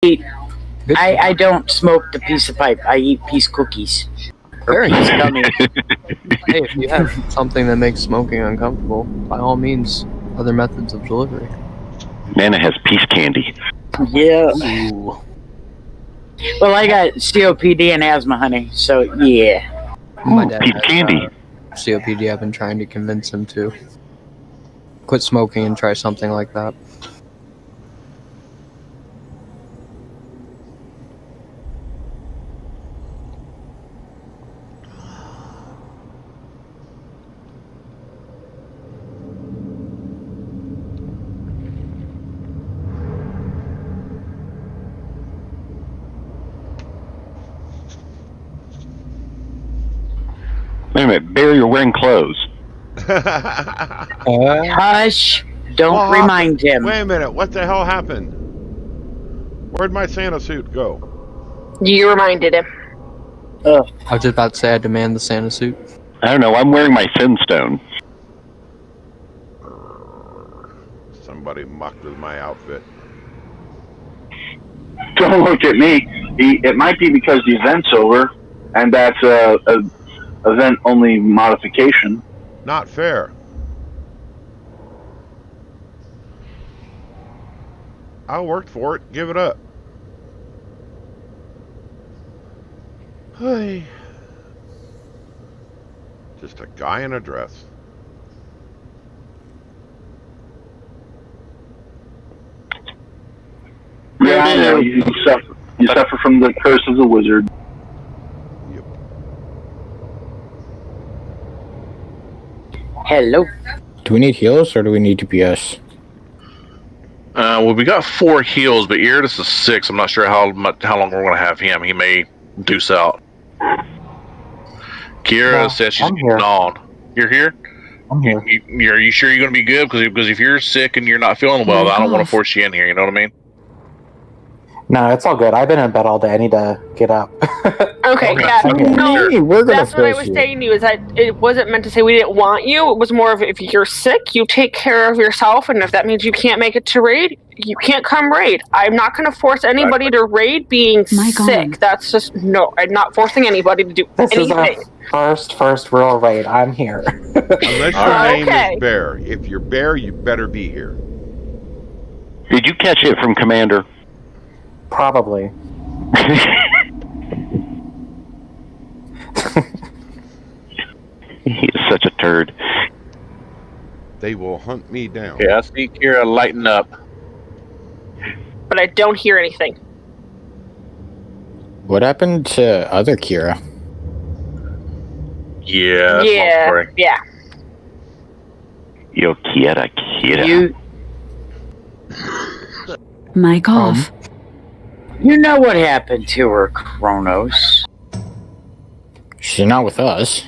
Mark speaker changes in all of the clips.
Speaker 1: I don't smoke the piece of pipe. I eat piece cookies.
Speaker 2: Very nice gummy. Hey, if you have something that makes smoking uncomfortable, by all means, other methods of delivery.
Speaker 3: Nana has peace candy.
Speaker 1: Yeah.
Speaker 2: Ooh.
Speaker 1: Well, I got COPD and asthma, honey. So yeah.
Speaker 2: My dad
Speaker 3: peace
Speaker 2: has,
Speaker 3: candy.
Speaker 2: COPD. I've been trying to convince him to quit smoking and try something like that.
Speaker 3: Wait a minute, Bear, you're wearing clothes.
Speaker 1: Hush! Don't remind him.
Speaker 4: Wait a minute, what the hell happened? Where'd my Santa suit go?
Speaker 5: You reminded him.
Speaker 2: I was just about to say I demand the Santa suit.
Speaker 3: I don't know, I'm wearing my Finstone.
Speaker 4: Somebody mucked with my outfit.
Speaker 6: Don't look at me. It might be because the event's over, and that's a event-only modification.
Speaker 4: Not fair. I worked for it. Give it up. Hey. Just a guy in a dress.
Speaker 6: Yeah, I know. You suffer from the curse of the wizard.
Speaker 4: Yep.
Speaker 1: Hello.
Speaker 7: Do we need heals or do we need DPS?
Speaker 8: Well, we got 4 heals, but Iridus is 6. I'm not sure how long we're going to have him. He may deuce out. Kira says she's getting on. You're here?
Speaker 7: I'm here.
Speaker 8: Are you sure you're going to be good? Because if you're sick and you're not feeling well, I don't want to force you in here. You know what I mean?
Speaker 9: No, it's all good. I've been in bed all day. I need to get up.
Speaker 5: Okay, yeah. No,
Speaker 7: We're gonna
Speaker 5: that's what I was saying to you, is that it wasn't meant to say we didn't want you. It was more of, if you're sick, you take care of yourself, and if that means you can't make it to raid, you can't come raid. I'm not going to force anybody to raid being sick. That's just, no, I'm not forcing anybody to do anything.
Speaker 9: Is our first real raid. I'm here.
Speaker 4: Unless your name is Bear. If you're Bear, you better be here.
Speaker 3: Did you catch it from Commander?
Speaker 9: Probably.
Speaker 3: He is such a turd.
Speaker 4: They will hunt me down.
Speaker 8: Yeah, I see Kira lighten up.
Speaker 5: But I don't hear anything.
Speaker 7: What happened to other Kira?
Speaker 8: Yeah.
Speaker 5: Yeah.
Speaker 3: Yo, Kira.
Speaker 10: Mic off.
Speaker 1: You know what happened to her, Kronos.
Speaker 7: She's not with us.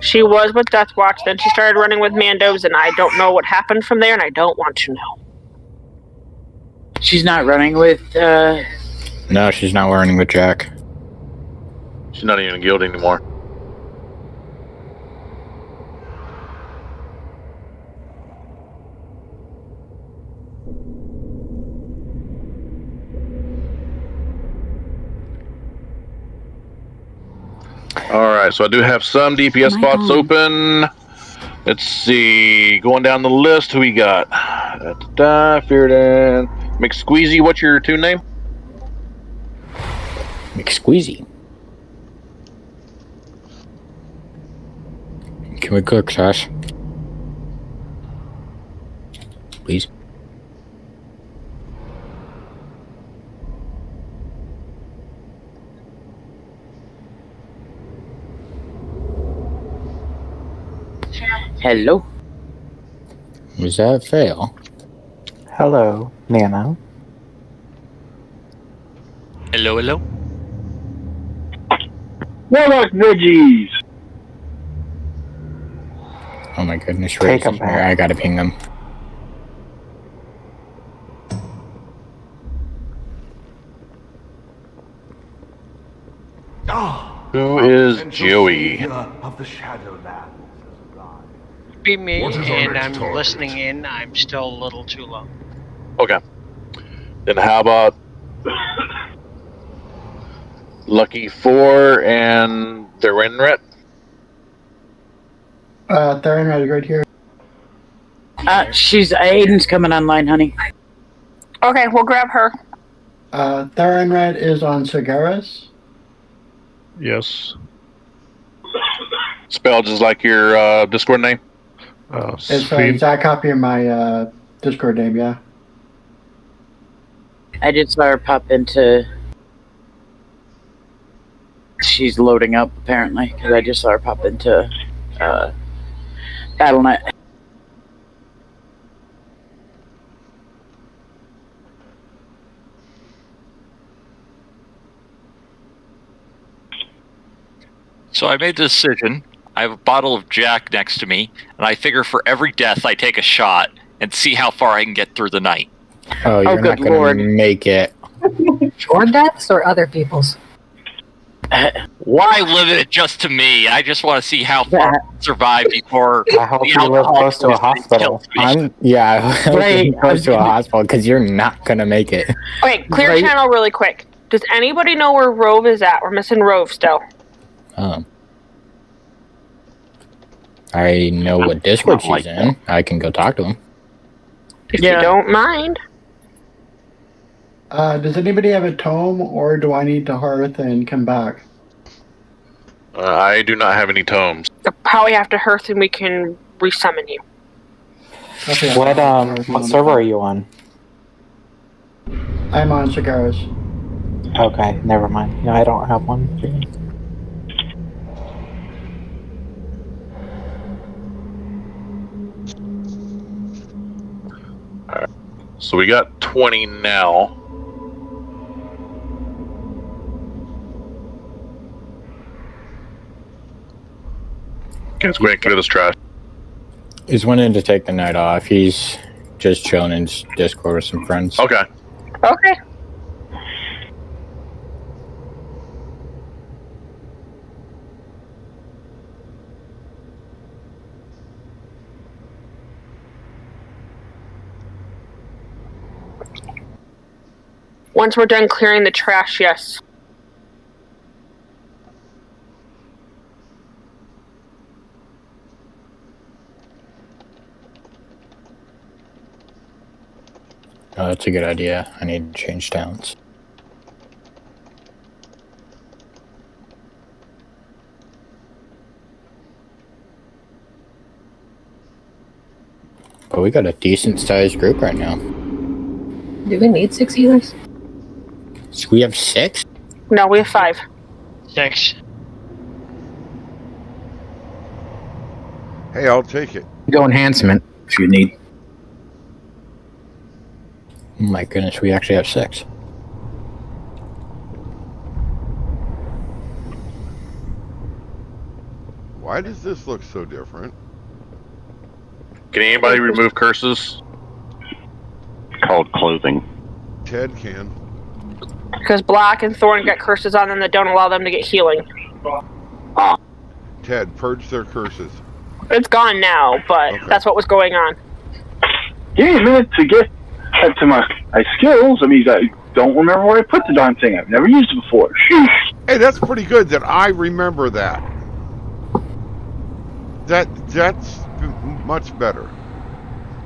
Speaker 5: She was with Deathwatch, then she started running with Mandos, and I don't know what happened from there, and I don't want to know.
Speaker 1: She's not running with,
Speaker 7: No, she's not running with Jack.
Speaker 8: She's not even in guild anymore. Alright, so I do have some DPS spots open. Let's see. Going down the list, who we got? Feardan. McSqueezy, what's your tune name?
Speaker 7: McSqueezy. Can we cook, Sash? Please.
Speaker 1: Hello?
Speaker 7: Was that fail?
Speaker 9: Hello, Nana.
Speaker 11: Hello.
Speaker 6: Warlock veggies!
Speaker 7: Oh my goodness,
Speaker 9: Take them
Speaker 7: here. I gotta ping them.
Speaker 8: Who is Joey?
Speaker 12: Of the Shadowlands.
Speaker 11: Be me, and I'm listening in. I'm still a little too low.
Speaker 8: Okay. Then how about Lucky 4 and they're in red.
Speaker 12: They're in right here.
Speaker 1: Aiden's coming online, honey.
Speaker 5: Okay, we'll grab her.
Speaker 12: Theron Red is on Cigaras.
Speaker 8: Yes. Spelled just like your Discord name?
Speaker 12: It's an exact copy of my Discord name, yeah.
Speaker 1: I just saw her pop into... She's loading up, apparently, because I just saw her pop into BattleNet.
Speaker 13: So I made the decision. I have a bottle of Jack next to me, and I figure for every death I take a shot and see how far I can get through the night.
Speaker 7: Oh, you're not going to make it.
Speaker 14: Your deaths or other people's?
Speaker 13: Why limit it just to me? I just want to see how far I can survive before
Speaker 9: I hope you live close to a hospital.
Speaker 7: I hope you close to a hospital because you're not going to make it.
Speaker 5: Okay, clear channel really quick. Does anybody know where Rove is at? We're missing Rove still.
Speaker 7: I know what Discord she's in. I can go talk to him.
Speaker 5: If you don't mind.
Speaker 12: Does anybody have a tome, or do I need to hearth and come back?
Speaker 8: I do not have any tomes.
Speaker 5: Probably have to hearth and we can resummon you.
Speaker 12: Okay,
Speaker 9: What server are you on?
Speaker 12: I'm on Cigaras.
Speaker 9: Okay, never mind. No, I don't have one for you.
Speaker 8: Alright. So we got 20 now. Okay, let's go ahead and clear this trash.
Speaker 7: He's wanting to take the night off. He's just chilling in Discord with some friends.
Speaker 8: Okay.
Speaker 5: Okay. Once we're done clearing the trash, yes.
Speaker 7: Oh, that's a good idea. I need to change towns. But we got a decent sized group right now.
Speaker 14: Do we need 6 healers?
Speaker 7: So we have 6?
Speaker 5: No, we have 5.
Speaker 11: 6.
Speaker 4: Hey, I'll take it.
Speaker 7: Go enhancement if you need. Oh my goodness, we actually have 6.
Speaker 4: Why does this look so different?
Speaker 8: Can anybody remove curses?
Speaker 3: Called clothing.
Speaker 4: Ted can.
Speaker 5: Because Black and Thorn get curses on them that don't allow them to get healing.
Speaker 4: Ted, purge their curses.
Speaker 5: It's gone now, but that's what was going on.
Speaker 6: Give me a minute to get to my skills. I mean, I don't remember where I put the darn thing. I've never used it before. Sheesh.
Speaker 4: Hey, that's pretty good that I remember that. That's much better.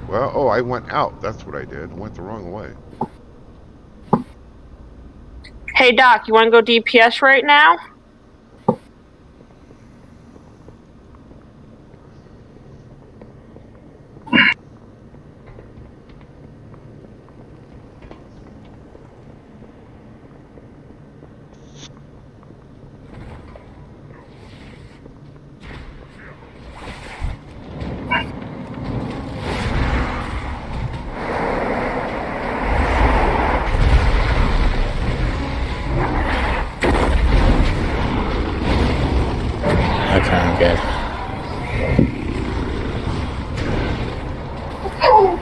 Speaker 4: Well, I went out. That's what I did. I went the wrong way.
Speaker 5: Hey, Doc, you want to go DPS right now?
Speaker 7: Okay, I'm good.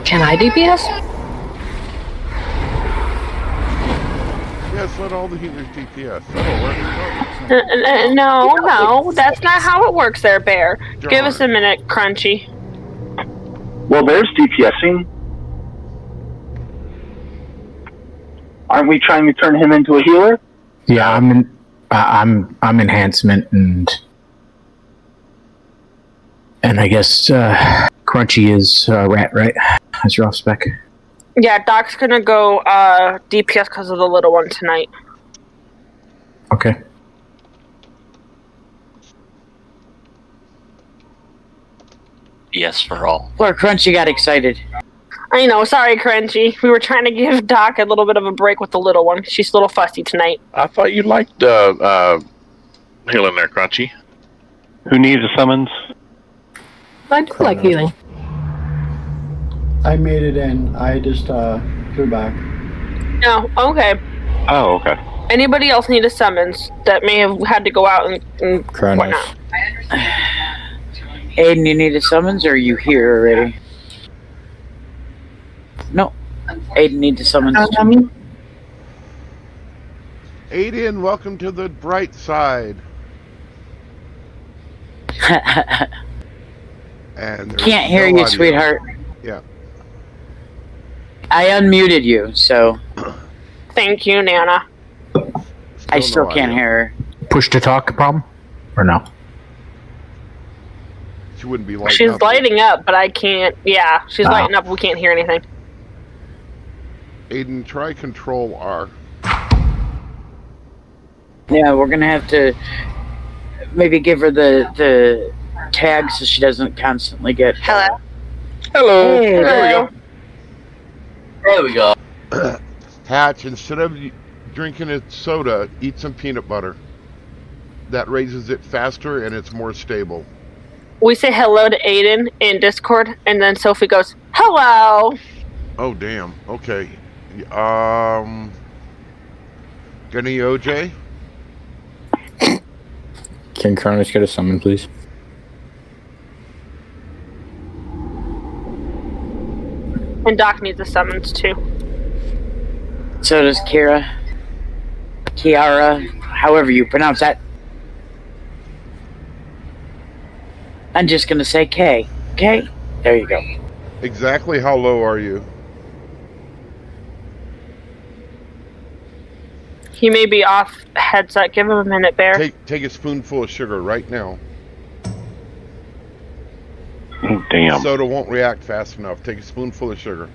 Speaker 14: Can I DPS?
Speaker 4: Yes, let all the healers DPS. That'll work.
Speaker 5: No, that's not how it works there, Bear. Give us a minute, Crunchy.
Speaker 6: Well, there's DPSing. Aren't we trying to turn him into a healer?
Speaker 9: Yeah, I'm enhancement and I guess Crunchy is rat, right? That's your off spec.
Speaker 5: Yeah, Doc's gonna go DPS because of the little one tonight.
Speaker 9: Okay.
Speaker 13: Yes, for all.
Speaker 1: Poor Crunchy got excited.
Speaker 5: I know, sorry, Crunchy. We were trying to give Doc a little bit of a break with the little one. She's a little fussy tonight.
Speaker 8: I thought you liked healing there, Crunchy.
Speaker 3: Who needs a summons?
Speaker 14: I do like healing.
Speaker 12: I made it in. I just flew back.
Speaker 5: No, okay.
Speaker 3: Oh, okay.
Speaker 5: Anybody else need a summons that may have had to go out and
Speaker 7: Kronos.
Speaker 5: whatnot?
Speaker 1: Aiden, you need a summons, or are you here already? No. Aiden needs a summons.
Speaker 4: Aiden, welcome to the bright side. And
Speaker 1: Can't hear you,
Speaker 4: audio.
Speaker 1: sweetheart.
Speaker 4: Yeah.
Speaker 1: I unmuted you, so
Speaker 5: Thank you, Nana.
Speaker 1: I still
Speaker 4: no
Speaker 1: can't
Speaker 4: audio.
Speaker 1: hear her.
Speaker 9: Push to talk problem? Or no?
Speaker 4: She wouldn't be lighting
Speaker 5: She's
Speaker 4: up.
Speaker 5: lighting up, but I can't. Yeah, she's
Speaker 9: Oh.
Speaker 5: lighting up. We can't hear anything.
Speaker 4: Aiden, try Control R.
Speaker 1: Yeah, we're gonna have to maybe give her the tag so she doesn't constantly get.
Speaker 15: Hello.
Speaker 8: Hello.
Speaker 1: Hey.
Speaker 8: There we go.
Speaker 13: There we go.
Speaker 4: Hatch, instead of drinking a soda, eat some peanut butter. That raises it faster and it's more stable.
Speaker 5: We say hello to Aiden in Discord, and then Sophie goes, hello.
Speaker 4: Oh, damn. Okay. Gunny OJ?
Speaker 7: Can Kronos get a summon, please?
Speaker 5: And Doc needs a summons too.
Speaker 1: So does Kiara, however you pronounce that. I'm just gonna say K. K? There you go.
Speaker 4: Exactly how low are you?
Speaker 5: He may be off headset. Give him a minute, Bear.
Speaker 4: Take a spoonful of sugar right now.
Speaker 3: Oh, damn.
Speaker 4: Soda won't react fast enough. Take a spoonful of sugar.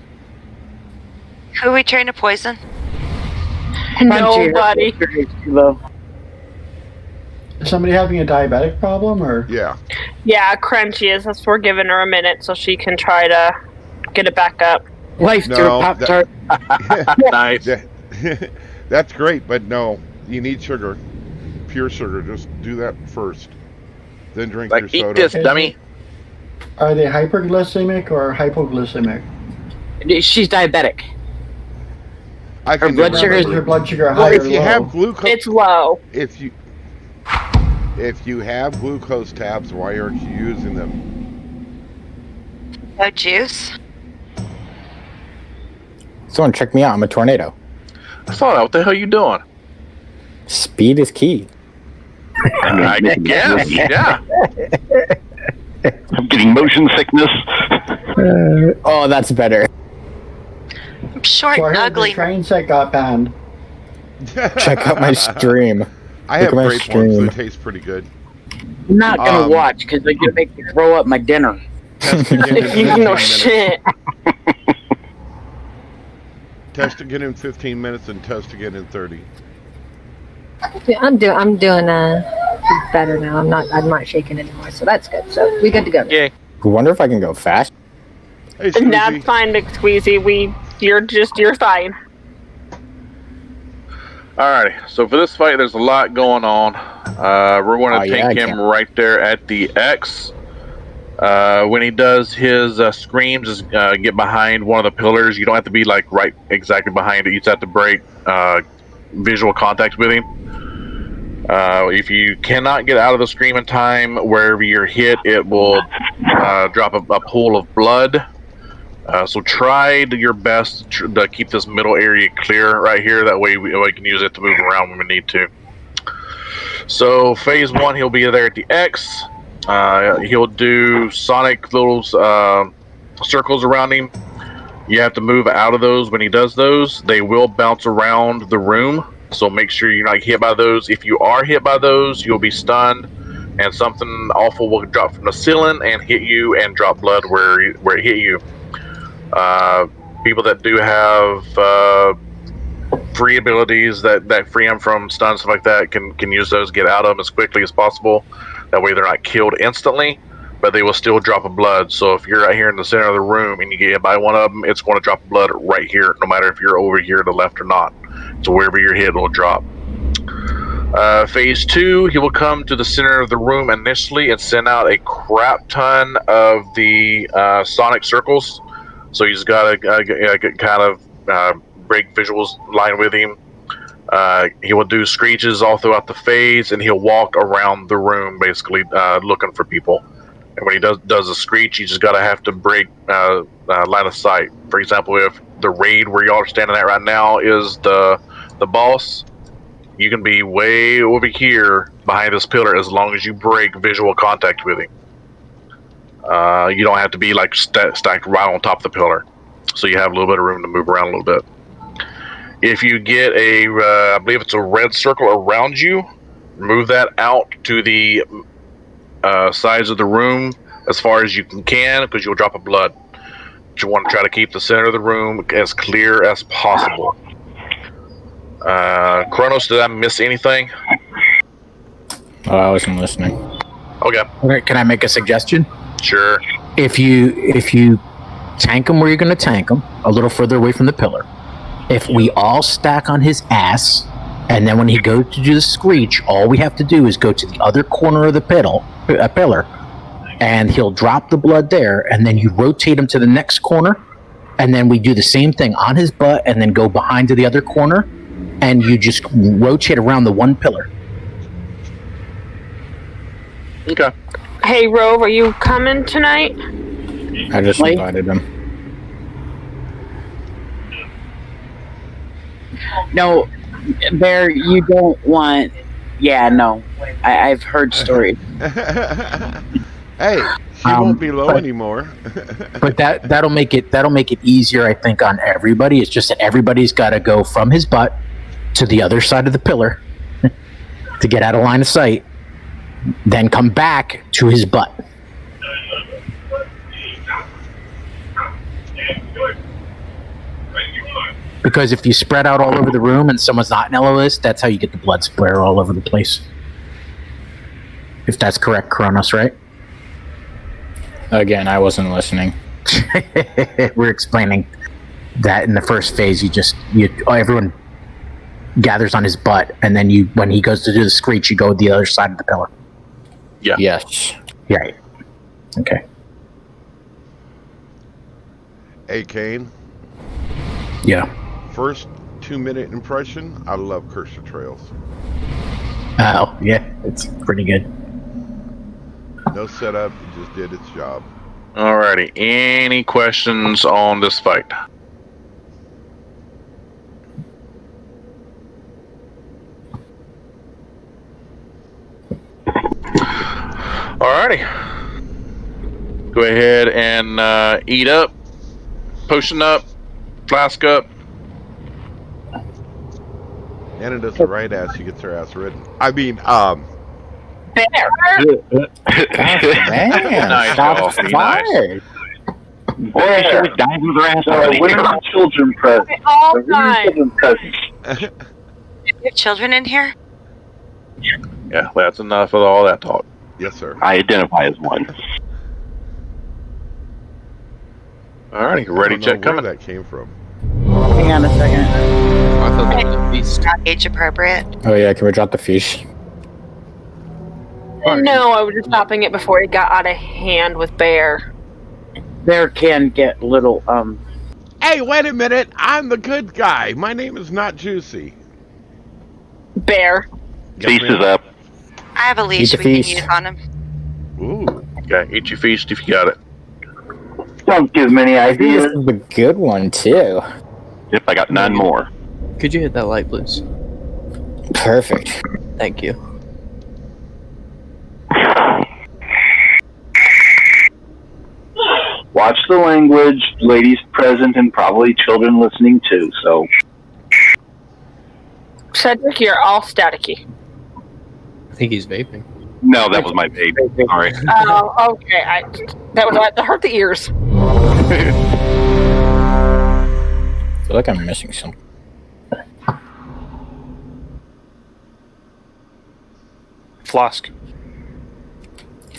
Speaker 15: Who are we trying to poison?
Speaker 5: Nobody.
Speaker 1: Too low.
Speaker 12: Is somebody having a diabetic problem, or?
Speaker 4: Yeah.
Speaker 5: Yeah, Crunchy is. That's we're giving her a minute so she can try to get it back up.
Speaker 1: Wife threw a Pop Tart.
Speaker 8: Nice.
Speaker 4: That's great, but no, you need sugar, pure sugar. Just do that first, then drink your
Speaker 8: Like, eat
Speaker 4: soda.
Speaker 8: this, dummy.
Speaker 12: Are they hyperglycemic or hypoglycemic?
Speaker 1: She's diabetic.
Speaker 4: I
Speaker 1: Her
Speaker 4: can
Speaker 1: blood
Speaker 4: never
Speaker 1: sugar is.
Speaker 12: Is her blood sugar
Speaker 4: Well,
Speaker 12: high
Speaker 4: if
Speaker 12: or
Speaker 4: you
Speaker 12: low?
Speaker 4: have glucose,
Speaker 5: It's low.
Speaker 4: if you have glucose tabs, why aren't you using them?
Speaker 15: No juice?
Speaker 7: Someone check me out. I'm a tornado.
Speaker 8: I saw that. What the hell you doing?
Speaker 7: Speed is key.
Speaker 8: I guess. Yeah.
Speaker 3: I'm getting motion sickness.
Speaker 7: Oh, that's better.
Speaker 15: I'm short
Speaker 12: So I
Speaker 15: and
Speaker 12: heard
Speaker 15: ugly.
Speaker 12: the train set got banned.
Speaker 7: Check out my stream.
Speaker 4: I
Speaker 7: Look
Speaker 4: have
Speaker 7: at my
Speaker 4: grape ones.
Speaker 7: stream.
Speaker 4: They taste pretty good.
Speaker 1: I'm not gonna watch because they're gonna make me throw up my dinner.
Speaker 4: Test again in 15
Speaker 5: No
Speaker 4: minutes.
Speaker 5: shit.
Speaker 4: Test again in 15 minutes and test again in 30.
Speaker 14: Yeah, I'm doing better now. I'm not shaking anymore, so that's good. So we good to go.
Speaker 13: Yay.
Speaker 7: I wonder if I can go fast.
Speaker 4: Hey,
Speaker 5: That's
Speaker 4: Squeezy.
Speaker 5: fine, McSqueezy. You're fine.
Speaker 8: Alrighty. So for this fight, there's a lot going on. We're going to
Speaker 7: Oh, yeah,
Speaker 8: tank
Speaker 7: I
Speaker 8: him
Speaker 7: can.
Speaker 8: right there at the X. When he does his screams, just get behind one of the pillars. You don't have to be like right exactly behind it. You just have to break visual contact with him. If you cannot get out of the scream in time, wherever you're hit, it will drop a pool of blood. So try your best to keep this middle area clear right here. That way we can use it to move around when we need to. So phase 1, he'll be there at the X. He'll do sonic little circles around him. You have to move out of those when he does those. They will bounce around the room, so make sure you're not hit by those. If you are hit by those, you'll be stunned, and something awful will drop from the ceiling and hit you and drop blood where it hit you. People that do have free abilities that free them from stuns, stuff like that, can use those, get out of them as quickly as possible. That way they're not killed instantly, but they will still drop a blood. So if you're right here in the center of the room and you get hit by one of them, it's going to drop blood right here, no matter if you're over here to the left or not. So wherever you're hit, it'll drop. Phase 2, he will come to the center of the room initially and send out a crap ton of the sonic circles. So he's got a kind of break visuals line with him. He will do screeches all throughout the phase, and he'll walk around the room basically looking for people. And when he does a screech, you just gotta have to break line of sight. For example, if the raid where y'all are standing at right now is the boss, you can be way over here behind this pillar as long as you break visual contact with him. You don't have to be like stacked right on top of the pillar, so you have a little bit of room to move around a little bit. If you get I believe it's a red circle around you, move that out to the sides of the room as far as you can, because you'll drop a blood. But you want to try to keep the center of the room as clear as possible. Kronos, did I miss anything?
Speaker 7: Oh, I wasn't listening.
Speaker 8: Okay.
Speaker 9: Can I make a suggestion?
Speaker 8: Sure.
Speaker 9: If you tank him where you're going to tank him, a little further away from the pillar. If we all stack on his ass, and then when he goes to do the screech, all we have to do is go to the other corner of the pillar, and he'll drop the blood there, and then you rotate him to the next corner, and then we do the same thing on his butt, and then go behind to the other corner, and you just rotate around the one pillar.
Speaker 8: Okay.
Speaker 5: Hey, Rove, are you coming tonight?
Speaker 7: I just invited him.
Speaker 1: No, Bear, you don't want. Yeah, no. I've heard stories.
Speaker 4: Hey, she won't be low anymore.
Speaker 9: But that'll make it easier, I think, on everybody. It's just that everybody's got to go from his butt to the other side of the pillar to get out of line of sight, then come back to his butt. Because if you spread out all over the room and someone's not in LOS, that's how you get the blood splatter all over the place. If that's correct, Kronos, right?
Speaker 7: Again, I wasn't listening.
Speaker 9: We're explaining that in the first phase, everyone gathers on his butt, and then when he goes to do the screech, you go to the other side of the pillar.
Speaker 8: Yeah.
Speaker 7: Yes.
Speaker 9: Right. Okay.
Speaker 4: Hey, Kane.
Speaker 9: Yeah.
Speaker 4: First 2-minute impression, I love Cursor Trails.
Speaker 9: Oh, yeah. It's pretty good.
Speaker 4: No setup, it just did its job.
Speaker 8: Alrighty. Any questions on this fight? Alrighty. Go ahead and eat up, potion up, flask up.
Speaker 4: Anna does the right ass, she gets her ass ridden. I mean,
Speaker 5: Bear!
Speaker 7: Man,
Speaker 8: Nice,
Speaker 7: shots
Speaker 8: Alfie,
Speaker 7: fired.
Speaker 6: Boy, she was dying with her ass already. When are the children present?
Speaker 5: All
Speaker 6: When are the children present?
Speaker 15: You have children in here?
Speaker 8: Yeah, that's enough of all that talk.
Speaker 4: yes, sir.
Speaker 3: I identify as one.
Speaker 8: Alrighty,
Speaker 4: I
Speaker 8: ready
Speaker 4: don't know
Speaker 8: check
Speaker 4: where
Speaker 8: coming.
Speaker 4: that came from.
Speaker 1: Hang on a second.
Speaker 2: I thought that was a beast.
Speaker 15: Not age appropriate.
Speaker 7: Oh yeah, can we drop the fish?
Speaker 5: No, I was just stopping it before it got out of hand with Bear.
Speaker 1: Bear can get little,
Speaker 4: Hey, wait a minute! I'm the good guy! My name is not Juicy.
Speaker 5: Bear.
Speaker 3: Feast is up.
Speaker 15: I have a leash
Speaker 7: the
Speaker 15: we can
Speaker 7: feast.
Speaker 15: use on him.
Speaker 4: Ooh.
Speaker 8: Okay, eat your feast if you got it.
Speaker 6: Don't give me any
Speaker 7: This
Speaker 6: ideas.
Speaker 7: is a good one too.
Speaker 3: Yep, I got 9 more.
Speaker 2: Could you hit that light, please?
Speaker 7: Perfect.
Speaker 2: Thank you.
Speaker 6: watch the language, ladies present, and probably children listening too. So,
Speaker 5: Cedric, you're all staticky.
Speaker 2: I think he's vaping.
Speaker 3: No, that was my baby. Sorry.
Speaker 5: Oh, okay. That hurt the ears.
Speaker 7: I feel like I'm missing something.
Speaker 16: Flask.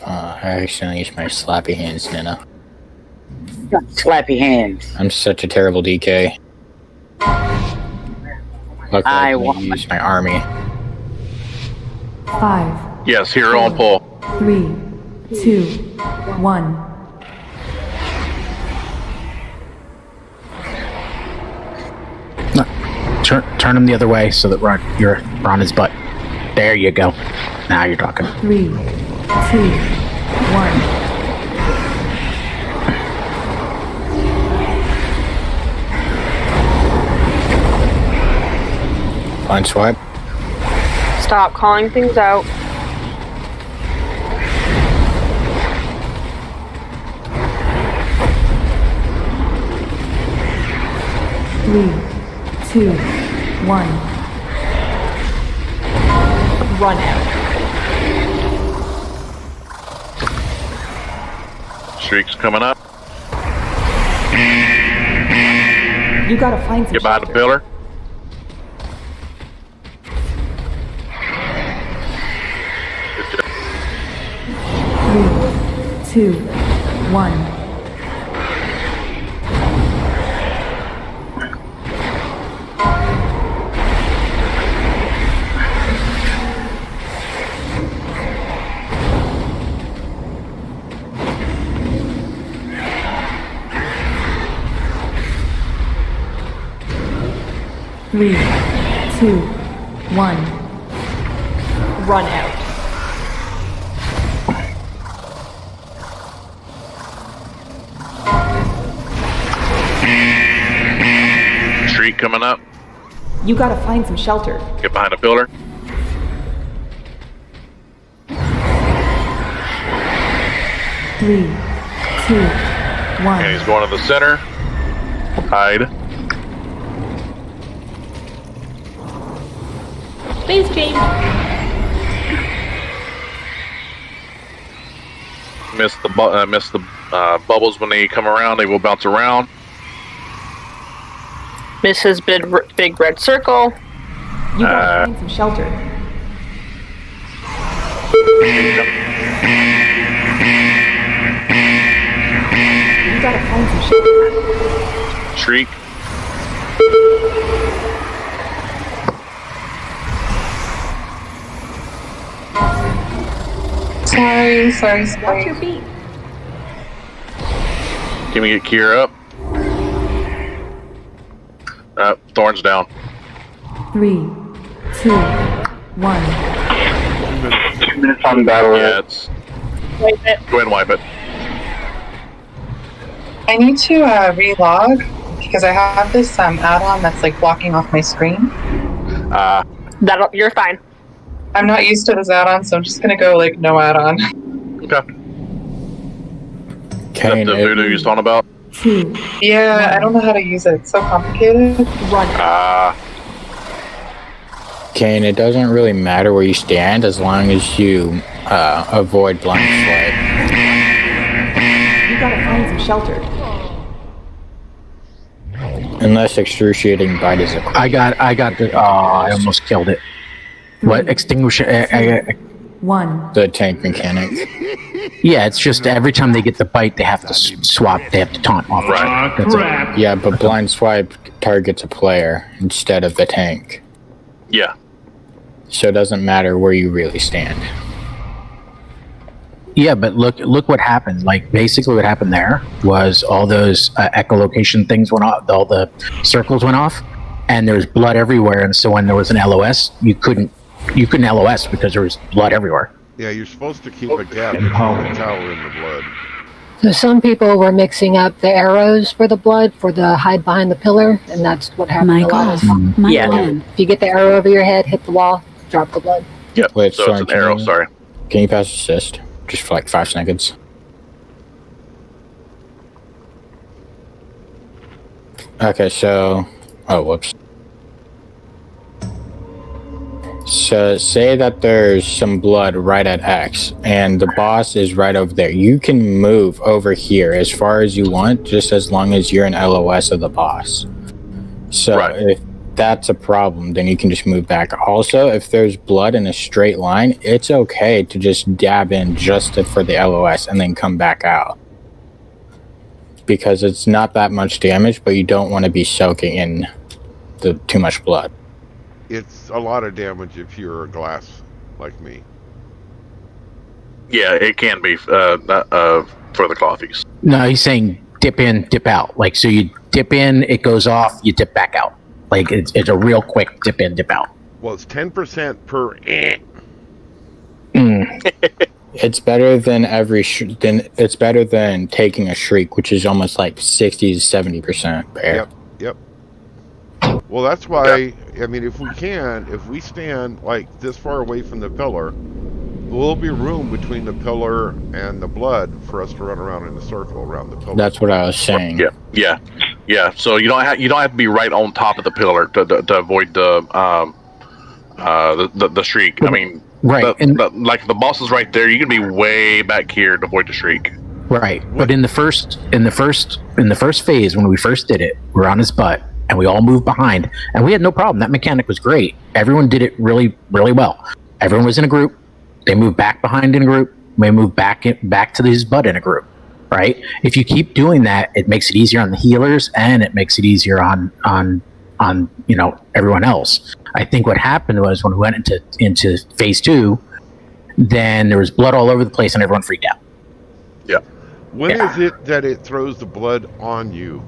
Speaker 7: I accidentally used my slappy hands, Nina.
Speaker 1: Slappy hands.
Speaker 7: I'm such a terrible DK. Luckily, I use my army.
Speaker 10: 5,
Speaker 8: Yes, hero on pull.
Speaker 10: 3, 2, 1.
Speaker 9: Turn him the other way so that you're on his butt. There you go. Now you're talking.
Speaker 10: 3, 2, 1.
Speaker 7: Blind swipe.
Speaker 5: Stop calling things out.
Speaker 10: Three, 2, 1.
Speaker 5: Run out.
Speaker 8: Shriek's coming up.
Speaker 10: You gotta find some
Speaker 8: Get behind the pillar.
Speaker 10: Three, 2, 1. Three, 2, 1.
Speaker 5: Run out.
Speaker 8: Shriek coming up.
Speaker 10: You gotta find some shelter.
Speaker 8: Get behind the pillar.
Speaker 10: Three, 2, 1.
Speaker 8: And he's going to the center. Hide.
Speaker 5: Space change.
Speaker 8: Miss the bubbles when they come around. They will bounce around.
Speaker 5: Miss his big red circle.
Speaker 10: You gotta find some shelter. You gotta find some shelter.
Speaker 8: Shriek.
Speaker 17: Sorry.
Speaker 10: Watch your feet.
Speaker 8: Can we get Kira up? Thorn's down.
Speaker 10: 3, 2, 1.
Speaker 6: 2 minutes on battle.
Speaker 8: Yeah, it's.
Speaker 5: Wipe it.
Speaker 8: Go ahead and wipe it.
Speaker 17: I need to relog because I have this add-on that's like blocking off my screen.
Speaker 5: You're fine.
Speaker 17: I'm not used to this add-on, so I'm just gonna go like no add-on.
Speaker 8: Okay. Is that the voodoo you're talking about?
Speaker 10: 2.
Speaker 17: Yeah, I don't know how to use it. It's so complicated.
Speaker 5: Run.
Speaker 7: Kane, it doesn't really matter where you stand as long as you avoid blind swipe.
Speaker 10: You gotta find some shelter.
Speaker 7: Unless excruciating bite is a
Speaker 9: I got the. Oh, I almost killed it. What extinguish?
Speaker 10: 1.
Speaker 7: the tank mechanic.
Speaker 9: Yeah, it's just every time they get the bite, they have to swap. They have to taunt off.
Speaker 8: Right.
Speaker 9: That's it.
Speaker 7: Yeah, but blind swipe targets a player instead of the tank.
Speaker 8: Yeah.
Speaker 7: So it doesn't matter where you really stand.
Speaker 9: Yeah, but look what happened. Like basically, what happened there was all those echolocation things went off. All the circles went off, and there was blood everywhere. And so when there was an LOS, you couldn't LOS because there was blood everywhere.
Speaker 4: Yeah, you're supposed to keep a gap between the tower and the blood.
Speaker 14: So some people were mixing up the arrows for the blood for the hide behind the pillar, and that's what happened.
Speaker 10: Mic off. Mic on.
Speaker 14: If you get the arrow over your head, hit the wall, drop the blood.
Speaker 8: Yep.
Speaker 7: Wait,
Speaker 8: so it's an arrow. Sorry.
Speaker 7: Can you pass assist? Just for like 5 seconds. Okay, so... Oh, whoops. So, say that there's some blood right at X, and the boss is right over there. You can move over here as far as you want, just as long as you're in LOS of the boss. So, if that's a problem, then you can just move back. Also, if there's blood in a straight line, it's okay to just dab in just for the LOS and then come back out. Because it's not that much damage, but you don't want to be soaking in too much blood.
Speaker 4: It's a lot of damage if you're a glass like me.
Speaker 8: Yeah, it can be for the coffees.
Speaker 9: No, he's saying dip in, dip out. Like, so you dip in, it goes off, you dip back out. Like, it's a real quick dip in, dip out.
Speaker 4: Well, it's 10% per.
Speaker 7: It's better than it's better than taking a shriek, which is almost like 60 to 70% bear.
Speaker 4: Yep. Well, that's why. I mean, if we stand like this far away from the pillar, will be room between the pillar and the blood for us to run around in a circle around the pillar.
Speaker 7: That's what I was saying.
Speaker 8: Yeah. So you don't have to be right on top of the pillar to avoid the shriek. I mean,
Speaker 9: right.
Speaker 8: Like the boss is right there. You can be way back here to avoid the shriek.
Speaker 9: Right. But in the first phase when we first did it, we're on his butt and we all moved behind and we had no problem. That mechanic was great. Everyone did it really, really well. Everyone was in a group. They moved back behind in a group. We moved back to his butt in a group. Right. If you keep doing that, it makes it easier on the healers and it makes it easier on everyone else. I think what happened was when we went into phase 2, then there was blood all over the place and everyone freaked out.
Speaker 8: Yeah.
Speaker 4: When is it that it throws the blood on you?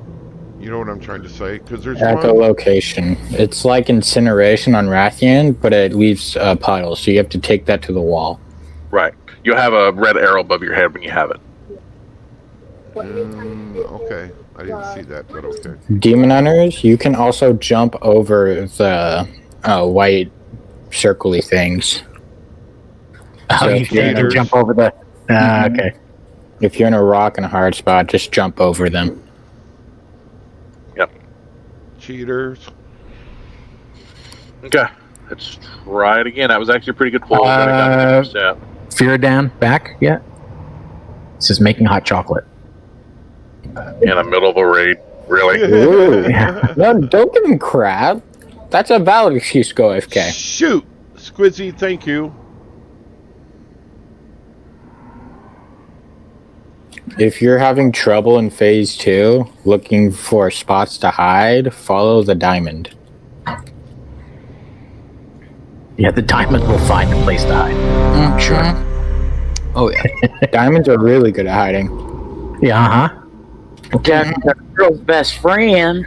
Speaker 4: You know what I'm trying to say? Because there's
Speaker 7: echolocation. It's like incineration on Rathian, but it leaves a puddle, so you have to take that to the wall.
Speaker 8: Right. You'll have a red arrow above your head when you have it.
Speaker 4: Okay. I didn't see that, but okay.
Speaker 7: Demon Hunters, you can also jump over the white circly things.
Speaker 9: Oh, you can jump over the... Okay.
Speaker 7: If you're in a rock and a hard spot, just jump over them.
Speaker 8: Yep.
Speaker 4: Cheaters.
Speaker 8: Okay. Let's try it again. That was actually a pretty good pull.
Speaker 9: Fear down, back, yeah. This is making hot chocolate.
Speaker 8: In the middle of a raid. Really?
Speaker 7: Ooh. No, don't give him crap. That's a valid excuse to go AFK.
Speaker 4: Shoot! Squizzy, thank you.
Speaker 7: If you're having trouble in phase 2, looking for spots to hide, follow the diamond.
Speaker 9: Yeah, the diamond will find a place to hide.
Speaker 7: Sure. Oh, yeah. Diamonds are really good at hiding.
Speaker 9: Yeah,
Speaker 1: Jack, the girl's best friend.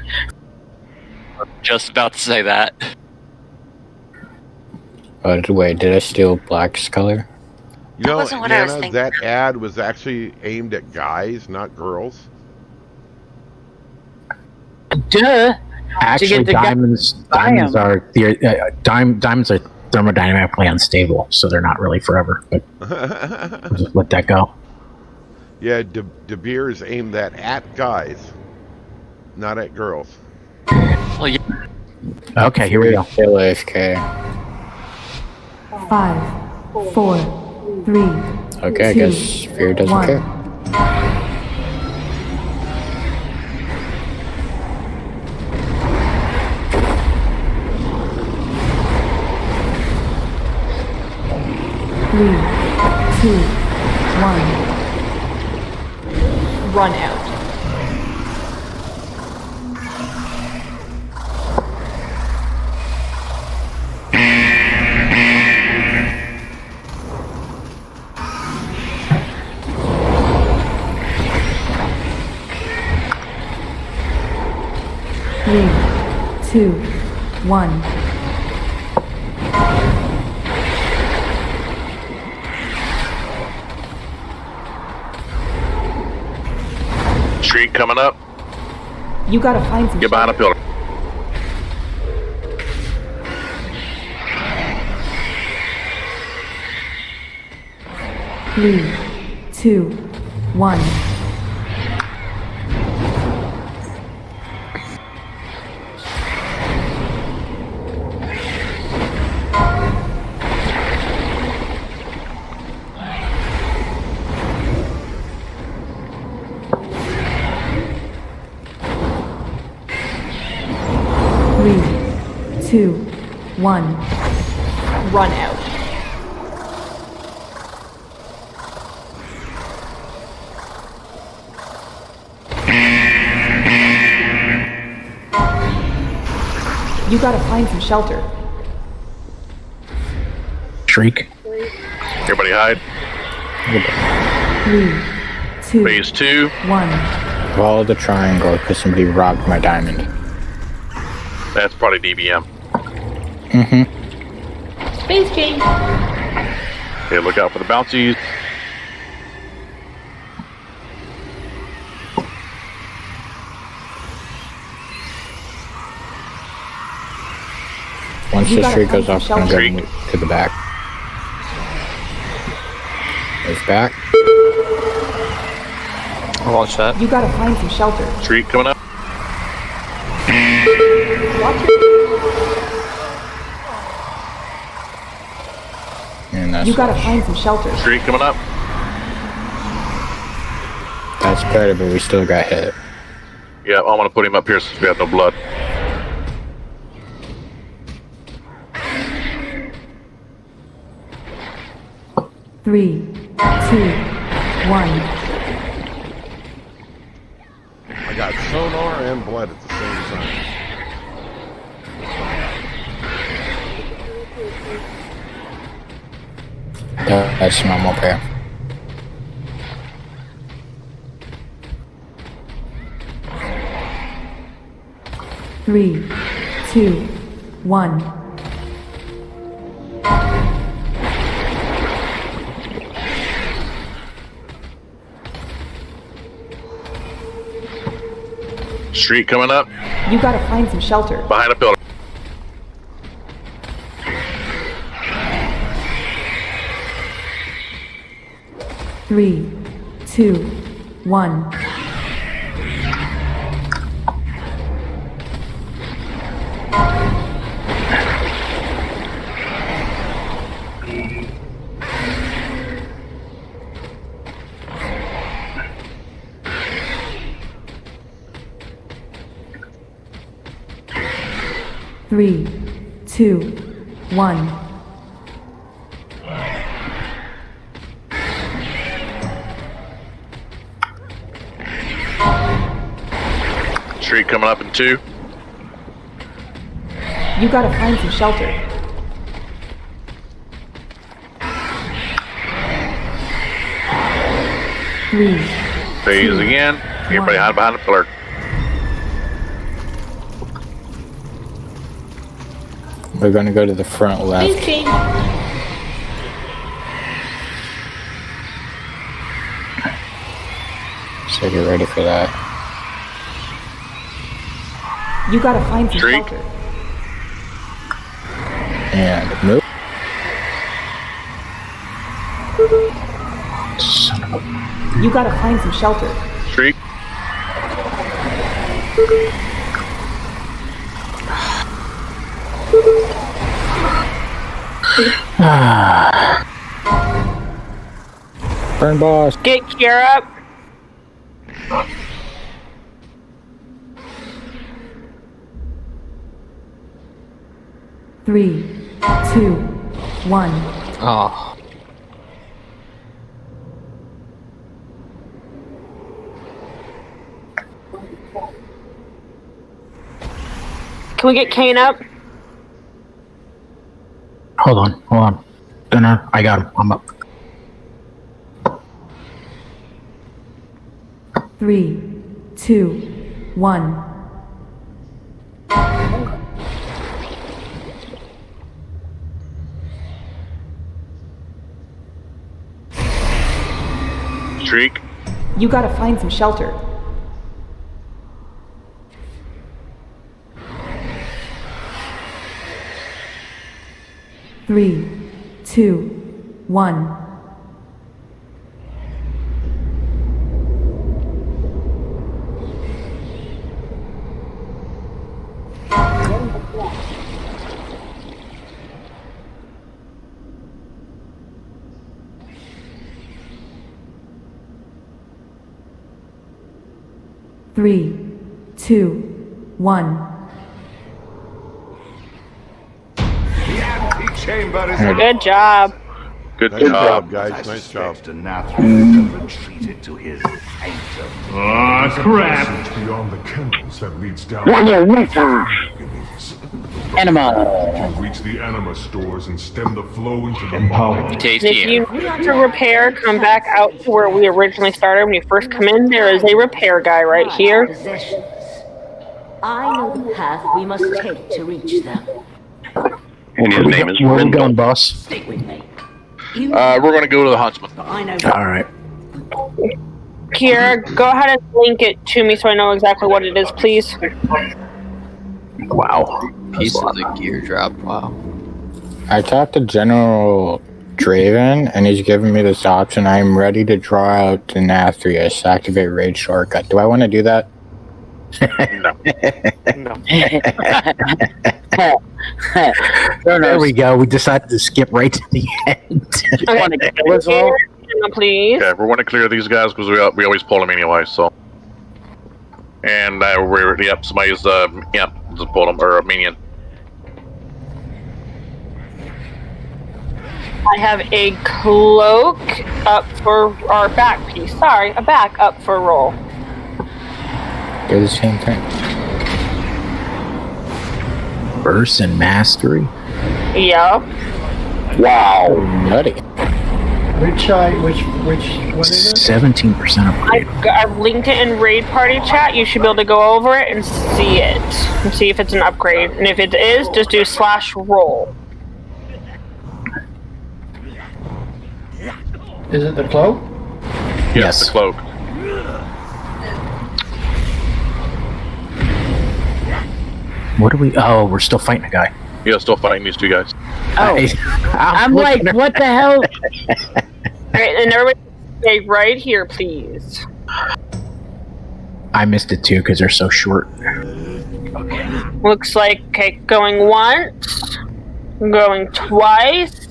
Speaker 13: Just about to say that.
Speaker 7: Wait, did I steal Black's color?
Speaker 4: You know,
Speaker 15: wasn't what I was
Speaker 4: Nana,
Speaker 15: thinking.
Speaker 4: that ad was actually aimed at guys, not girls.
Speaker 1: Duh.
Speaker 9: Actually, diamonds are thermodynamically unstable, so they're not really forever. But we'll just let that go.
Speaker 4: Yeah, De Beer is aimed at guys, not at girls.
Speaker 13: Well, yeah.
Speaker 9: Okay, here we go.
Speaker 7: Kill AFK.
Speaker 10: 5, 4, 3.
Speaker 7: Okay, I guess Fear doesn't care.
Speaker 10: 3, 2, 1.
Speaker 5: Run out.
Speaker 10: Three, 2, 1.
Speaker 8: Shriek coming up.
Speaker 10: You gotta find some.
Speaker 8: Get behind a pillar.
Speaker 10: Three, 2, 1. 2, 1.
Speaker 5: Run out.
Speaker 10: You gotta find some shelter.
Speaker 9: Shriek.
Speaker 8: Everybody hide.
Speaker 10: 3, 2,
Speaker 8: Phase 2.
Speaker 10: 1.
Speaker 7: Follow the triangle because somebody robbed my diamond.
Speaker 8: That's probably DBM.
Speaker 7: Mm-hmm.
Speaker 5: Space change.
Speaker 8: Okay, look out for the bouncies.
Speaker 7: Once
Speaker 10: You
Speaker 7: the
Speaker 10: gotta
Speaker 7: streak
Speaker 10: find
Speaker 7: goes
Speaker 10: some
Speaker 7: off, I'm
Speaker 10: shelter.
Speaker 7: going to move to the back. Move back.
Speaker 16: I'll watch that.
Speaker 10: You gotta find some shelter.
Speaker 8: Streak coming up.
Speaker 7: And that's
Speaker 10: You gotta find some shelter.
Speaker 8: Streak coming up.
Speaker 7: That's better, but we still got hit.
Speaker 8: Yeah, I'm gonna put him up here since we have no blood.
Speaker 10: Three, 2, 1.
Speaker 4: I got sonar and blood at the same time.
Speaker 7: That's normal pair.
Speaker 10: Three, 2, 1.
Speaker 8: Streak coming up.
Speaker 10: You gotta find some shelter.
Speaker 8: Behind a pillar.
Speaker 10: Three, 2, 1. Three, 2, 1.
Speaker 8: Streak coming up in 2.
Speaker 10: You gotta find some shelter. Three,
Speaker 8: Phase again. Everybody hide behind the pillar.
Speaker 7: We're going to go to the front left.
Speaker 5: Space change.
Speaker 7: So get ready for that.
Speaker 10: You gotta find some
Speaker 8: Streak.
Speaker 10: shelter.
Speaker 7: And move.
Speaker 10: You gotta find some shelter.
Speaker 8: Streak.
Speaker 7: Burn boss.
Speaker 5: Get Kiera up.
Speaker 10: Three, 2, 1.
Speaker 16: Oh.
Speaker 5: Can we get Kane up?
Speaker 9: Hold on. Dinner. I got him. I'm up.
Speaker 10: Three, 2, 1.
Speaker 8: Streak.
Speaker 10: You gotta find some shelter. Three, 2, 1. Three, 2, 1.
Speaker 18: chamber is
Speaker 5: Good job.
Speaker 8: Good
Speaker 4: Nice job, guys. Nice job.
Speaker 18: retreated to his sanctum.
Speaker 19: Ah, crap!
Speaker 18: Beyond the kennels that leads down.
Speaker 1: Anima.
Speaker 18: To reach the anima stores and stem the flow into the
Speaker 5: And if you need to repair, come back out to where we originally started. When you first come in, there is a repair guy right here.
Speaker 20: Possessions. I know the path we must take to reach them.
Speaker 8: And his name is
Speaker 9: Where we
Speaker 8: Rendell.
Speaker 9: going, boss?
Speaker 20: Stay with me.
Speaker 8: We're going to go to the huntsman.
Speaker 20: I know.
Speaker 9: All right.
Speaker 5: Kira, go ahead and link it to me so I know exactly what it is, please.
Speaker 9: Wow.
Speaker 2: Pieces of gear drop. Wow.
Speaker 7: I talked to General Draven, and he's giving me this option. I'm ready to draw out to Nathria, activate raid shortcut. Do I want to do that?
Speaker 8: No.
Speaker 9: There we go. We decided to skip right to the end.
Speaker 5: Please.
Speaker 8: Okay, we want to clear these guys because we always pull them anyway, so. And somebody's, just pull them, or a minion.
Speaker 5: I have a cloak up for our back piece. Sorry, a back up for roll.
Speaker 7: Do the same thing.
Speaker 9: Burst and mastery.
Speaker 5: Yep.
Speaker 7: Wow. Nutty.
Speaker 12: Which, what is it?
Speaker 9: 17% of
Speaker 5: I've linked it in raid party chat. You should be able to go over it and see it. And see if it's an upgrade. And if it is, just do /roll.
Speaker 12: Is it the cloak?
Speaker 8: Yes, the cloak.
Speaker 9: What are we? Oh, we're still fighting a guy.
Speaker 8: Yeah, still fighting these two guys.
Speaker 1: Oh, I'm like, what the hell?
Speaker 5: Alright, and everybody stay right here, please.
Speaker 9: I missed it too because they're so short.
Speaker 5: Looks like, okay, going once, going twice,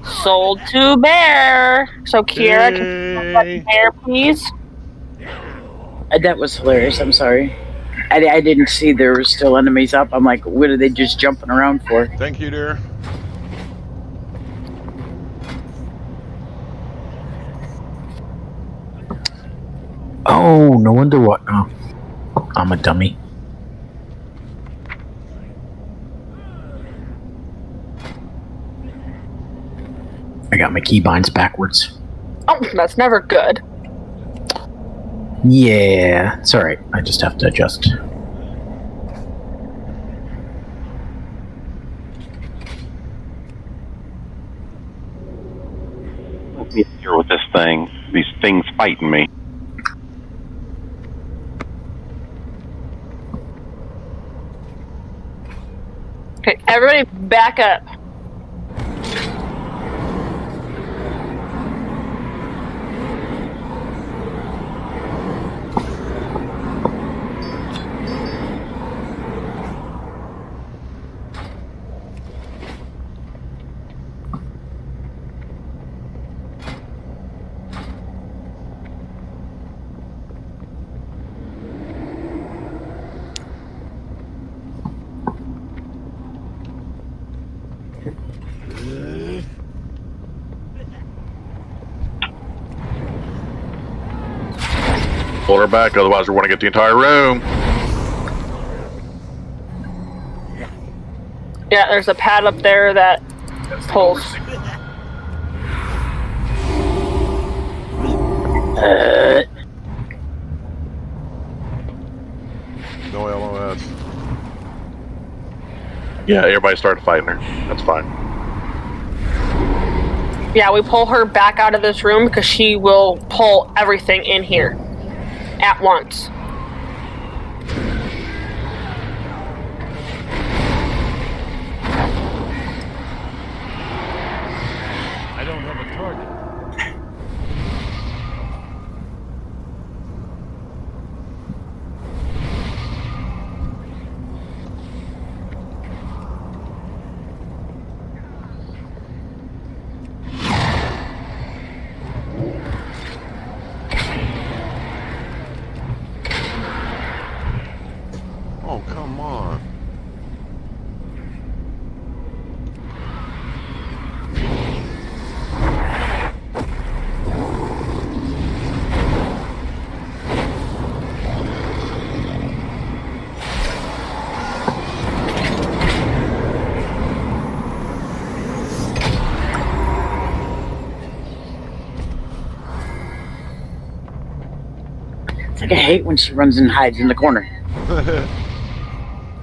Speaker 5: sold to bear. So Kira, can you select bear, please?
Speaker 1: That was hilarious. I'm sorry. I didn't see there were still enemies up. I'm like, what are they just jumping around for?
Speaker 4: Thank you, dear.
Speaker 9: Oh, no wonder what. Oh, I'm a dummy. I got my keybinds backwards.
Speaker 5: Oh, that's never good.
Speaker 9: Yeah, it's alright. I just have to adjust.
Speaker 3: Let me here with this thing. These things fighting me.
Speaker 5: Okay, everybody back up.
Speaker 8: Pull her back, otherwise we want to get the entire room.
Speaker 5: Yeah, there's a pad up there that pulls.
Speaker 4: No LOS.
Speaker 8: Yeah, everybody started fighting her. That's fine.
Speaker 5: Yeah, we pull her back out of this room because she will pull everything in here at once.
Speaker 18: I don't have a target.
Speaker 4: Oh, come on.
Speaker 1: Like, I hate when she runs and hides in the corner.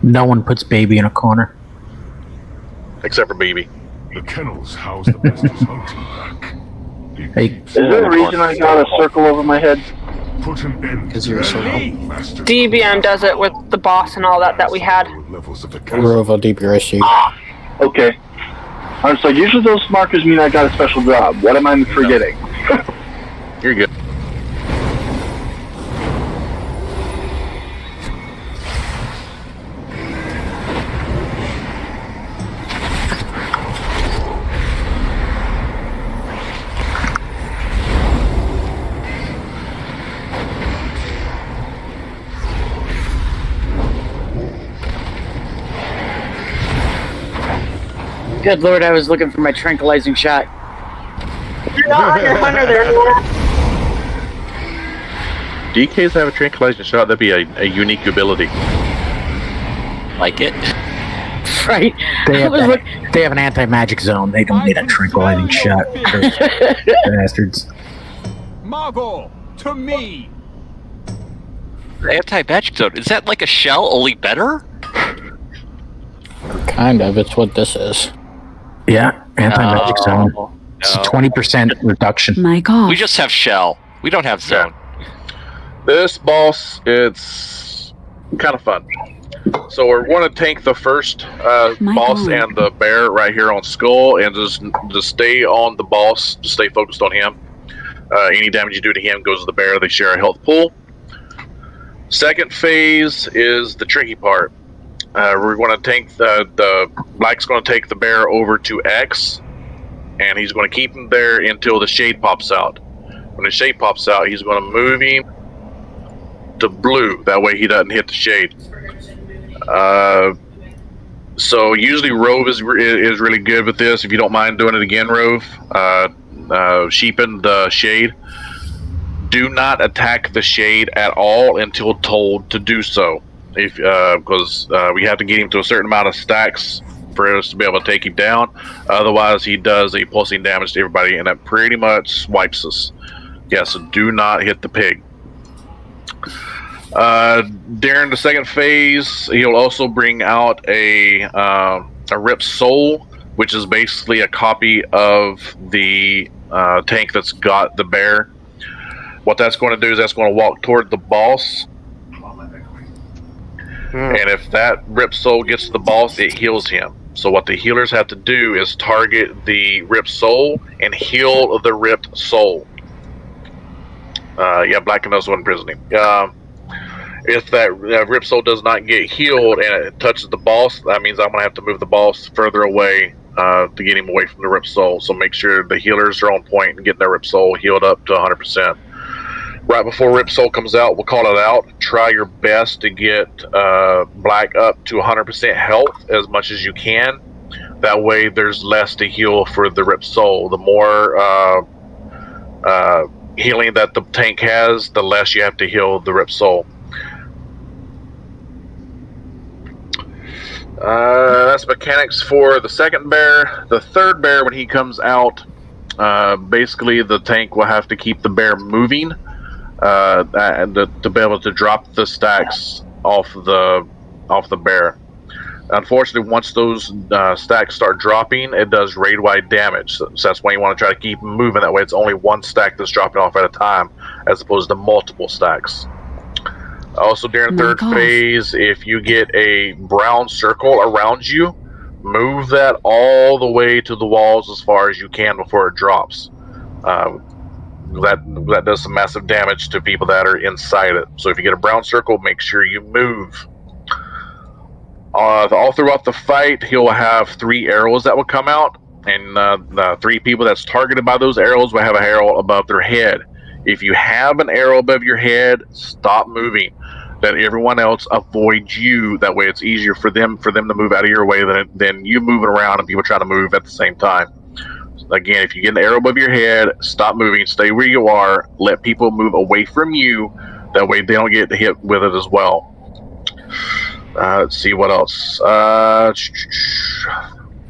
Speaker 9: No one puts baby in a corner.
Speaker 8: Except for baby.
Speaker 18: The kennels house the bestest hunting pack.
Speaker 9: Hey,
Speaker 6: Is there a reason I got a circle over my head?
Speaker 18: Put an end
Speaker 2: Because you're a circle.
Speaker 5: DBM does it with the boss and all that we had.
Speaker 7: Roval DPRC.
Speaker 6: Okay. I was like, usually those markers mean I got a special job. What am I forgetting?
Speaker 8: You're good.
Speaker 1: Good lord, I was looking for my tranquilizing shot.
Speaker 5: You're not on your hunter there.
Speaker 8: DKs have a tranquilizing shot. That'd be a unique ability.
Speaker 13: Like it.
Speaker 1: Right?
Speaker 9: They have an anti-magic zone. They don't need a tranquilizing shot. Those bastards.
Speaker 19: Margot, to me.
Speaker 13: Anti-magic zone. Is that like a shell, only better?
Speaker 7: Kind of. It's what this is.
Speaker 9: Yeah, anti-magic zone. It's a 20% reduction.
Speaker 10: My God.
Speaker 13: We just have shell. We don't have zone.
Speaker 8: This boss, it's kind of fun. So we're going to tank the first boss and the bear right here on Skull, and just stay on the boss, just stay focused on him. Any damage you do to him goes to the bear. They share a health pool. Second phase is the tricky part. We're going to tank the Black's going to take the bear over to X, and he's going to keep him there until the shade pops out. When the shade pops out, he's going to move him to blue. That way he doesn't hit the shade. So usually Rove is really good with this. If you don't mind doing it again, Rove, sheeping the shade. Do not attack the shade at all until told to do so. Because we have to get him to a certain amount of stacks for us to be able to take him down. Otherwise, he does a pulsing damage to everybody, and that pretty much wipes us. Yeah, so do not hit the pig. During the second phase, he'll also bring out a ripped soul, which is basically a copy of the tank that's got the bear. What that's going to do is that's going to walk toward the boss. And if that ripped soul gets to the boss, it heals him. So what the healers have to do is target the ripped soul and heal the ripped soul. Black and Nose one imprisoning. If that ripped soul does not get healed and it touches the boss, that means I'm going to have to move the boss further away to get him away from the ripped soul. So make sure the healers are on point and getting that ripped soul healed up to 100%. Right before Rip Soul comes out, we'll call it out. Try your best to get Black up to 100% health as much as you can. That way there's less to heal for the Rip Soul. The more healing that the tank has, the less you have to heal the Rip Soul. That's mechanics for the second bear. The third bear, when he comes out, basically the tank will have to keep the bear moving. And to be able to drop the stacks off the bear. Unfortunately, once those stacks start dropping, it does raid-wide damage. So that's why you want to try to keep moving. That way, it's only one stack that's dropping off at a time, as opposed to multiple stacks. Also, during third phase, if you get a brown circle around you, move that all the way to the walls as far as you can before it drops. That does some massive damage to people that are inside it. So if you get a brown circle, make sure you move. All throughout the fight, he'll have 3 arrows that will come out, and the 3 people that's targeted by those arrows will have an arrow above their head. If you have an arrow above your head, stop moving. Let everyone else avoid you. That way it's easier for them to move out of your way than you moving around and people trying to move at the same time. Again, if you get an arrow above your head, stop moving, stay where you are, let people move away from you, that way they don't get hit with it as well. Let's see what else.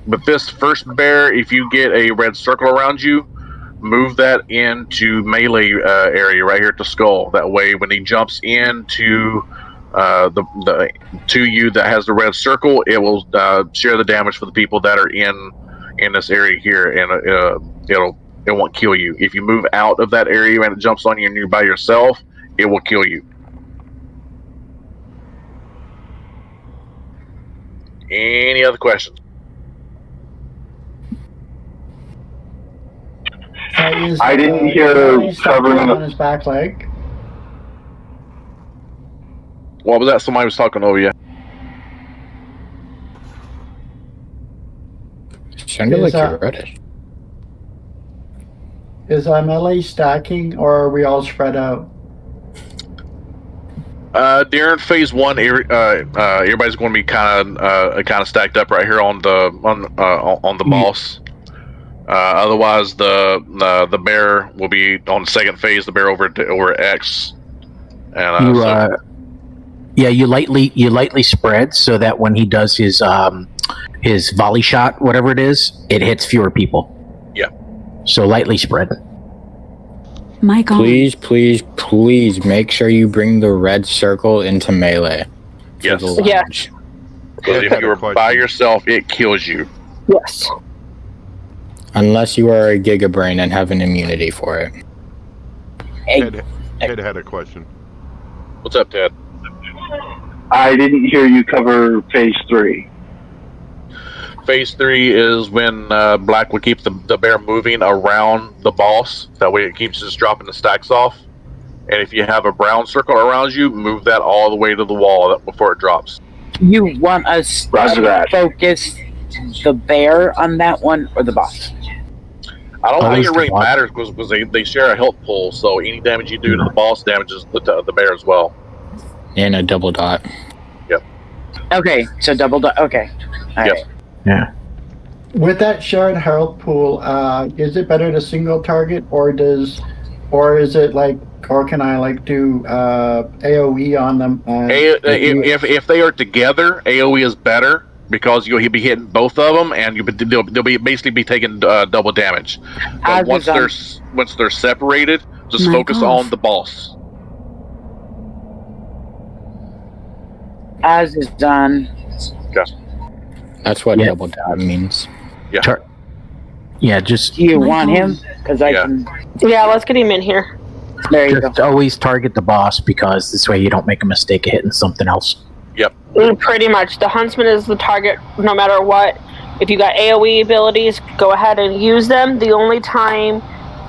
Speaker 8: With this first bear, if you get a red circle around you, move that into melee area right here at the skull. That way, when he jumps into the to you that has the red circle, it will share the damage for the people that are in this area here, and it won't kill you. If you move out of that area and it jumps on you and you're by yourself, it will kill you. Any other questions?
Speaker 6: I didn't hear covering
Speaker 12: on his back leg.
Speaker 8: What was that? Somebody was talking over you.
Speaker 7: Sounded like you read it.
Speaker 12: Is melee stacking, or are we all spread out?
Speaker 8: During phase 1, everybody's going to be kind of stacked up right here on the boss. Otherwise, the bear will be on the second phase. The bear over at X. And
Speaker 9: you lightly spread so that when he does his volley shot, whatever it is, it hits fewer people.
Speaker 8: Yeah.
Speaker 9: So lightly spread.
Speaker 10: My God.
Speaker 7: Please make sure you bring the red circle into melee.
Speaker 8: Yes.
Speaker 5: Yes.
Speaker 8: Because if you're by yourself, it kills you.
Speaker 5: Yes.
Speaker 7: Unless you are a Gigabrain and have an immunity for it.
Speaker 4: Ted had a question.
Speaker 8: What's up, Ted?
Speaker 6: I didn't hear you cover phase 3.
Speaker 8: Phase 3 is when Black will keep the bear moving around the boss. That way it keeps just dropping the stacks off. And if you have a brown circle around you, move that all the way to the wall before it drops.
Speaker 1: You want us to focus the bear on that one or the boss?
Speaker 8: I don't think it really matters because they share a health pool, so any damage you do to the boss damages the bear as well.
Speaker 7: And a double dot.
Speaker 8: Yep.
Speaker 1: Okay, so double dot. Okay. All
Speaker 8: yep.
Speaker 1: Right.
Speaker 9: Yeah.
Speaker 12: With that shared health pool, is it better to single target, or is it like, or can I do AOE on them?
Speaker 8: If they are together, AOE is better because you'll be hitting both of them, and they'll be basically taking double damage. But once they're separated, just focus on the boss.
Speaker 1: As is done.
Speaker 8: Okay.
Speaker 7: That's what double dot means.
Speaker 8: Yeah.
Speaker 9: Just.
Speaker 1: Do you want him? Because I can.
Speaker 5: Yeah, let's get him in here.
Speaker 1: There you
Speaker 9: go. Always target the boss because this way you don't make a mistake of hitting something else.
Speaker 8: Yep.
Speaker 5: Pretty much. The huntsman is the target no matter what. If you got AoE abilities, go ahead and use them. The only time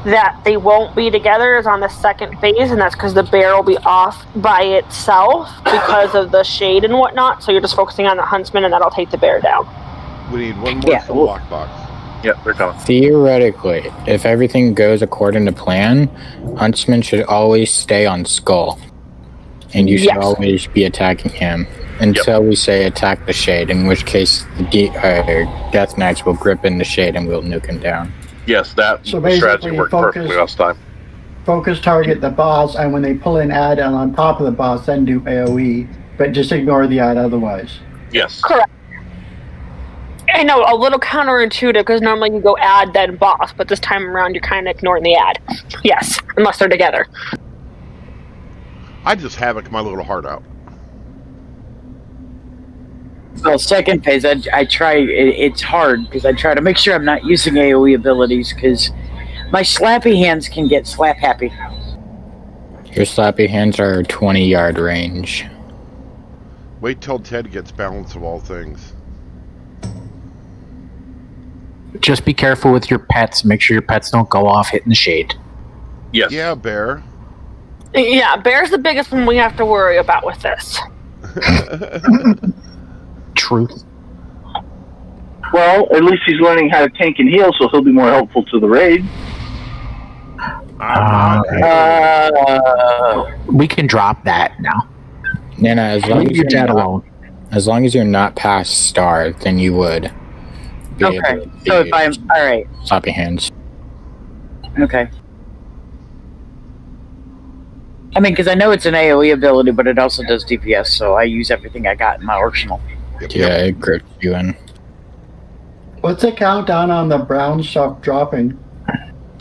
Speaker 5: that they won't be together is on the second phase, and that's because the bear will be off by itself because of the shade and whatnot. So you're just focusing on the huntsman, and that'll take the bear down.
Speaker 4: We need one more for the lockbox.
Speaker 8: Yep, they're coming.
Speaker 7: Theoretically, if everything goes according to plan, Huntsman should always stay on Skull. And you should always be attacking him. Until we say attack the shade, in which case the Death Knights will grip in the shade and we'll nuke him down.
Speaker 8: Yes, that strategy worked perfectly last time.
Speaker 12: Focus target the boss, and when they pull an ad on top of the boss, then do AoE, but just ignore the ad otherwise.
Speaker 8: Yes.
Speaker 5: Correct. I know, a little counterintuitive, because normally you go ad, then boss, but this time around you're kind of ignoring the ad. Yes, unless they're together.
Speaker 4: I just havoc my little heart out.
Speaker 1: Well, second phase, I try. It's hard because I try to make sure I'm not using AoE abilities because my slappy hands can get slap happy.
Speaker 7: Your slappy hands are 20-yard range.
Speaker 4: Wait till Ted gets balance of all things.
Speaker 9: Just be careful with your pets. Make sure your pets don't go off hitting the shade.
Speaker 8: Yes.
Speaker 4: Yeah, Bear.
Speaker 5: Yeah, Bear's the biggest one we have to worry about with this.
Speaker 9: Truth.
Speaker 6: Well, at least he's learning how to tank and heal, so he'll be more helpful to the raid.
Speaker 9: We can drop that now.
Speaker 7: Nana, as long
Speaker 9: Leave
Speaker 7: as
Speaker 9: your
Speaker 7: you're
Speaker 9: dad
Speaker 7: not,
Speaker 9: alone.
Speaker 7: As long as you're not past Star, then you would be able
Speaker 1: Okay,
Speaker 7: to
Speaker 1: so if I'm alright.
Speaker 7: slappy hands.
Speaker 1: Okay. I mean, because I know it's an AoE ability, but it also does DPS, so I use everything I got in my arsenal.
Speaker 7: Yeah, it grips you in.
Speaker 12: What's the countdown on the brown stuff dropping?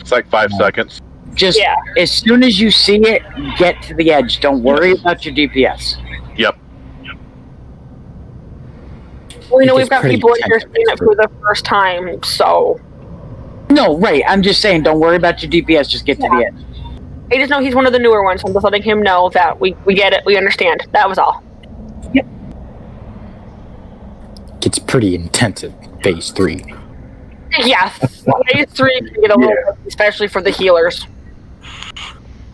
Speaker 8: It's like 5 seconds.
Speaker 1: Just as soon as you see it, get to the edge. Don't worry about your DPS.
Speaker 8: Yep.
Speaker 5: Well, you know, we've got people in here seeing it for the first time, so.
Speaker 1: No, right. I'm just saying, don't worry about your DPS. Just get to the edge.
Speaker 5: I just know he's one of the newer ones, so I'm just letting him know that we get it, we understand. That was all.
Speaker 1: Yep.
Speaker 7: It's pretty intense at phase 3.
Speaker 5: Yeah, phase 3 can get a little bit, especially for the healers.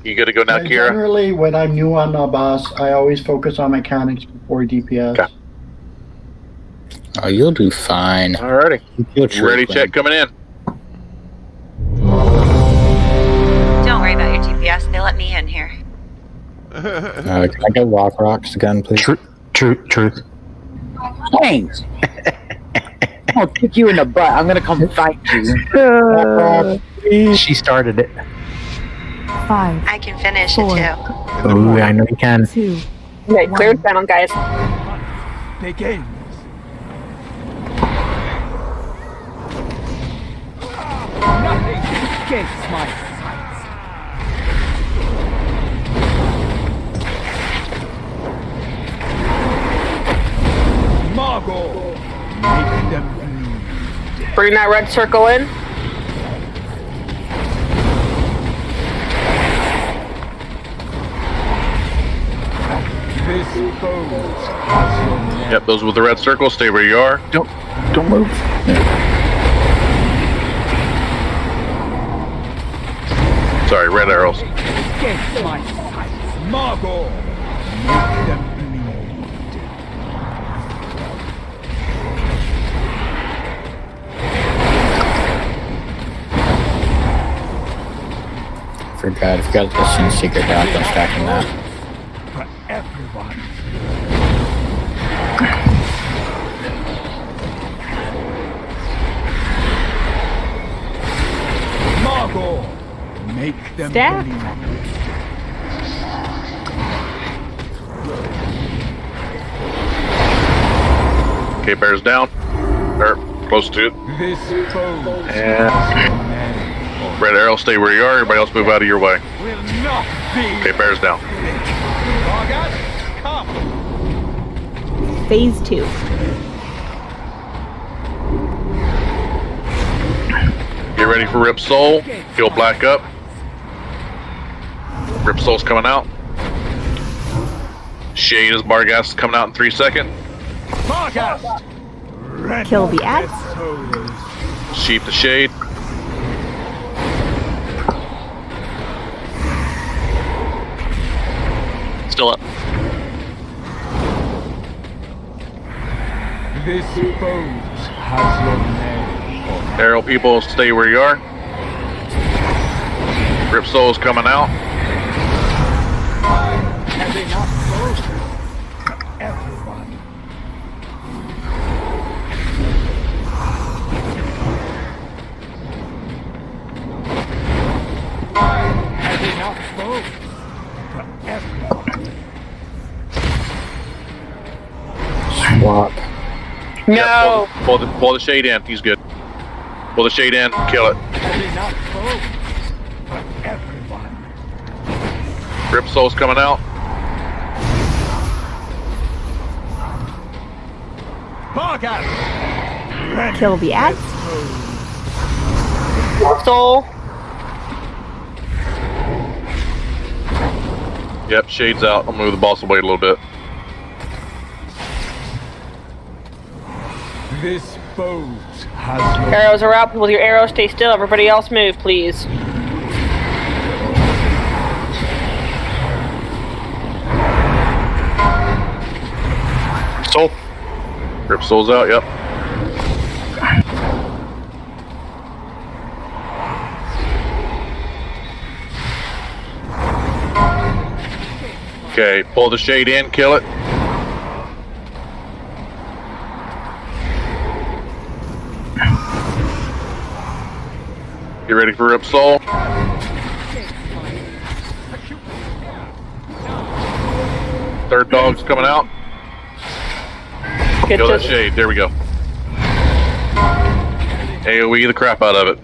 Speaker 8: You good to go now, Kira?
Speaker 12: Generally, when I'm new on a boss, I always focus on mechanics before DPS.
Speaker 8: Okay.
Speaker 7: Oh, you'll do fine.
Speaker 8: Alrighty. Ready check coming in.
Speaker 15: Don't worry about your DPS. They let me in here.
Speaker 7: Can I get Walk Rocks again, please?
Speaker 9: Truth.
Speaker 1: Thanks. I'll kick you in the butt. I'm gonna come fight you.
Speaker 9: She started it.
Speaker 10: 5.
Speaker 15: I can finish
Speaker 10: 4,
Speaker 15: it too.
Speaker 9: Oh, I know you can.
Speaker 10: 2.
Speaker 5: Okay, clear the panel, guys.
Speaker 19: Begins. Nothing escapes my sights. Margot, make them bleed.
Speaker 5: Bring that red circle in.
Speaker 19: This foe has your name.
Speaker 8: Yep, those with the red circle, stay where you are.
Speaker 9: Don't move.
Speaker 8: Sorry, red arrows.
Speaker 19: Escapes my sights. Margot, make them bleed.
Speaker 7: Forgot, if you got this in secret doc, I'm stacking that.
Speaker 19: For everyone. Margot, make them
Speaker 10: Staff.
Speaker 19: bleed.
Speaker 8: Okay, bears down. Or close to it.
Speaker 19: This foe
Speaker 8: And red arrow, stay where you are. Everybody else move out of your way.
Speaker 19: will not be.
Speaker 8: Okay, bears down.
Speaker 19: Vargas, come.
Speaker 10: Phase 2.
Speaker 8: Get ready for Rip Soul. Heal black up. Rip Soul's coming out. Shade is Barghast coming out in 3 seconds.
Speaker 19: Vargas.
Speaker 10: Kill the axe.
Speaker 8: Sheep the Shade.
Speaker 13: Still up.
Speaker 19: This foe has your name.
Speaker 8: Arrow people, stay where you are. Rip Soul's coming out.
Speaker 19: Have enough foes for everyone. Have enough foes for everyone.
Speaker 7: Swap.
Speaker 5: No.
Speaker 8: Yeah, pull the Shade in. He's good. Pull the Shade in. Kill it.
Speaker 19: Have enough foes for everyone.
Speaker 8: Rip Soul's coming out.
Speaker 19: Vargas.
Speaker 10: Kill the axe.
Speaker 5: Soul.
Speaker 8: Yep, Shade's out. I'll move the boss away a little bit.
Speaker 19: This foe has your
Speaker 5: Arrows are up. With your arrows, stay still. Everybody else move, please.
Speaker 8: Soul. Rip Soul's out, yep. Okay, pull the Shade in, kill it. Get ready for Rip Soul. Third dog's coming out.
Speaker 5: Get
Speaker 8: Kill that
Speaker 5: this.
Speaker 8: Shade, there we go. AoE the crap out of it.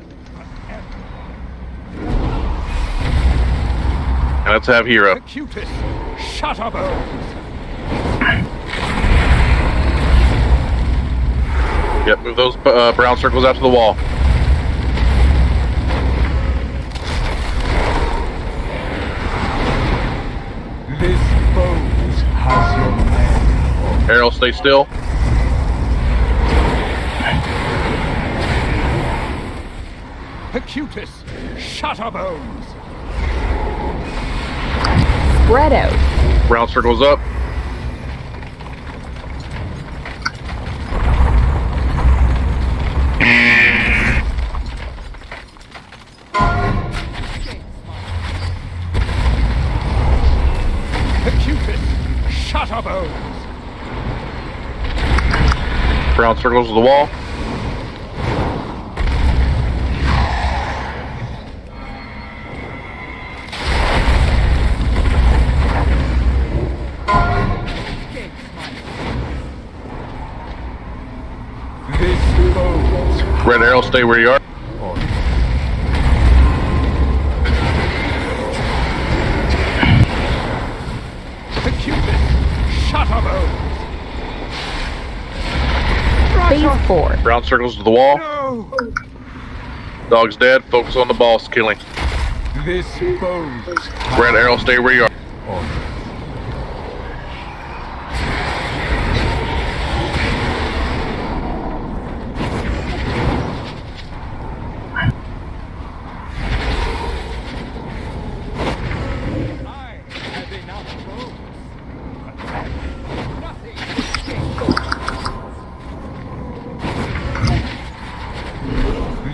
Speaker 8: And let's have Hero.
Speaker 19: Acutus, shut up, Bones.
Speaker 8: Yep, move those brown circles out to the wall.
Speaker 19: This Bones has your man.
Speaker 8: Arrow, stay still.
Speaker 19: Acutus, shut up, Bones.
Speaker 5: Spread out.
Speaker 8: Brown circles up.
Speaker 19: Acutus, shut up, Bones.
Speaker 8: Brown circles to the wall.
Speaker 19: This Bones.
Speaker 8: Red arrow, stay where you are.
Speaker 19: Acutus, shut up, Bones.
Speaker 5: Phase 4.
Speaker 8: Brown circles to the wall.
Speaker 19: No.
Speaker 8: Dog's dead. Focus on the boss killing.
Speaker 19: This Bones.
Speaker 8: Red arrow, stay where you are.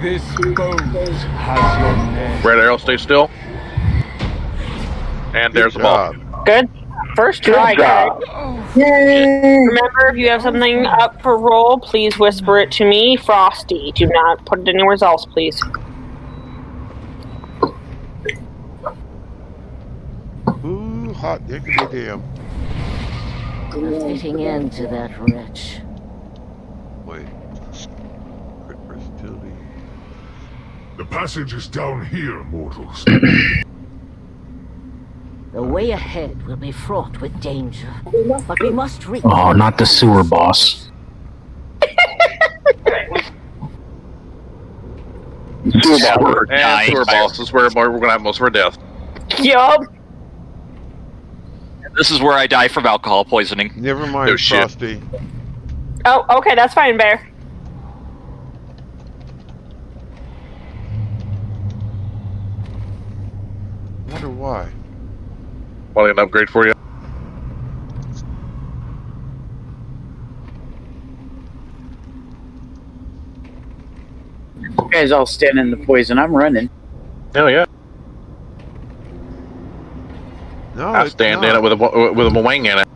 Speaker 19: This Bones has your name.
Speaker 8: Red arrow, stay still. And there's the ball.
Speaker 5: Good. First try, guys. Remember, if you have something up for roll, please whisper it to me. Frosty. Do not put it anywhere else, please.
Speaker 4: Ooh, hot diggity damn.
Speaker 20: Fitting into that wretch.
Speaker 4: Wait. Crit versatility.
Speaker 18: The passage is down here, mortals.
Speaker 20: The way ahead will be fraught with danger, but we must reach.
Speaker 9: Oh, not the sewer boss.
Speaker 8: Sewer and sewer boss. This is where we're going to have most of our death.
Speaker 5: Yup.
Speaker 13: This is where I die from alcohol poisoning.
Speaker 4: Never mind,
Speaker 8: No shit.
Speaker 4: Frosty.
Speaker 5: Oh, okay, that's fine, Bear.
Speaker 4: Wonder why.
Speaker 8: Want to get an upgrade for you?
Speaker 1: You guys all stand in the poison. I'm running.
Speaker 8: Hell yeah.
Speaker 4: No,
Speaker 8: I stand in it with a wing in it.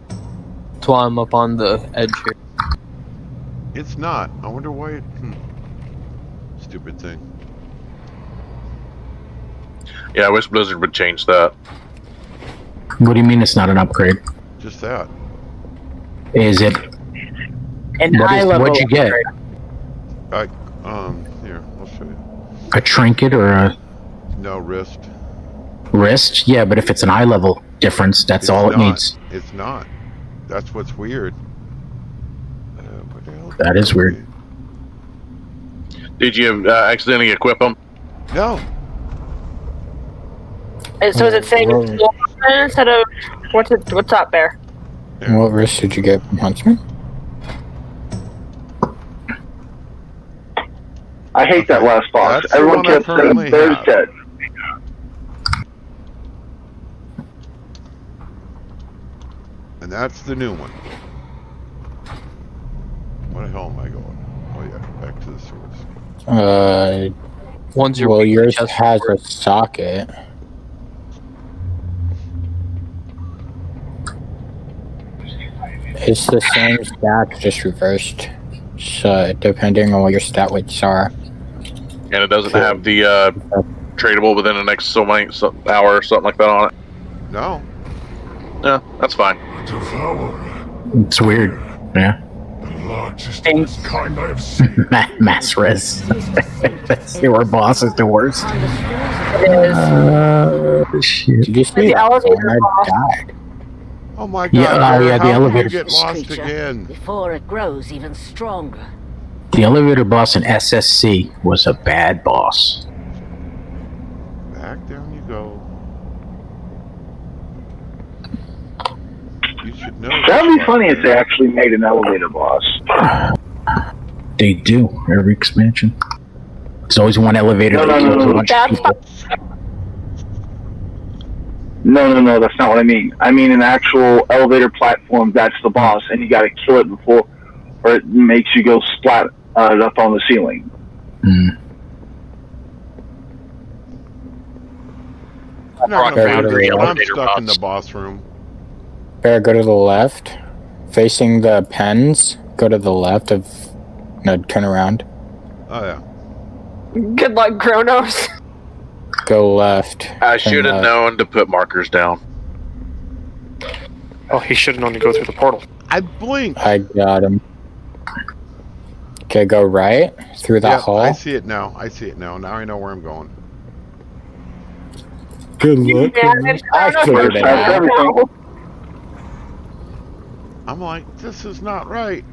Speaker 2: That's why I'm up on the edge here.
Speaker 4: It's not. I wonder why it... Stupid thing.
Speaker 8: Yeah, I wish Blizzard would change that.
Speaker 9: What do you mean it's not an upgrade?
Speaker 4: Just that.
Speaker 9: Is it? What'd you get?
Speaker 4: Here, I'll show you.
Speaker 9: A trinket or a
Speaker 4: No, wrist.
Speaker 9: wrist? Yeah, but if it's an eye level difference, that's
Speaker 4: It's
Speaker 9: all it
Speaker 4: not.
Speaker 9: needs.
Speaker 4: It's not. That's what's weird. What the hell?
Speaker 9: That is weird.
Speaker 8: Did you accidentally equip them?
Speaker 4: No.
Speaker 5: So is it saying it's Wolfman instead of what's up, Bear?
Speaker 7: What wrist did you get from Huntsman?
Speaker 6: I hate that last boss.
Speaker 4: That's the
Speaker 6: Everyone
Speaker 4: one I
Speaker 6: kept saying
Speaker 4: currently
Speaker 6: Bear's
Speaker 4: have.
Speaker 6: dead.
Speaker 4: And that's the new one. Where the hell am I going? Oh yeah, back to the source.
Speaker 2: One's your
Speaker 7: well, yours
Speaker 2: chest
Speaker 7: has
Speaker 2: support.
Speaker 7: a socket. It's the same stats, just reversed. So, depending on what your stat weights are.
Speaker 8: And it doesn't have the tradable within the next hour or something like that on it.
Speaker 4: No.
Speaker 8: Yeah, that's fine.
Speaker 9: It's weird. Yeah.
Speaker 18: The largest of its kind I have seen.
Speaker 9: Mass res. Sewer boss is the worst.
Speaker 20: On the stairs
Speaker 9: Shit.
Speaker 7: Did you see
Speaker 5: The
Speaker 7: that?
Speaker 5: elevator
Speaker 7: I
Speaker 5: boss.
Speaker 7: died.
Speaker 4: Oh my god!
Speaker 9: Yeah,
Speaker 4: Bear,
Speaker 9: the
Speaker 4: how can
Speaker 9: elevator.
Speaker 4: you get
Speaker 20: This
Speaker 4: lost
Speaker 20: creature
Speaker 4: again?
Speaker 20: before it grows even stronger.
Speaker 9: The elevator boss in SSC was a bad boss.
Speaker 4: Back down you go. You should know.
Speaker 6: That would
Speaker 4: this
Speaker 6: be funny if they
Speaker 4: Bear.
Speaker 6: actually made an elevator boss.
Speaker 9: They do every expansion. There's always one elevator
Speaker 6: No,
Speaker 9: that
Speaker 6: no, no,
Speaker 9: kills
Speaker 6: no.
Speaker 9: a bunch of people.
Speaker 6: No, that's not what I mean. I mean an actual elevator platform that's the boss, and you gotta kill it before, or it makes you go splat up on the ceiling.
Speaker 4: I'm not gonna
Speaker 7: Bear,
Speaker 4: find
Speaker 7: go to
Speaker 4: it.
Speaker 7: the
Speaker 4: I'm
Speaker 7: elevator
Speaker 4: stuck in
Speaker 7: box.
Speaker 4: the boss room.
Speaker 7: Bear, go to the left. Facing the pens, go to the left of... No, turn around.
Speaker 4: Oh yeah.
Speaker 5: Good luck, Kronos.
Speaker 7: Go left.
Speaker 8: I
Speaker 7: turn
Speaker 8: should have
Speaker 7: left.
Speaker 8: known to put markers down.
Speaker 16: Oh, he should have known to go through the portal.
Speaker 4: I blinked.
Speaker 7: I got him. Okay, go right through that
Speaker 4: Yeah,
Speaker 7: hall.
Speaker 4: I see it now. Now I know where I'm going.
Speaker 7: Good luck. I figured it out.
Speaker 4: I'm like, this is not right.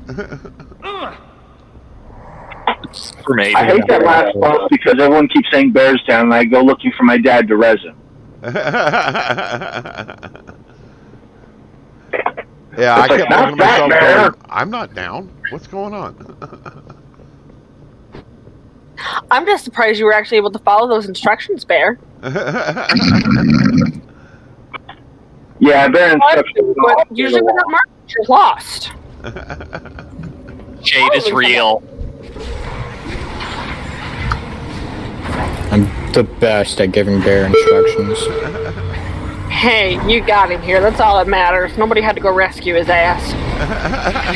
Speaker 6: I hate that last boss because everyone keeps saying bears down, and I go looking for my dad to res him.
Speaker 4: Yeah, I
Speaker 6: It's like,
Speaker 4: kept
Speaker 6: not
Speaker 4: looking at
Speaker 6: that
Speaker 4: myself
Speaker 6: bear.
Speaker 4: going, I'm not down. What's going on?
Speaker 5: I'm just surprised you were actually able to follow those instructions, Bear.
Speaker 6: Yeah, bear instructions.
Speaker 5: But usually with that mark, you're lost.
Speaker 13: Shade is real.
Speaker 7: I'm the best at giving Bear instructions.
Speaker 5: Hey, you got him here. That's all that matters. Nobody had to go rescue his ass.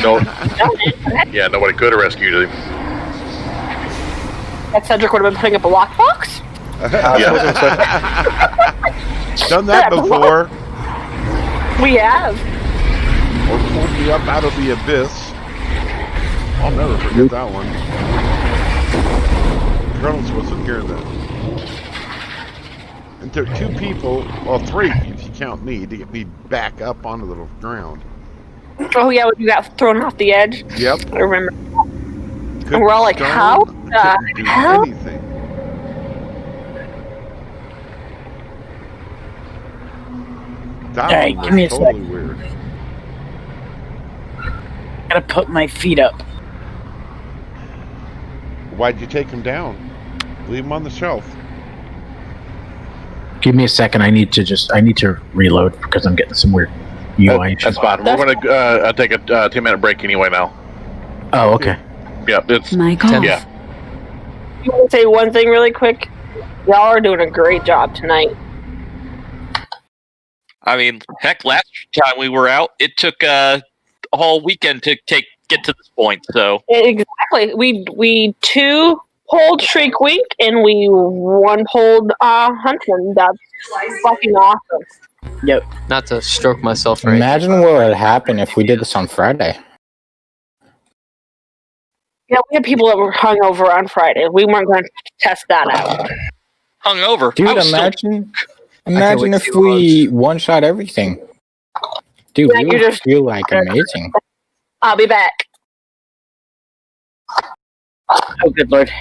Speaker 8: No. Yeah, nobody could have rescued him.
Speaker 5: That Cedric would have been putting up a lockbox?
Speaker 4: Done that before.
Speaker 5: We have.
Speaker 4: Or pulled me up out of the abyss. I'll never forget that one. Reynolds wasn't here then. And there are two people, well, three if you count me, to get me back up onto the ground.
Speaker 5: Oh, yeah, when you got thrown off the edge.
Speaker 4: Yep.
Speaker 5: I remember.
Speaker 4: Couldn't
Speaker 5: And we're all like,
Speaker 4: stone,
Speaker 5: how
Speaker 4: couldn't
Speaker 5: the
Speaker 4: do
Speaker 5: hell?
Speaker 4: anything. That
Speaker 1: Alright,
Speaker 4: one
Speaker 1: give me
Speaker 4: was
Speaker 1: a
Speaker 4: totally
Speaker 1: sec.
Speaker 4: weird.
Speaker 1: Gotta put my feet up.
Speaker 4: Why'd you take him down? Leave him on the shelf.
Speaker 9: Give me a second. I need to reload because I'm getting some weird UI.
Speaker 8: That's fine. We're going to take a 10-minute break anyway now.
Speaker 9: Oh, okay.
Speaker 8: Yeah, it's...
Speaker 10: My God.
Speaker 8: Yeah.
Speaker 5: You want to say one thing really quick? Y'all are doing a great job tonight.
Speaker 13: I mean, heck, last time we were out, it took a whole weekend to get to this point. So
Speaker 5: Exactly. We 2 pulled Shriek Week and we 1 pulled Huntsman. That's fucking awesome.
Speaker 1: Yep.
Speaker 2: Not to stroke myself right.
Speaker 7: Imagine what would happen if we did this on Friday.
Speaker 5: Yeah, we had people that were hungover on Friday. We weren't going to test that out.
Speaker 13: hungover.
Speaker 7: Dude,
Speaker 13: I was still-
Speaker 7: imagine if we one-shot everything. Dude,
Speaker 5: Yeah,
Speaker 7: we
Speaker 5: you
Speaker 7: would
Speaker 5: just-
Speaker 7: feel like amazing.
Speaker 5: I'll be back.
Speaker 1: Oh, good lord.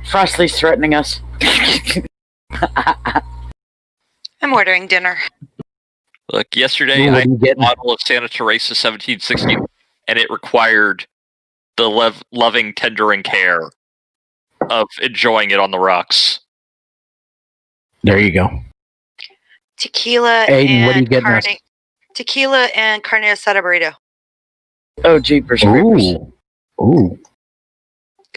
Speaker 1: Frostly's threatening us.
Speaker 15: I'm ordering dinner.
Speaker 13: Look, yesterday
Speaker 9: Ooh, what
Speaker 13: I
Speaker 9: are you
Speaker 13: had a
Speaker 9: getting?
Speaker 13: bottle of Santa Teresa 1760, and it required the loving, tendering care of enjoying it on the rocks.
Speaker 9: There you go.
Speaker 15: Tequila
Speaker 9: Aiden, what are you
Speaker 15: and
Speaker 9: getting us?
Speaker 15: tequila and carne asada burrito.
Speaker 1: Oh, jeepers creepers.
Speaker 9: Ooh.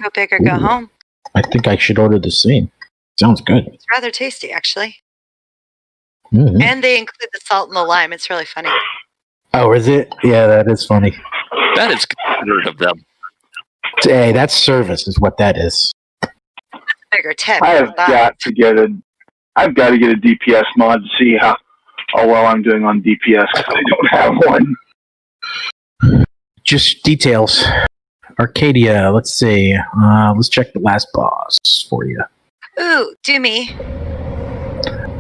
Speaker 15: Go big or go
Speaker 9: Ooh.
Speaker 15: home.
Speaker 9: I think I should order the same. Sounds good.
Speaker 15: It's rather tasty, actually.
Speaker 9: Mhm.
Speaker 15: And they include the salt and the lime. It's really funny.
Speaker 9: Oh, is it? Yeah, that is funny.
Speaker 13: That is considerate of them.
Speaker 9: Hey, that's service, is what that is.
Speaker 15: Bigger tip.
Speaker 6: I've got to get a DPS mod to see how well I'm doing on DPS because I don't have one.
Speaker 9: Just details. Arcadia, let's see. Let's check the last boss for you.
Speaker 15: Ooh, do me.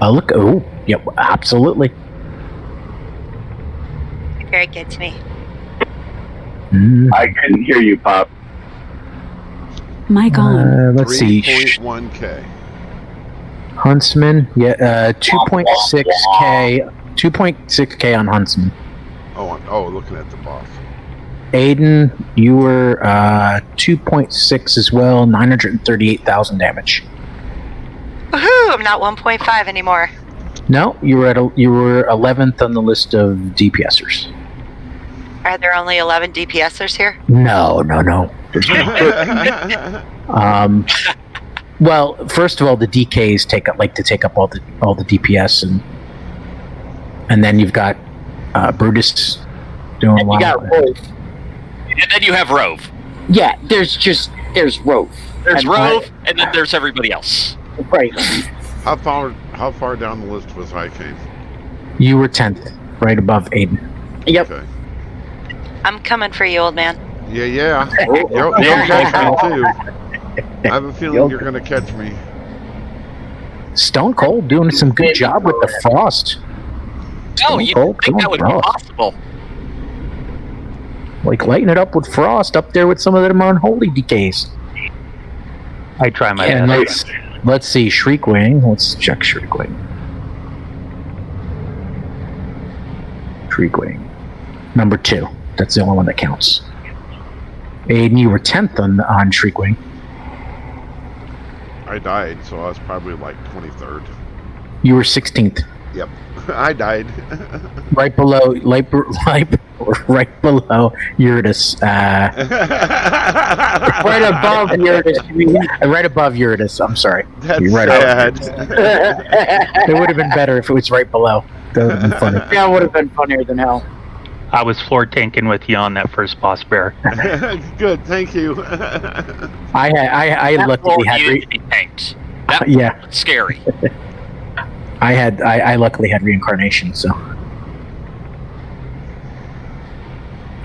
Speaker 9: Look. Oh, yep, absolutely.
Speaker 15: Very good to me.
Speaker 6: I couldn't hear you, Pop.
Speaker 10: Mic on.
Speaker 9: Let's see.
Speaker 4: 3.1K.
Speaker 9: Huntsman, 2.6K. 2.6K on Huntsman.
Speaker 4: Oh, looking at the boss.
Speaker 9: Aiden, you were 2.6 as well, 938,000 damage.
Speaker 15: Woohoo! I'm not 1.5 anymore.
Speaker 9: No, you were 11th on the list of DPSers.
Speaker 15: Are there only 11 DPSers here?
Speaker 9: No. Well, first of all, the DKs take up all the DPS, and then you've got Brutus doing
Speaker 1: And you got Rove.
Speaker 13: And then you have Rove.
Speaker 1: Yeah, there's Rove.
Speaker 13: There's
Speaker 1: And
Speaker 13: Rove, and then there's everybody else.
Speaker 1: Right.
Speaker 4: How far down the list was Hurricane?
Speaker 9: You were 10th, right above Aiden.
Speaker 1: Yep.
Speaker 4: Okay.
Speaker 15: I'm coming for you, old man.
Speaker 4: Yeah. You'll catch me too. I have a feeling you're going to catch me.
Speaker 9: Stone Cold doing some good job with the frost.
Speaker 13: Oh, you
Speaker 9: Cold,
Speaker 13: think that would be
Speaker 9: frost.
Speaker 13: possible?
Speaker 9: Like lighting it up with frost up there with some of them unholy DKs.
Speaker 21: I try my
Speaker 9: And
Speaker 21: best.
Speaker 9: let's see, Shriekwing. Let's check Shriekwing. Shriekwing. Number 2. That's the only one that counts. Aiden, you were 10th on Shriekwing.
Speaker 4: I died, so I was probably like 23rd.
Speaker 9: You were 16th.
Speaker 4: Yep. I died.
Speaker 9: Right below right below Eurydice.
Speaker 1: Right above Eurydice.
Speaker 9: Right above Eurydice. I'm sorry.
Speaker 4: That's
Speaker 9: You're right
Speaker 4: sad.
Speaker 9: It would have been better if it was right below. That would have been funny.
Speaker 1: Yeah, it would have been funnier than hell.
Speaker 21: I was floor tanking with you on that first boss bear.
Speaker 4: Good, thank you.
Speaker 9: I luckily had
Speaker 13: needed to be tanked. That
Speaker 9: yeah.
Speaker 13: was scary.
Speaker 9: I luckily had reincarnation, so.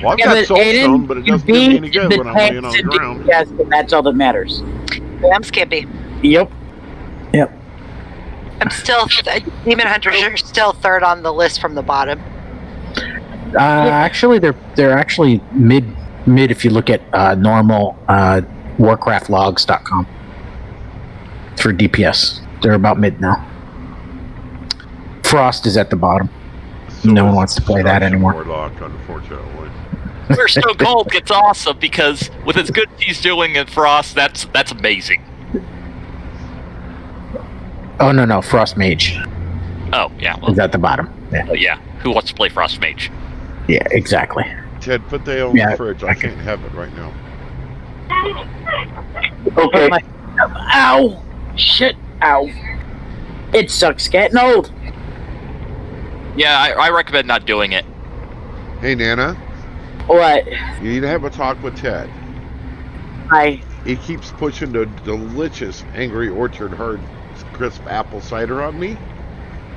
Speaker 4: Well, I've
Speaker 1: Yeah,
Speaker 4: got
Speaker 1: but
Speaker 4: Soul
Speaker 1: Aiden,
Speaker 4: Stone, but it
Speaker 1: you
Speaker 4: doesn't do me
Speaker 1: beat
Speaker 4: any good
Speaker 1: the
Speaker 4: when I'm laying on
Speaker 1: tanks
Speaker 4: the
Speaker 1: and
Speaker 4: ground.
Speaker 1: Yes, and that's all that matters.
Speaker 15: Yeah, I'm Skippy.
Speaker 1: Yep.
Speaker 15: I'm still Demon Hunters are still third on the list from the bottom.
Speaker 9: Actually, they're actually mid if you look at normal warcraftlogs.com for DPS. They're about mid now. Frost is at the bottom. No one wants to play that anymore.
Speaker 4: Warlock, unfortunately.
Speaker 13: Where Stone Cold gets awesome because with as good as he's doing in Frost, that's amazing.
Speaker 9: Oh no, Frost Mage
Speaker 13: Oh yeah, well,
Speaker 9: is at the bottom. Yeah,
Speaker 13: yeah. Who wants to play Frost Mage?
Speaker 9: yeah, exactly.
Speaker 4: Ted, put that on the fridge. I can't have it right now.
Speaker 1: Okay. Ow! Shit! Ow! It sucks getting old.
Speaker 13: Yeah, I recommend not doing it.
Speaker 4: Hey, Nana.
Speaker 1: What?
Speaker 4: You need to have a talk with Ted.
Speaker 1: He
Speaker 4: keeps pushing the delicious Angry Orchard Hard crisp apple cider on me.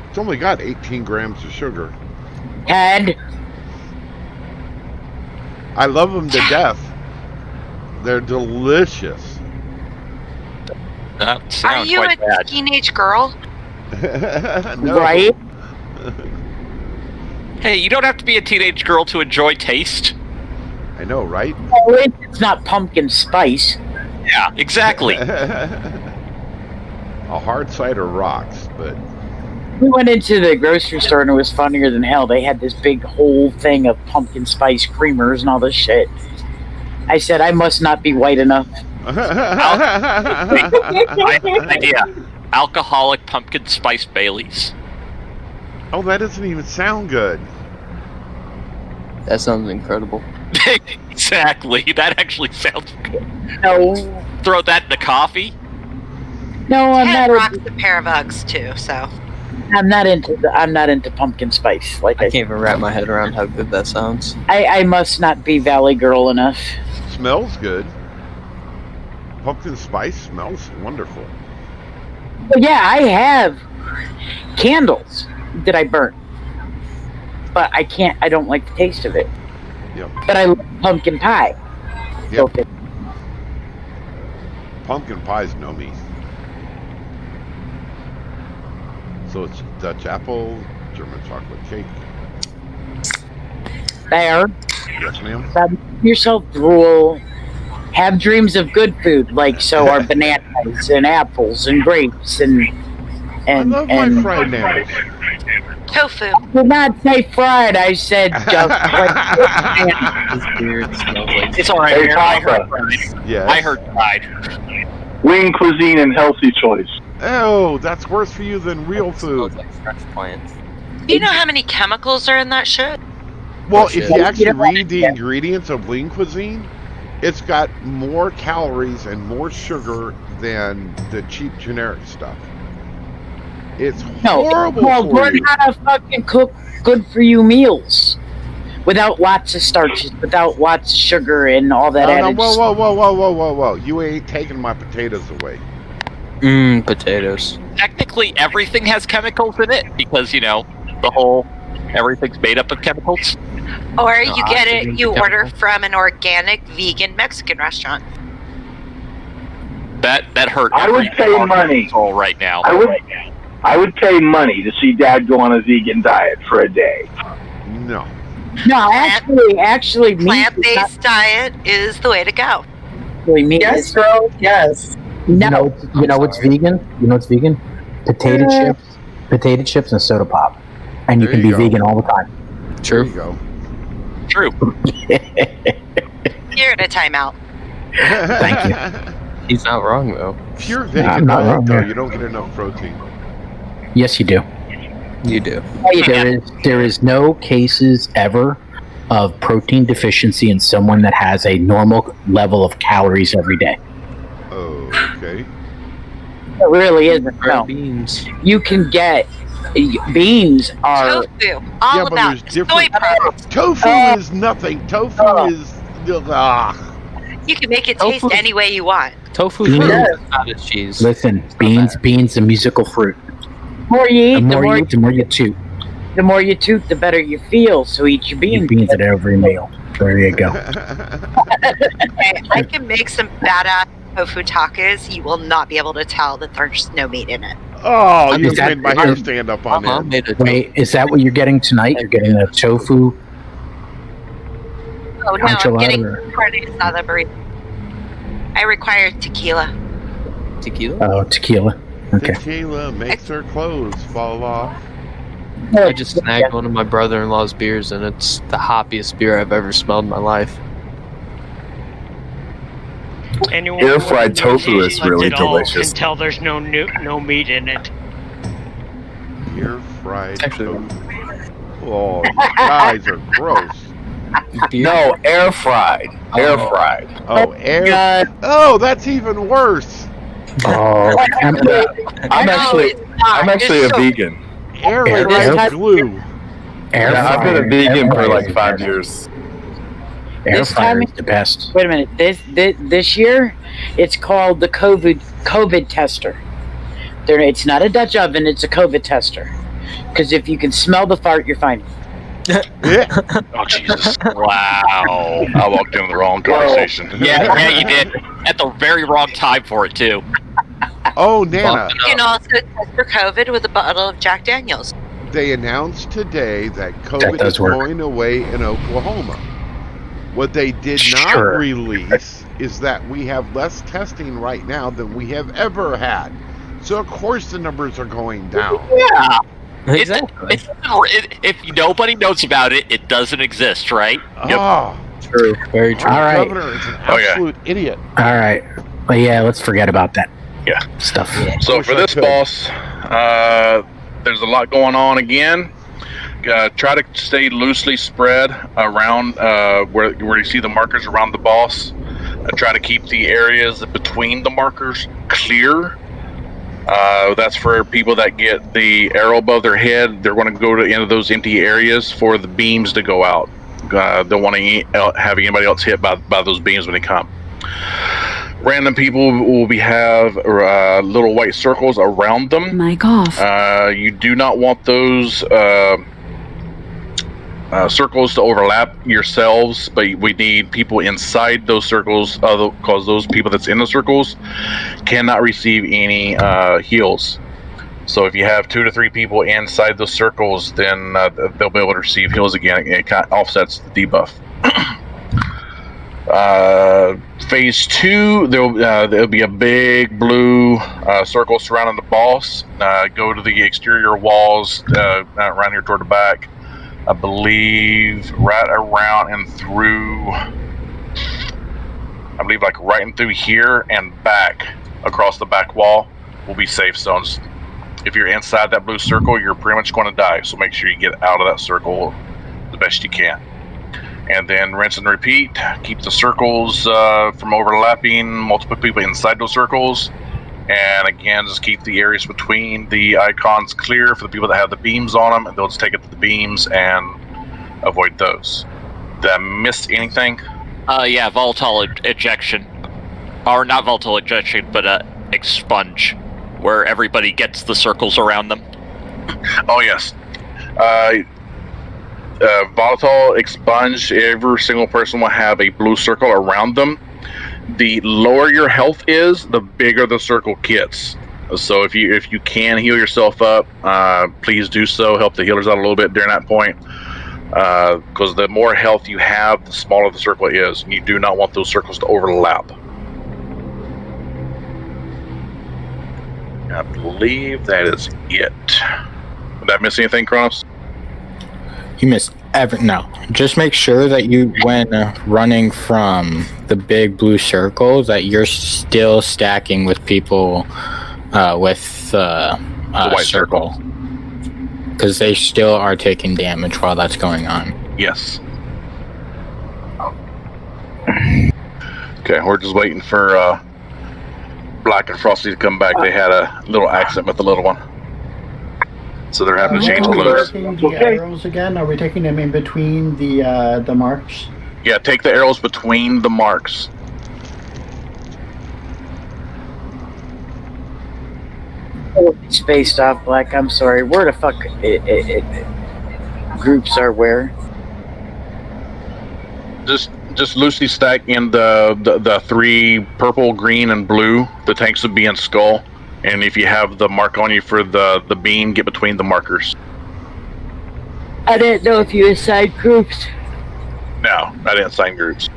Speaker 4: It's only got 18 grams of sugar.
Speaker 1: And
Speaker 4: I love them to death. They're delicious.
Speaker 13: That
Speaker 15: Are
Speaker 13: sounds
Speaker 15: you
Speaker 13: quite
Speaker 15: a
Speaker 13: bad.
Speaker 15: teenage girl?
Speaker 4: No.
Speaker 1: Right?
Speaker 13: Hey, you don't have to be a teenage girl to enjoy taste.
Speaker 4: I know, right?
Speaker 1: It's not pumpkin spice.
Speaker 13: Yeah, exactly.
Speaker 4: A hard cider rocks, but
Speaker 1: We went into the grocery store and it was funnier than hell. They had this big whole thing of pumpkin spice creamers and all this shit. I said, I must not be white enough.
Speaker 13: I have an idea. Alcoholic pumpkin spice Baileys.
Speaker 4: Oh, that doesn't even sound good.
Speaker 2: That sounds incredible.
Speaker 13: Exactly. That actually sounds good.
Speaker 1: No.
Speaker 13: Throw that in the coffee.
Speaker 1: No, I'm
Speaker 15: Ted
Speaker 1: not.
Speaker 15: rocks a pair of Uggs too, so.
Speaker 1: I'm not into pumpkin spice. Like
Speaker 2: I can't even wrap my head around how good that sounds.
Speaker 1: I must not be Valley Girl enough.
Speaker 4: Smells good. Pumpkin spice smells wonderful.
Speaker 1: But yeah, I have candles that I burn, but I don't like the taste of it.
Speaker 4: Yep.
Speaker 1: But I love pumpkin pie.
Speaker 4: Yep. Pumpkin pies know me. So it's Dutch apple, German chocolate cake.
Speaker 1: There.
Speaker 4: Yes, ma'am.
Speaker 1: Give yourself the rule. Have dreams of good food, like so are bananas and apples and grapes and
Speaker 4: I love my fried nanas.
Speaker 15: Tofu.
Speaker 1: I did not say fried. I said just like
Speaker 2: His beard smells like.
Speaker 13: It's all right.
Speaker 6: Hey,
Speaker 13: Aaron, I heard
Speaker 6: Papa.
Speaker 13: fried.
Speaker 4: Yes.
Speaker 13: I heard fried.
Speaker 6: Lean cuisine and healthy choice.
Speaker 4: Oh, that's worse for you than real food.
Speaker 16: Like fresh plants.
Speaker 15: Do you know how many chemicals are in that shit?
Speaker 4: Well, if you actually read the ingredients of lean cuisine, it's got more calories and more sugar than the cheap generic stuff. It's horrible
Speaker 1: well,
Speaker 4: for
Speaker 1: learn
Speaker 4: you.
Speaker 1: how to fucking cook good for you meals without lots of starches, without lots of sugar and all that
Speaker 4: No,
Speaker 1: added.
Speaker 4: whoa. You ain't taking my potatoes away.
Speaker 2: Potatoes.
Speaker 13: Technically, everything has chemicals in it because the whole everything's made up of chemicals.
Speaker 15: Or
Speaker 13: No,
Speaker 15: you get
Speaker 13: oxygen
Speaker 15: it, you
Speaker 13: chemical.
Speaker 15: order from an organic vegan Mexican restaurant.
Speaker 13: That hurt.
Speaker 6: I would
Speaker 13: every
Speaker 6: pay
Speaker 13: part of my
Speaker 6: money.
Speaker 13: soul right now.
Speaker 6: I would pay money to see Dad go on a vegan diet for a day.
Speaker 4: No.
Speaker 1: No, actually, meat is
Speaker 15: Plant-based diet is the way to go.
Speaker 1: Actually, meat
Speaker 17: Yes,
Speaker 1: is-
Speaker 17: girl. Yes.
Speaker 1: No.
Speaker 9: You know what's vegan? You know what's vegan? Potato chips and soda pop. And you
Speaker 4: There
Speaker 9: can
Speaker 4: you
Speaker 9: be
Speaker 4: go.
Speaker 9: vegan all the time.
Speaker 4: There you go.
Speaker 13: True.
Speaker 15: You're in a timeout.
Speaker 9: Thank you.
Speaker 2: He's not wrong though.
Speaker 4: Pure
Speaker 9: I'm
Speaker 4: vegan
Speaker 9: not
Speaker 4: diet,
Speaker 9: wrong
Speaker 4: though,
Speaker 9: there.
Speaker 4: you don't get enough protein.
Speaker 9: Yes, you do.
Speaker 2: You do.
Speaker 9: There is no cases ever of protein deficiency in someone that has a normal level of calories every day.
Speaker 4: Oh, okay.
Speaker 1: It really isn't. No.
Speaker 2: Beans.
Speaker 1: You can get beans are
Speaker 15: Tofu. All
Speaker 4: but
Speaker 15: about
Speaker 4: there's
Speaker 15: soy
Speaker 4: different-
Speaker 15: products.
Speaker 4: Tofu is nothing. Tofu is.
Speaker 15: You can make it taste any way you want.
Speaker 2: Tofu's
Speaker 9: Beans.
Speaker 2: really cottage cheese.
Speaker 9: Listen, beans, a musical fruit.
Speaker 1: the more you eat,
Speaker 9: The more you eat, the more you toot.
Speaker 1: the more you toot, the better you feel. So eat your beans.
Speaker 9: Eat beans at every meal. There you go.
Speaker 15: Okay, I can make some badass tofu tacos. You will not be able to tell that there's no meat in it.
Speaker 4: Oh, you
Speaker 9: Is that-
Speaker 4: made my hair stand up on
Speaker 2: Mom
Speaker 4: end.
Speaker 2: made a
Speaker 9: Wait, is that what you're getting tonight? You're getting a tofu
Speaker 15: Oh no, I'm
Speaker 9: enchilada?
Speaker 15: getting carne asada burrito. I require tequila.
Speaker 2: tequila.
Speaker 9: Oh, tequila. Okay.
Speaker 4: Tequila makes her clothes fall off.
Speaker 2: I just snagged one of my brother-in-law's beers, and it's the hoppiest beer I've ever smelled in my life.
Speaker 11: Anyone
Speaker 22: Air
Speaker 11: who
Speaker 22: fried tofu
Speaker 11: knows
Speaker 22: is really
Speaker 11: it all
Speaker 22: delicious.
Speaker 11: Can tell there's no meat in it.
Speaker 4: Air fried
Speaker 2: Actually-
Speaker 4: tofu. Oh, you guys are gross.
Speaker 22: No, air fried. Air fried.
Speaker 4: Oh, air. Oh, that's even worse.
Speaker 9: Oh,
Speaker 22: I'm actually a vegan.
Speaker 4: Air
Speaker 9: Air
Speaker 4: fried
Speaker 9: fried-
Speaker 4: glue.
Speaker 9: air
Speaker 22: Yeah, I've been a
Speaker 9: fryer-
Speaker 22: vegan
Speaker 9: air
Speaker 22: for
Speaker 9: fryer
Speaker 22: like
Speaker 9: is
Speaker 22: 5
Speaker 9: the
Speaker 22: years.
Speaker 9: best. Air
Speaker 1: This
Speaker 9: fryer
Speaker 1: time-
Speaker 9: is the best.
Speaker 1: Wait a minute. This year, it's called the COVID tester. It's not a Dutch oven. It's a COVID tester. Because if you can smell the fart, you're fine.
Speaker 8: Oh Jesus! Wow, I walked into the wrong conversation.
Speaker 13: Yeah, you did. At the very wrong time for it too.
Speaker 4: Oh, Nana.
Speaker 15: You can also test for COVID with a bottle of Jack Daniels.
Speaker 4: They announced today that COVID
Speaker 9: does
Speaker 4: is
Speaker 9: work.
Speaker 4: going away in Oklahoma. What they did not
Speaker 9: Sure.
Speaker 4: release is that we have less testing right now than we have ever had. So of course the numbers are going down.
Speaker 13: Yeah.
Speaker 2: Exactly.
Speaker 13: If nobody knows about it, it doesn't exist, right?
Speaker 4: Oh,
Speaker 2: True. Very true.
Speaker 4: our
Speaker 9: All right.
Speaker 4: governor is an
Speaker 8: Oh, yeah.
Speaker 4: absolute idiot.
Speaker 9: All right. Well, yeah, let's forget about that
Speaker 8: Yeah.
Speaker 9: stuff.
Speaker 8: So
Speaker 4: Wish
Speaker 8: for
Speaker 4: I
Speaker 8: this
Speaker 4: could.
Speaker 8: boss, there's a lot going on again. Try to stay loosely spread around where you see the markers around the boss. Try to keep the areas between the markers clear. That's for people that get the arrow above their head. They're going to go to the end of those empty areas for the beams to go out. Don't want to have anybody else hit by those beams when they come. Random people will have little white circles around them.
Speaker 10: Mic off.
Speaker 8: You do not want those circles to overlap yourselves, but we need people inside those circles because those people that's in the circles cannot receive any heals. So if you have 2 to 3 people inside those circles, then they'll be able to receive heals again. It kind of offsets the debuff. Phase 2, there'll be a big blue circle surrounding the boss. Go to the exterior walls around here toward the back. I believe right around and through. I believe like right and through here and back across the back wall will be safe zones. If you're inside that blue circle, you're pretty much going to die. So make sure you get out of that circle the best you can. And then rinse and repeat. Keep the circles from overlapping multiple people inside those circles. And again, just keep the areas between the icons clear for the people that have the beams on them. And they'll just take it to the beams and avoid those. Did I miss anything?
Speaker 13: Yeah, volatile ejection. Or not volatile ejection, but expunge. Where everybody gets the circles around them.
Speaker 8: Oh, yes. Volatile expunge, every single person will have a blue circle around them. The lower your health is, the bigger the circle gets. So if you can heal yourself up, please do so. Help the healers out a little bit during that point. Because the more health you have, the smaller the circle is. And you do not want those circles to overlap. I believe that is it. Did I miss anything, Kronos?
Speaker 7: You missed no. Just make sure that you, when running from the big blue circle, that you're still stacking with people with the white circle. Because they still are taking damage while that's going on.
Speaker 8: Yes. Okay, we're just waiting for Black and Frosty to come back. They had a little accident with the little one. So they're having to change clothes.
Speaker 12: Are we taking the arrows again? Are we taking them in between the marks?
Speaker 8: Yeah, take the arrows between the marks.
Speaker 1: Spaced off, Black. I'm sorry. Where the fuck groups are where?
Speaker 8: Just loosely stack in the 3 purple, green, and blue. The tanks would be in skull. And if you have the mark on you for the beam, get between the markers.
Speaker 1: I didn't know if you assigned groups.
Speaker 8: No, I didn't assign groups.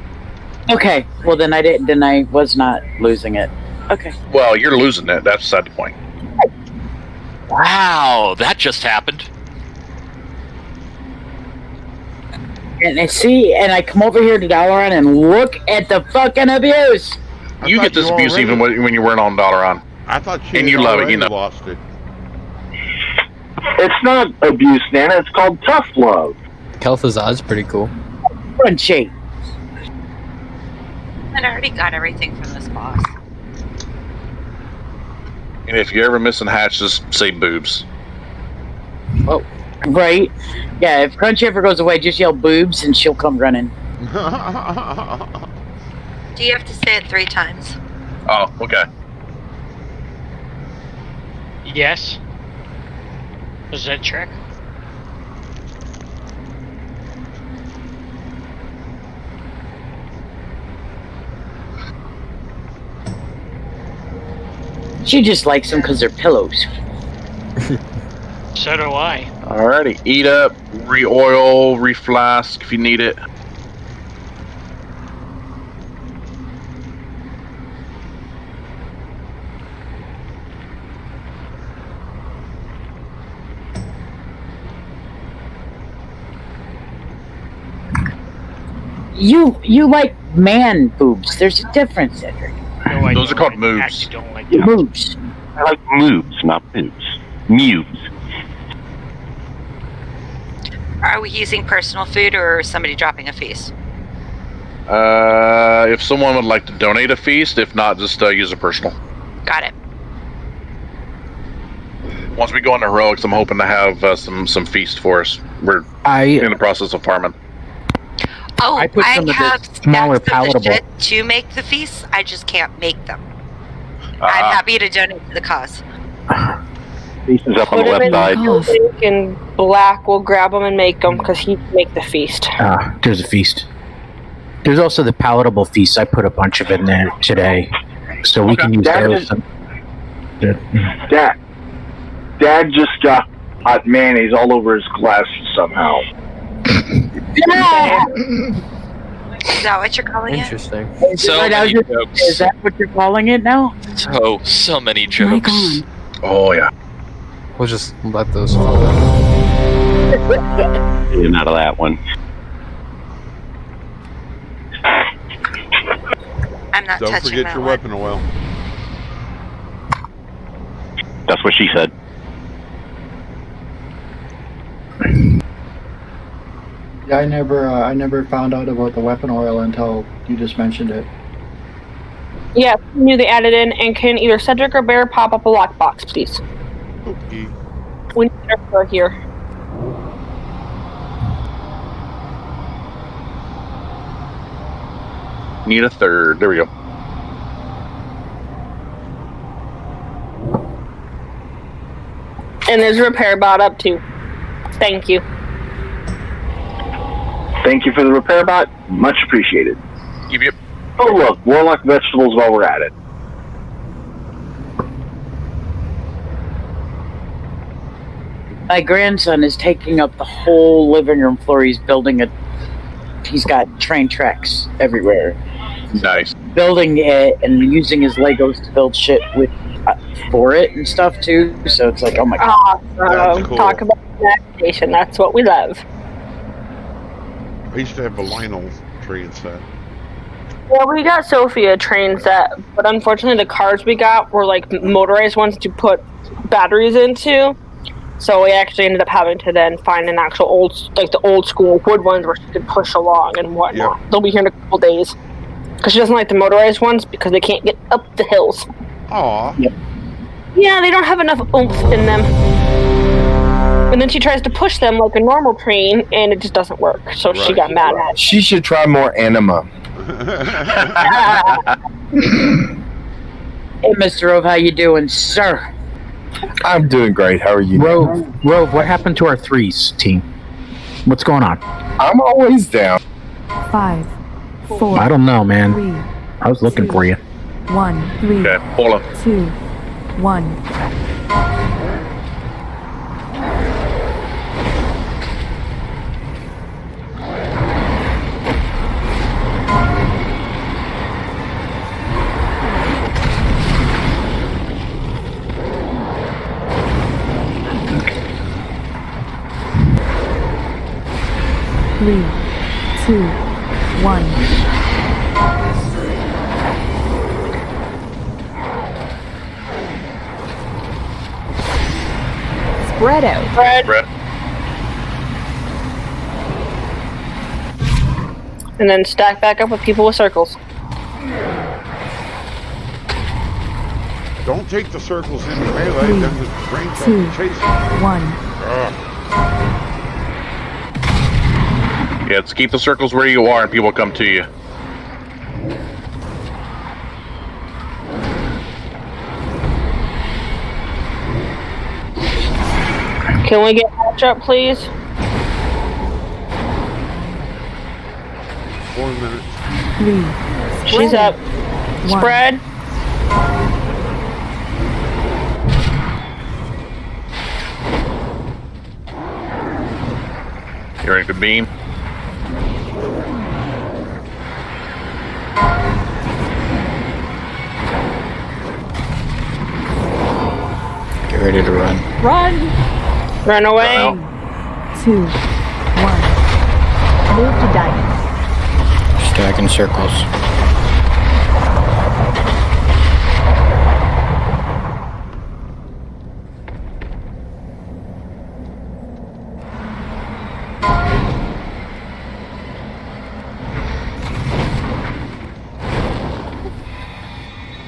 Speaker 1: Okay, well then I didn't. Then I was not losing it. Okay.
Speaker 8: Well, you're losing it. That's beside the point.
Speaker 13: Wow, that just happened.
Speaker 1: And I see, and I come over here to Dalaran and look at the fucking abuse.
Speaker 8: You get this abuse even when you weren't on Dalaran.
Speaker 4: I thought you
Speaker 8: and you love it, you know.
Speaker 4: Lost it.
Speaker 6: It's not abuse, Nana. It's called tough love.
Speaker 2: Kel'Thuzad's pretty cool.
Speaker 1: Crunchy.
Speaker 15: I already got everything from this boss.
Speaker 8: And if you're ever missing Hatch, just say boobs.
Speaker 1: Oh, right. Yeah, if Crunchy ever goes away, just yell boobs and she'll come running.
Speaker 15: Do you have to say it 3 times?
Speaker 8: Oh, okay.
Speaker 11: Yes. Was that trick?
Speaker 1: She just likes them because they're pillows.
Speaker 11: So do I.
Speaker 8: Alrighty, eat up, re-oil, re-flask if you need it.
Speaker 1: You like man boobs. There's a difference, Edric.
Speaker 11: No, I
Speaker 8: Those are called
Speaker 11: I
Speaker 8: moves.
Speaker 11: actually don't like
Speaker 1: Yeah.
Speaker 11: that.
Speaker 1: Moves.
Speaker 6: I like moves, not boobs. Mubes.
Speaker 15: Are we using personal food or somebody dropping a feast?
Speaker 8: If someone would like to donate a feast, if not, just use a personal.
Speaker 15: Got it.
Speaker 8: Once we go into heroics, I'm hoping to have some feast for us. We're in the process of farming.
Speaker 15: Oh, I
Speaker 9: put some of the
Speaker 15: have
Speaker 9: smaller,
Speaker 15: stacks of the
Speaker 9: palatable.
Speaker 15: shit to make the feasts. I just can't make them.
Speaker 8: Ah.
Speaker 15: I'm happy to donate to the cause.
Speaker 6: Feast is up on
Speaker 5: Put
Speaker 6: the
Speaker 5: him
Speaker 6: left
Speaker 5: in
Speaker 6: side.
Speaker 5: Link and Black will grab them and make them because he can make the feast.
Speaker 9: There's a feast. There's also the palatable feast. I put a bunch of it in there today, so we can use
Speaker 6: That
Speaker 9: those.
Speaker 6: is- That Dad just got hot mayonnaise all over his glasses somehow.
Speaker 15: Is that what you're calling
Speaker 2: Interesting.
Speaker 13: So
Speaker 1: Right,
Speaker 13: many
Speaker 1: is
Speaker 13: jokes.
Speaker 1: that what you're calling it now?
Speaker 13: So many jokes.
Speaker 8: Oh yeah.
Speaker 2: We'll just let those flow.
Speaker 3: Getting out of that one.
Speaker 15: I'm not
Speaker 4: Don't
Speaker 15: touching
Speaker 4: forget
Speaker 15: that
Speaker 4: your
Speaker 15: one.
Speaker 4: weapon oil.
Speaker 3: That's what she said.
Speaker 12: Yeah, I never found out about the weapon oil until you just mentioned it.
Speaker 5: Yeah, knew they added in, and can either Cedric or Bear pop up a lockbox, please?
Speaker 4: Okay.
Speaker 5: We need her here.
Speaker 8: Need a third. There we go.
Speaker 5: And there's a repair bot up too. Thank you.
Speaker 6: Thank you for the repair bot. Much appreciated.
Speaker 8: Yep.
Speaker 6: Oh look, Warlock vegetables while we're at it.
Speaker 1: My grandson is taking up the whole living room floor. He's building he's got train tracks everywhere.
Speaker 8: Nice.
Speaker 1: Building it and using his Legos to build shit with for it and stuff too. So it's like, oh my god.
Speaker 5: Awesome.
Speaker 4: Cool.
Speaker 5: Talk about imagination. That's what we love.
Speaker 4: I used to have a Lionel train set.
Speaker 5: Yeah, we got Sophia train set, but unfortunately the cars we got were like motorized ones to put batteries into. So we actually ended up having to then find an actual the old school wood ones where she could push along and whatnot.
Speaker 4: Yep.
Speaker 5: They'll be here in a couple days. Because she doesn't like the motorized ones because they can't get up the hills.
Speaker 4: Aw.
Speaker 1: Yep.
Speaker 5: Yeah, they don't have enough oomph in them. And then she tries to push them like a normal train, and it just doesn't work. So she got mad at it.
Speaker 22: She should try more anima.
Speaker 1: Hey, Mr. Rove, how you doing, sir?
Speaker 22: I'm doing great. How are you?
Speaker 9: Rove, what happened to our threes team? What's going on?
Speaker 22: I'm always down.
Speaker 10: 5, 4.
Speaker 9: I don't know, man.
Speaker 10: 3,
Speaker 9: I was looking for you.
Speaker 10: 1, 3,
Speaker 8: Okay, hold on.
Speaker 10: 2, 1. Three, 2, 1. Spread out.
Speaker 8: Spread.
Speaker 5: And then stack back up with people with circles.
Speaker 4: Don't take the circles into melee, then the range will
Speaker 10: 2,
Speaker 4: chase you.
Speaker 10: 1.
Speaker 8: Yeah, let's keep the circles where you are and people come to you.
Speaker 5: Can we get match up, please?
Speaker 4: 4 minutes.
Speaker 10: 3.
Speaker 5: She's up.
Speaker 10: One.
Speaker 5: Spread.
Speaker 8: You ready to beam?
Speaker 7: Get ready to run.
Speaker 5: Run. Run away.
Speaker 10: 2, 1. Move to diamond.
Speaker 7: Stack in circles.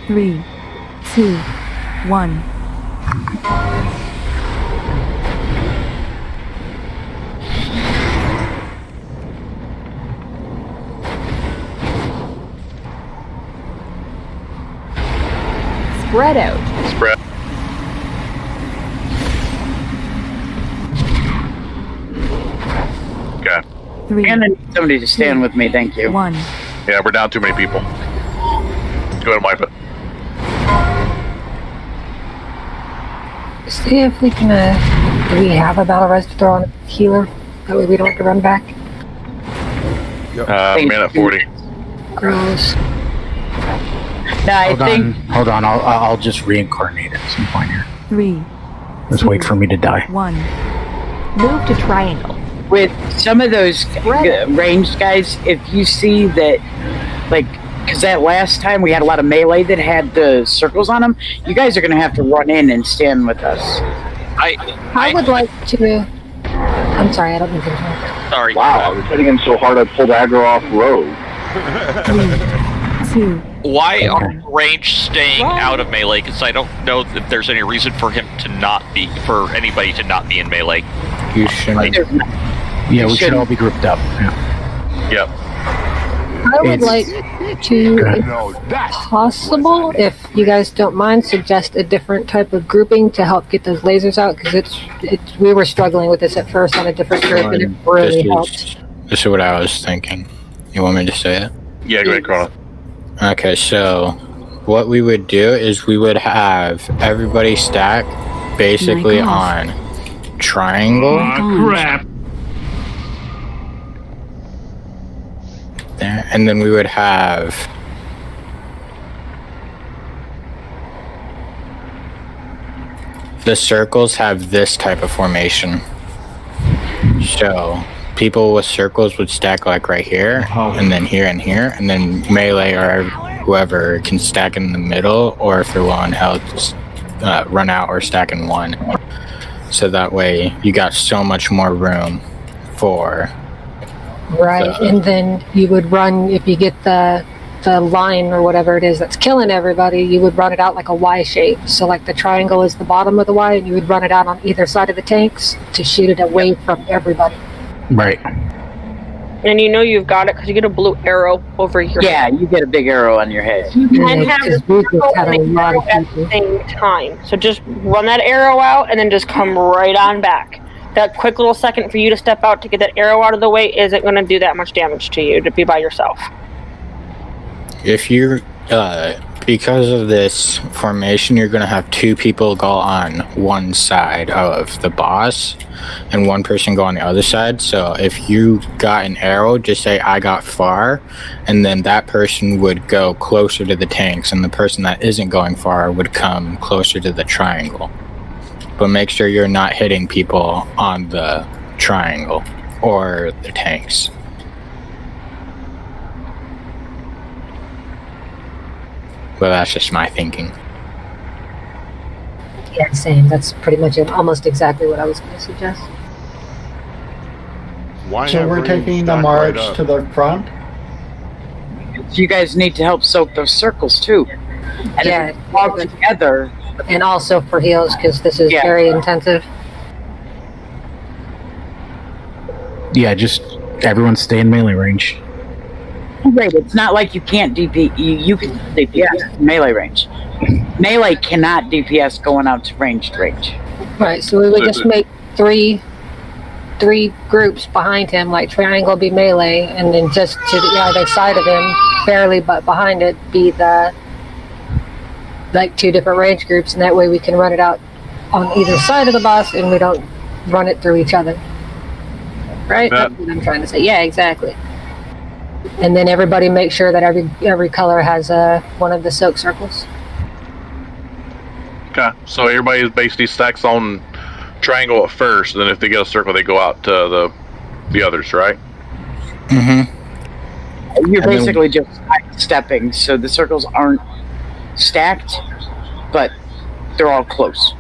Speaker 10: Three, 2, 1. Spread out.
Speaker 8: Spread. Okay.
Speaker 10: 3,
Speaker 1: And I need somebody to stand with me, thank you.
Speaker 10: 1.
Speaker 8: Yeah, we're down too many people. Go ahead and wipe it.
Speaker 14: see if we can, do we have a battle res to throw on a healer? That way we don't have to run back.
Speaker 8: Minute 40.
Speaker 14: Gross.
Speaker 1: No,
Speaker 9: Hold on. I'll just reincarnate at some point here.
Speaker 10: 3.
Speaker 9: Just wait for me to die.
Speaker 10: 1. Move to triangle.
Speaker 1: With some of those ranged guys, if you see that, like, because that last time we had a lot of melee that had the circles on them, you guys are going to have to run in and stand with us.
Speaker 14: I would like to. I'm sorry, I don't mean to interrupt.
Speaker 13: Sorry.
Speaker 6: Wow, I was hitting him so hard I pulled aggro off road.
Speaker 10: 3, 2.
Speaker 13: Why are range staying out of melee? Because I don't know if there's any reason for anybody to not be in melee.
Speaker 9: You shouldn't. Yeah, we should all be grouped up. Yeah.
Speaker 8: Yep.
Speaker 14: I would like to, if possible, if you guys don't mind, suggest a different type of grouping to help get those lasers out, because we were struggling with this at first on a different group, and it really helped.
Speaker 7: This is what I was thinking. You want me to say it?
Speaker 8: Yeah, go ahead, Chrono.
Speaker 7: Okay, so what we would do is we would have everybody stack basically on triangle.
Speaker 18: Crap.
Speaker 7: There, and then we would have the circles have this type of formation. So people with circles would stack like right here, and then here and here, and then melee or whoever can stack in the middle, or if they're low on health, just run out or stack in one. So that way you got so much more room for.
Speaker 14: Right, and then you would run, if you get the line or whatever it is that's killing everybody, you would run it out like a Y shape. So like the triangle is the bottom of the Y, and you would run it out on either side of the tanks to shoot it away from everybody.
Speaker 9: Right.
Speaker 5: And you know you've got it because you get a blue arrow over your head.
Speaker 1: Yeah, you get a big arrow on your head.
Speaker 5: And have the circle and the arrow at the same time. So just run that arrow out and then just come right on back. That quick little second for you to step out to get that arrow out of the way isn't going to do that much damage to you to be by yourself.
Speaker 7: If you're, because of this formation, you're going to have two people go on one side of the boss and one person go on the other side. So if you got an arrow, just say I got far, and then that person would go closer to the tanks, and the person that isn't going far would come closer to the triangle. But make sure you're not hitting people on the triangle or the tanks. But that's just my thinking.
Speaker 14: Yeah, same. That's pretty much almost exactly what I was going to suggest.
Speaker 4: Why
Speaker 12: So
Speaker 4: have
Speaker 12: we're
Speaker 4: range
Speaker 12: taking the
Speaker 4: stacked
Speaker 12: march
Speaker 4: right up?
Speaker 12: to the front?
Speaker 1: You guys need to help soak those circles too. And
Speaker 14: Yeah.
Speaker 1: if we all together.
Speaker 14: And also for heals, because this is very intensive.
Speaker 9: Yeah, just everyone stay in melee range.
Speaker 1: Right, it's not like you can't DP. You can DPS melee range. Melee cannot DPS going out to ranged range.
Speaker 14: Right, so we would just make three groups behind him, like triangle be melee, and then just to the other side of him, barely but behind it, be the like two different range groups, and that way we can run it out on either side of the boss, and we don't run it through each other. Right? That's what I'm trying to say. Yeah, exactly. And then everybody make sure that every color has one of the soak circles.
Speaker 8: Okay, so everybody basically stacks on triangle at first, and then if they get a circle, they go out to the others, right?
Speaker 1: Mm-hmm. You're basically just stepping, so the circles aren't stacked, but they're all close.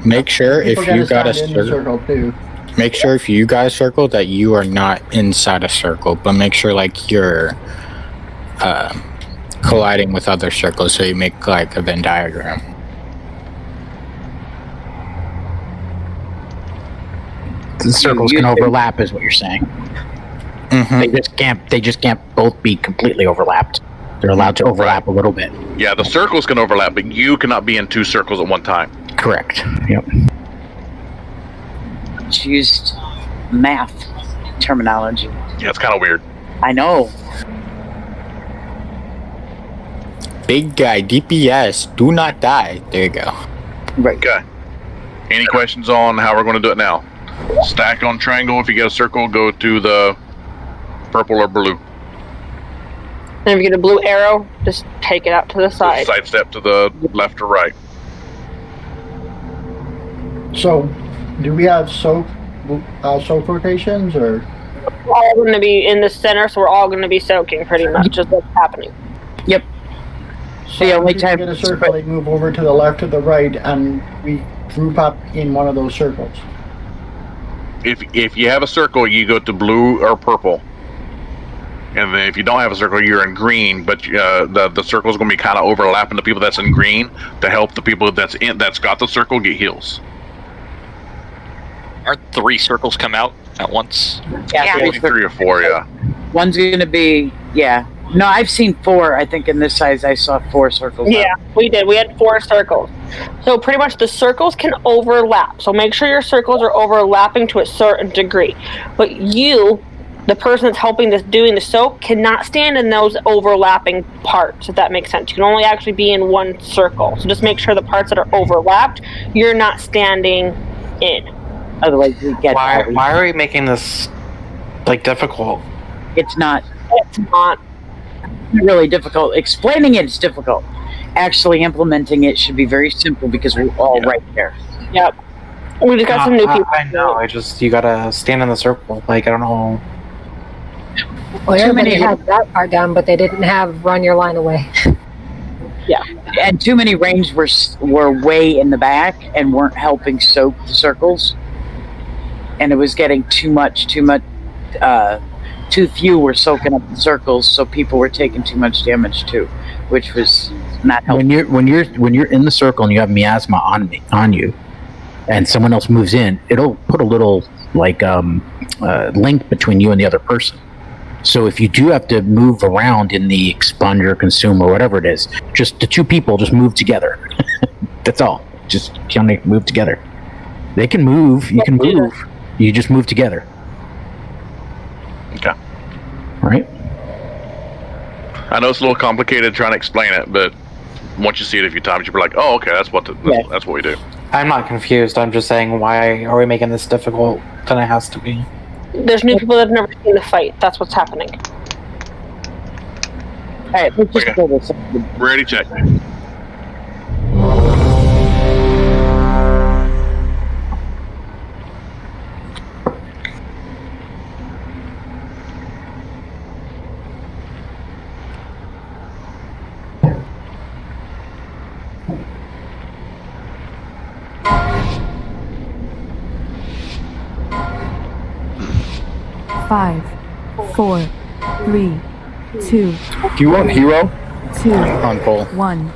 Speaker 7: Make sure if you got a
Speaker 12: circle too.
Speaker 7: Make sure if you got a circle that you are not inside a circle, but make sure like you're colliding with other circles, so you make like a Venn diagram.
Speaker 9: The circles can overlap, is what you're saying.
Speaker 7: Mm-hmm.
Speaker 9: They just can't both be completely overlapped. They're allowed to overlap a little bit.
Speaker 8: Yeah, the circles can overlap, but you cannot be in two circles at one time.
Speaker 9: Correct. Yep.
Speaker 1: It's used math terminology.
Speaker 8: Yeah, it's kind of weird.
Speaker 1: I know.
Speaker 7: Big guy, DPS, do not die. There you go.
Speaker 1: Right.
Speaker 8: Okay. Any questions on how we're going to do it now? Stack on triangle. If you get a circle, go to the purple or blue.
Speaker 5: And if you get a blue arrow, just take it out to the side.
Speaker 8: Side step to the left or right.
Speaker 12: So, do we have soap rotations, or?
Speaker 5: We're all going to be in the center, so we're all going to be soaking pretty much, just what's happening.
Speaker 1: Yep.
Speaker 12: So the only time in a circle, they move over to the left or the right, and we group up in one of those circles.
Speaker 8: If you have a circle, you go to blue or purple. And then if you don't have a circle, you're in green, but the circle is going to be kind of overlapping the people that's in green to help the people that's got the circle get heals.
Speaker 13: Aren't 3 circles come out at once?
Speaker 5: Yeah.
Speaker 8: 3 or 4, yeah.
Speaker 1: One's going to be, yeah. No, I've seen 4. I think in this size I saw 4 circles.
Speaker 5: Yeah, we did. We had 4 circles. So pretty much the circles can overlap. So make sure your circles are overlapping to a certain degree. But you, the person that's helping doing the soak, cannot stand in those overlapping parts, if that makes sense. You can only actually be in one circle. So just make sure the parts that are overlapped, you're not standing in.
Speaker 1: Otherwise, we get.
Speaker 19: Why are we making this like difficult?
Speaker 1: It's not.
Speaker 5: It's not
Speaker 1: really difficult. Explaining it's difficult. Actually implementing it should be very simple because we're all right there.
Speaker 5: Yep. We just got some new people.
Speaker 19: I know. You gotta stand in the circle. Like, I don't know.
Speaker 14: Well, everybody had that part down, but they didn't have run your line away.
Speaker 1: Yeah, and too many range were way in the back and weren't helping soak the circles, and it was getting too few were soaking up the circles, so people were taking too much damage too, which was not helpful.
Speaker 9: When you're in the circle and you have miasma on you, and someone else moves in, it'll put a little link between you and the other person. So if you do have to move around in the expunge or consume or whatever it is, just the 2 people just move together. That's all. Just kind of move together. They can move. You can move. You just move together.
Speaker 8: Okay.
Speaker 9: Right.
Speaker 8: I know it's a little complicated trying to explain it, but once you see it a few times, you'll be like, "Oh, okay, that's what we do."
Speaker 19: I'm not confused. I'm just saying, why are we making this difficult than it has to be?
Speaker 5: There's new people that have never seen the fight. That's what's happening.
Speaker 1: All right, let's just go this.
Speaker 8: Ready, check.
Speaker 20: Five, 4, 3, 2.
Speaker 22: Do you want hero?
Speaker 20: 2.
Speaker 22: On pole.
Speaker 20: 1.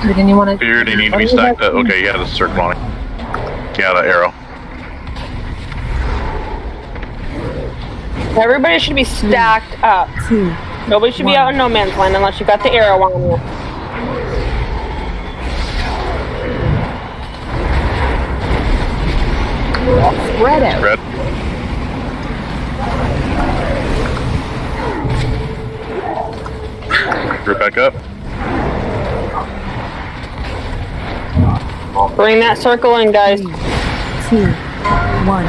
Speaker 14: Didn't you want to?
Speaker 8: Fear, do you need to be stacked up? Okay, you had a circle on it. Yeah, the arrow.
Speaker 5: Everybody should be stacked up.
Speaker 20: 2.
Speaker 5: Nobody should be out in no man's land unless you got the arrow on you.
Speaker 20: Spread out.
Speaker 8: Spread. Group back up.
Speaker 5: Bring that circle in, guys.
Speaker 20: 2, 1.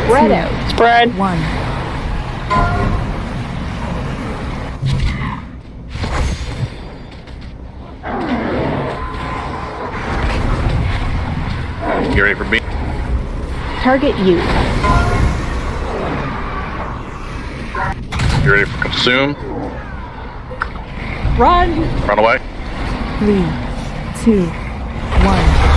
Speaker 20: Spread out.
Speaker 5: Spread.
Speaker 20: 1.
Speaker 8: You ready for me?
Speaker 20: Target you.
Speaker 8: You ready for consume?
Speaker 20: Run.
Speaker 8: Run away.
Speaker 20: 3, 2, 1.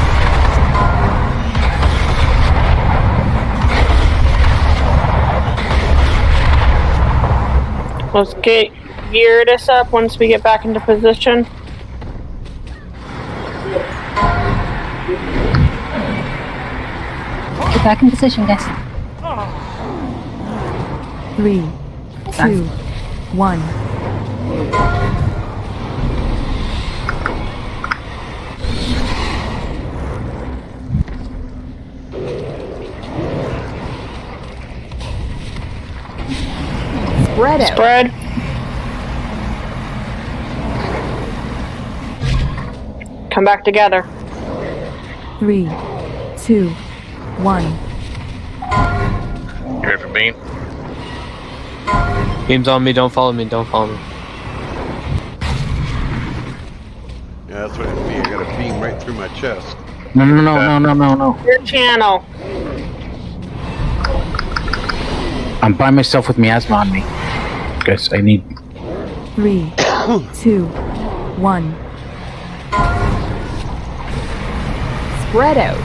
Speaker 5: Let's gear this up once we get back into position.
Speaker 14: Get back in position, guys.
Speaker 20: 3, 2, 1. Spread out.
Speaker 5: Spread. Come back together.
Speaker 20: 3, 2, 1.
Speaker 8: You ready for Bean?
Speaker 2: Beam's on me, don't follow me, don't follow me.
Speaker 4: Yeah, that's what it means. I got a beam right through my chest.
Speaker 9: No.
Speaker 5: Your channel.
Speaker 9: I'm by myself with miasma on me. Guys, I need.
Speaker 20: 3, 2, 1. Spread out.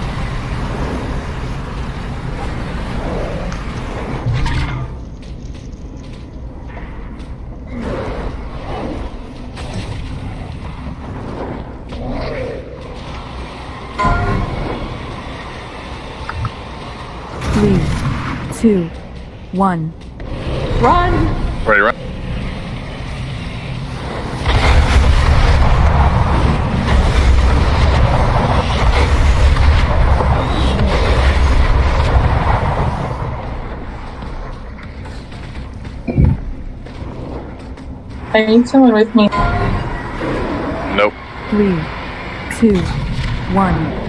Speaker 20: Three, 2, 1. Run!
Speaker 8: Ready, run.
Speaker 17: I need someone with me.
Speaker 8: Nope.
Speaker 20: 3, 2, 1.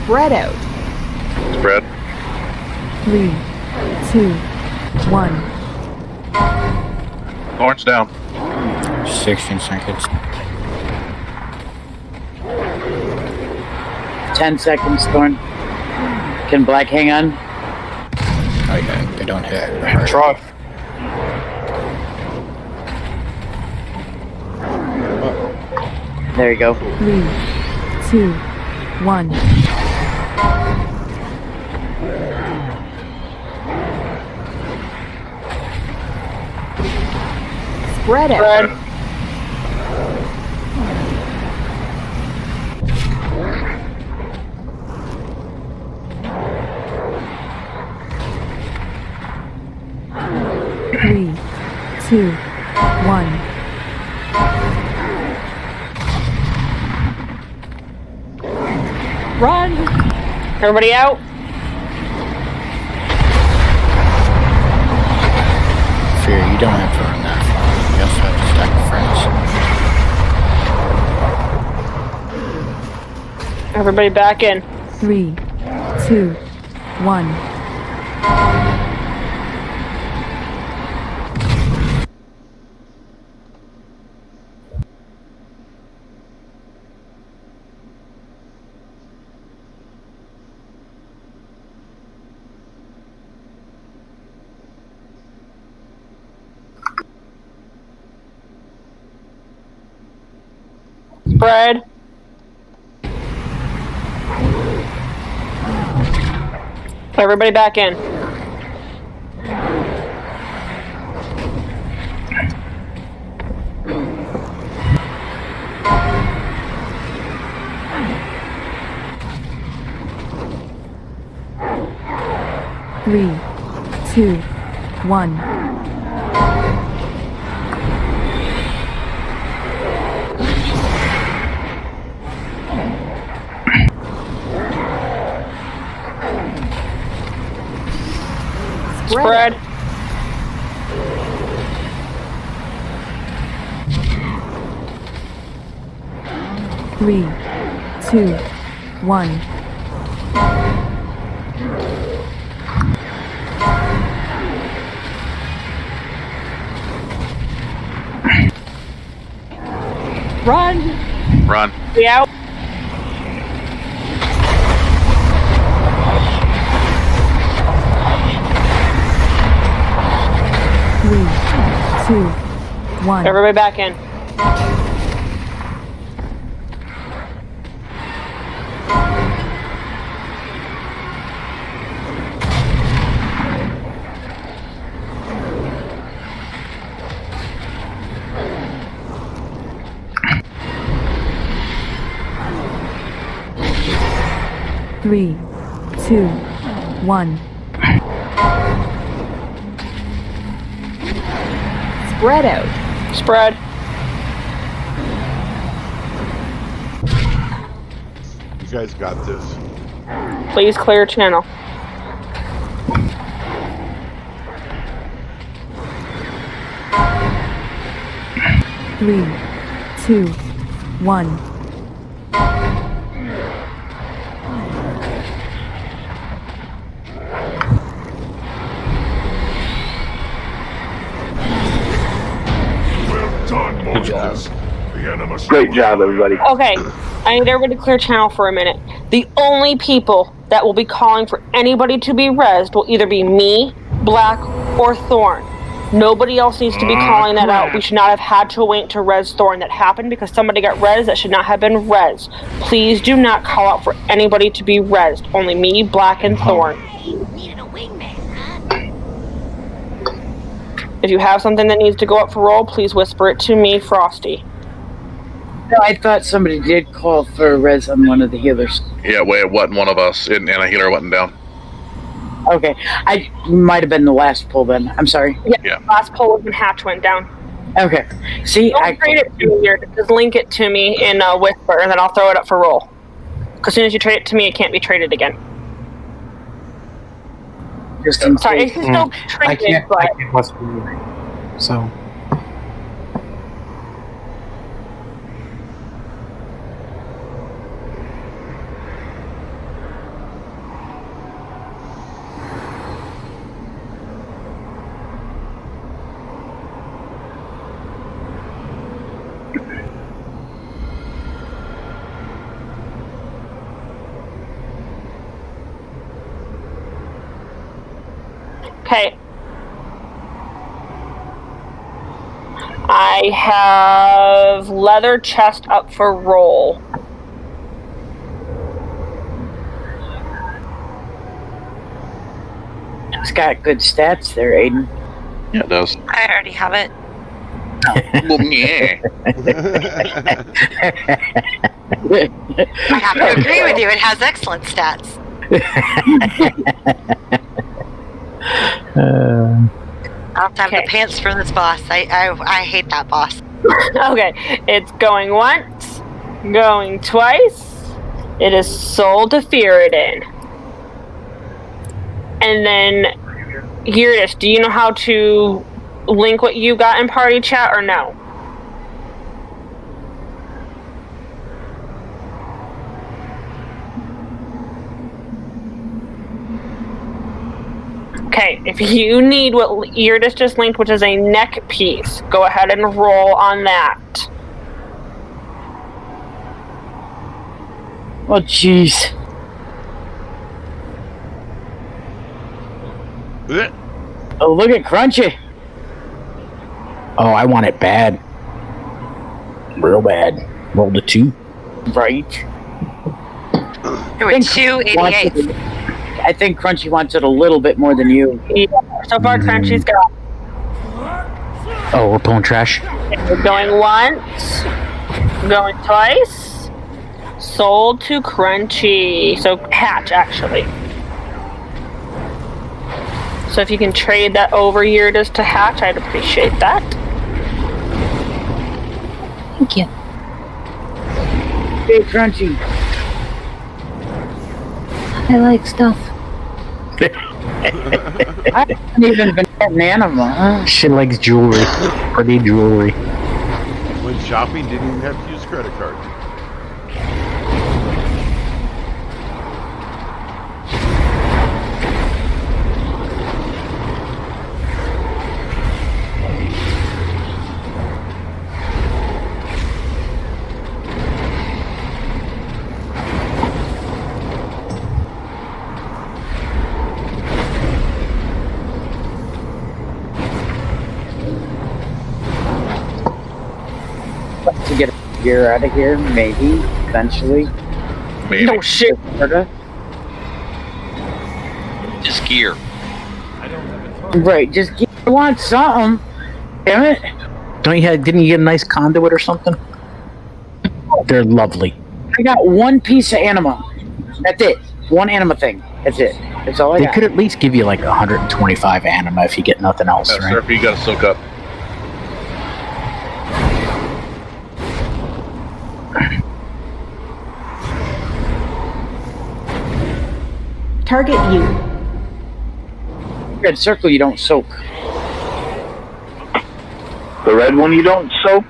Speaker 20: Spread out.
Speaker 8: Spread.
Speaker 20: 3, 2, 1.
Speaker 8: Orange down.
Speaker 7: 16 seconds.
Speaker 1: 10 seconds, Thorn. Can Black hang on?
Speaker 7: Oh yeah, they don't hit.
Speaker 22: Try.
Speaker 1: There you go.
Speaker 20: 3, 2, 1. Spread out. Three, 2, 1. Run!
Speaker 5: Everybody out?
Speaker 7: Fear, you don't have to run that far. You also have to stack friends.
Speaker 5: Everybody back in.
Speaker 20: 3, 2, 1.
Speaker 5: Spread. Everybody back in.
Speaker 20: Three, 2, 1.
Speaker 5: Spread.
Speaker 20: Three, 2, 1. Run!
Speaker 8: Run.
Speaker 5: We out.
Speaker 20: Three, 2, 1.
Speaker 5: Everybody back in.
Speaker 20: 3, 2, 1.
Speaker 10: Spread out.
Speaker 5: Spread.
Speaker 4: You guys got this.
Speaker 5: Please clear channel.
Speaker 20: Three, 2, 1.
Speaker 18: Good job.
Speaker 6: Great job, everybody.
Speaker 5: Okay, I need everybody to clear channel for a minute. The only people that will be calling for anybody to be rezzed will either be me, Black, or Thorn. Nobody else needs to be calling that out. We should not have had to wait to res Thorn. That happened because somebody got res that should not have been res. Please do not call out for anybody to be rezzed. Only me, Black, and Thorn. If you have something that needs to go up for roll, please whisper it to me, Frosty.
Speaker 1: No, I thought somebody did call for a res on one of the healers.
Speaker 8: Yeah, well, it wasn't one of us, and a healer wasn't down.
Speaker 1: Okay, I might have been the last pull then. I'm sorry.
Speaker 5: Yeah. Last pull was when Hatch went down.
Speaker 1: Okay. See,
Speaker 5: Don't trade it to me here. Just link it to me in Whisper, and then I'll throw it up for roll. Because as soon as you trade it to me, it can't be traded again.
Speaker 1: Just in
Speaker 5: Sorry, it
Speaker 1: case.
Speaker 5: can still be traded, but...
Speaker 19: I can't whisper either. So.
Speaker 5: Okay. I have leather chest up for roll.
Speaker 1: It's got good stats there, Aiden.
Speaker 8: Yeah, it does.
Speaker 15: I already have it.
Speaker 8: Well, yeah.
Speaker 15: I have to agree with you. It has excellent stats. I don't have the pants for this boss. I hate that boss.
Speaker 5: Okay, it's going once, going twice. It is soul to Theoden. And then, here it is. Do you know how to link what you got in party chat or no? Okay, if you need what Irdis just linked, which is a neck piece, go ahead and roll on that.
Speaker 1: Oh, jeez. Oh, look at Crunchy.
Speaker 9: Oh, I want it bad. Real bad. Rolled a 2.
Speaker 1: Right.
Speaker 15: There were 288s.
Speaker 1: I think Crunchy wants it a little bit more than you.
Speaker 5: Yeah, so far Crunchy's got.
Speaker 9: Oh, we're pulling trash.
Speaker 5: We're going once, going twice. Sold to Crunchy. So Hatch, actually. So if you can trade that over Irdis to Hatch, I'd appreciate that.
Speaker 14: Thank you.
Speaker 1: Hey, Crunchy.
Speaker 14: I like stuff.
Speaker 1: I haven't even been at an animal, huh?
Speaker 9: She likes jewelry. Pretty jewelry.
Speaker 4: When shopping, didn't even have to use credit cards.
Speaker 1: To get a gear out of here, maybe, eventually.
Speaker 8: Maybe.
Speaker 5: No shit.
Speaker 13: Just gear.
Speaker 1: Right, just I want something. Damn it.
Speaker 9: Didn't you get a nice conduit or something? They're lovely.
Speaker 1: I got one piece of animal. That's it. 1 anima thing. That's it. That's all I
Speaker 9: They
Speaker 1: got.
Speaker 9: could at least give you like 125 anima if you get nothing else, right?
Speaker 8: Sir, you gotta soak up.
Speaker 10: Target you.
Speaker 1: Red circle, you don't soak.
Speaker 6: The red one you don't soak?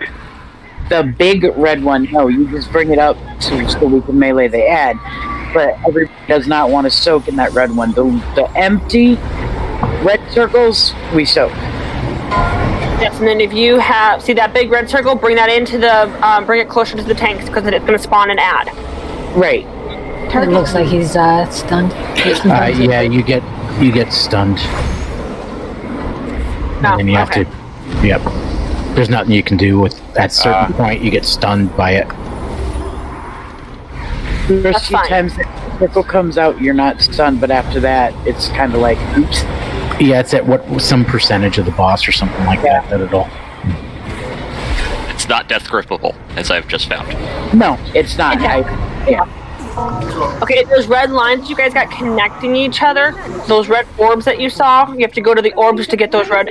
Speaker 1: The big red one, no, you just bring it up so we can melee the ad. But everybody does not want to soak in that red one. The empty red circles, we soak.
Speaker 5: Yes, and then if you see that big red circle, bring that into the, bring it closer to the tanks because then it's going to spawn an ad.
Speaker 1: Right.
Speaker 14: It looks like he's stunned.
Speaker 9: Yeah, you get stunned. And then you have to. Yep. There's nothing you can do with at a certain point. You get stunned by it.
Speaker 1: First few times the circle comes out, you're not stunned, but after that, it's kind of like, oops.
Speaker 9: Yeah, it's at some percentage of the boss or something like that it'll.
Speaker 13: It's not death grippable, as I've just found.
Speaker 1: No, it's not.
Speaker 5: Okay, those red lines you guys got connecting each other, those red orbs that you saw, you have to go to the orbs to get those red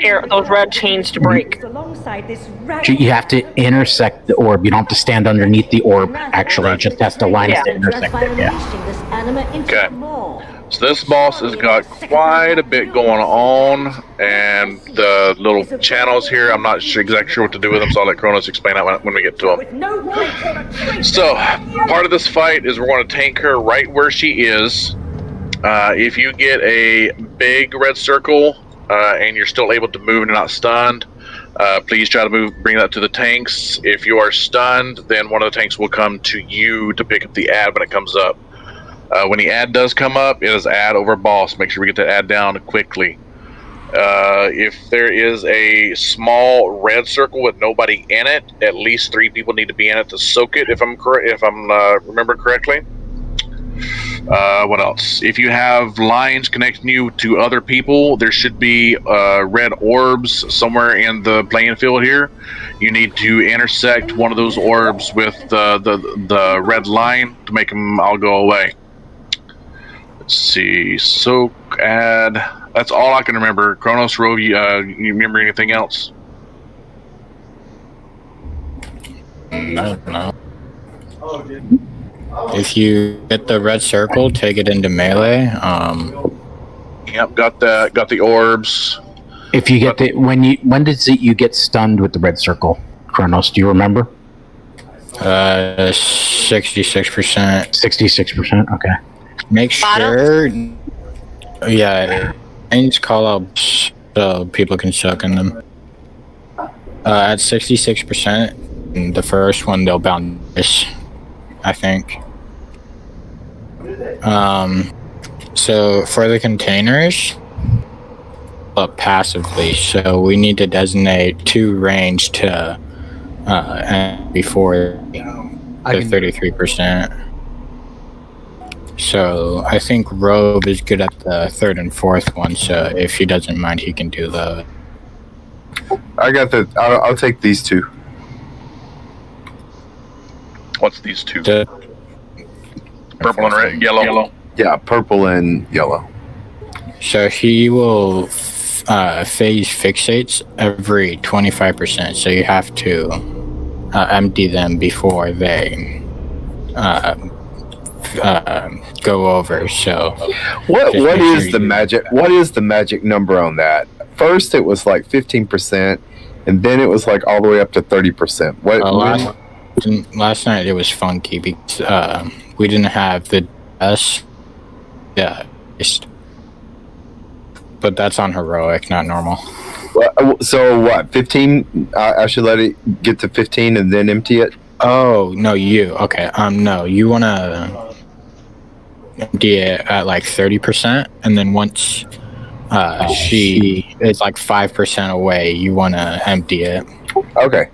Speaker 5: chains to break.
Speaker 9: You have to intersect the orb. You don't have to stand underneath the orb. Actually, it just has to line up to intersect it. Yeah.
Speaker 8: Okay. So this boss has got quite a bit going on, and the little channels here, I'm not exactly sure what to do with them, so I'll let Kronos explain that when we get to them. So, part of this fight is we're going to tank her right where she is. If you get a big red circle, and you're still able to move and not stunned, please try to bring that to the tanks. If you are stunned, then one of the tanks will come to you to pick up the ad when it comes up. When the ad does come up, it is ad over boss. Make sure we get that ad down quickly. If there is a small red circle with nobody in it, at least 3 people need to be in it to soak it. If I'm remember correctly. What else? If you have lines connecting you to other people, there should be red orbs somewhere in the playing field here. You need to intersect one of those orbs with the red line to make them all go away. Let's see. Soak, add. That's all I can remember. Kronos, Rove, you remember anything else?
Speaker 7: No. If you get the red circle, take it into melee.
Speaker 8: Yep, got the orbs.
Speaker 9: If you get when does you get stunned with the red circle, Kronos? Do you remember?
Speaker 7: 66%.
Speaker 9: 66%. Okay.
Speaker 7: Make sure. Yeah, names call out so people can suck in them. At 66%, the first one they'll bounce, I think. So for the containers, passively. So we need to designate 2 range to before the 33%. So I think Robe is good at the 3rd and 4th one. So if he doesn't mind, he can do the.
Speaker 22: I got the. I'll take these 2.
Speaker 8: What's these 2?
Speaker 22: Purple and red, yellow. Yeah, purple and yellow.
Speaker 7: So he will phase fixates every 25%. So you have to empty them before they go over. So
Speaker 22: what is the magic? What is the magic number on that? First, it was like 15%, and then it was like all the way up to 30%.
Speaker 7: Last night it was funky because we didn't have the S. Yeah, but that's on heroic, not normal.
Speaker 22: So what? 15? I should let it get to 15 and then empty it.
Speaker 7: Oh no, you okay? No, you wanna empty it at like 30%, and then once she is like 5% away, you wanna empty it.
Speaker 22: Okay.